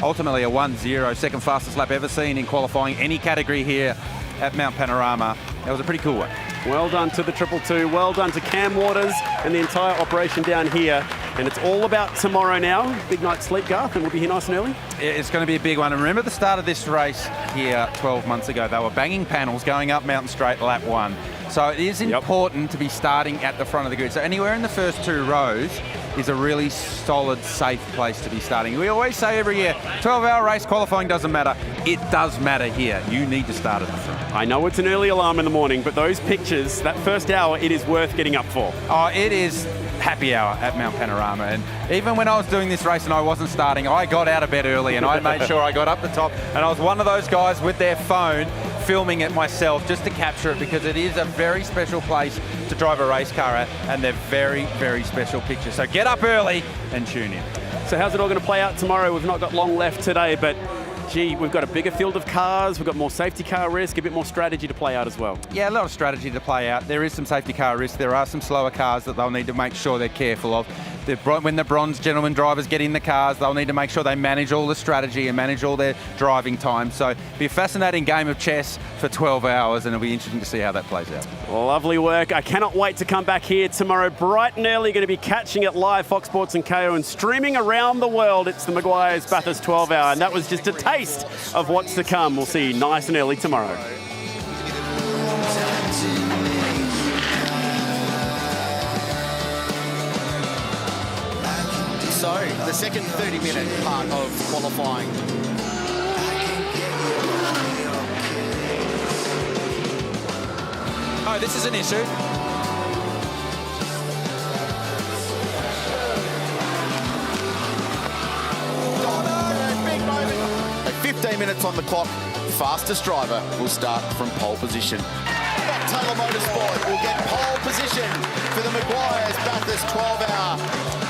ultimately a 1.0, second fastest lap ever seen in qualifying any category here at Mount Panorama. That was a pretty cool one. Well done to the 222. Well done to Cam Waters and the entire operation down here. And it's all about tomorrow now. Big night's sleep, Garth, and we'll be here nice and early. It's going to be a big one. And remember the start of this race here 12 months ago. They were banging panels going up Mountain Straight lap 1. So it is important to be starting at the front of the grid. So anywhere in the first 2 rows is a really solid, safe place to be starting. We always say every year, 12-hour race qualifying doesn't matter. It does matter here. You need to start at the front. I know it's an early alarm in the morning, but those pictures, that first hour, it is worth getting up for. Oh, it is happy hour at Mount Panorama. And even when I was doing this race and I wasn't starting, I got out of bed early and I made sure I got up the top. And I was one of those guys with their phone filming it myself just to capture it, because it is a very special place to drive a race car at, and they're very, very special pictures. So get up early and tune in. So how's it all going to play out tomorrow? We've not got long left today, but gee, we've got a bigger field of cars, we've got more safety car risk, a bit more strategy to play out as well. Yeah, a lot of strategy to play out. There is some safety car risk. There are some slower cars that they'll need to make sure they're careful of. when the bronze gentleman drivers get in the cars, they'll need to make sure they manage all the strategy and manage all their driving time. So it'll be a fascinating game of chess for 12 hours, and it'll be interesting to see how that plays out. Lovely work. I cannot wait to come back here tomorrow bright and early. Going to be catching it live, Fox Sports and Kayo, and streaming around the world. It's the Meguiar's Bathurst 12 hour, and that was just a taste of what's to come. We'll see you nice and early tomorrow. So, the second 30-minute part of qualifying. Oh, this is an issue. At 15 minutes on the clock, fastest driver will start from pole position. Tander Motorsport will get pole position for the Meguiar's Bathurst 12 hour.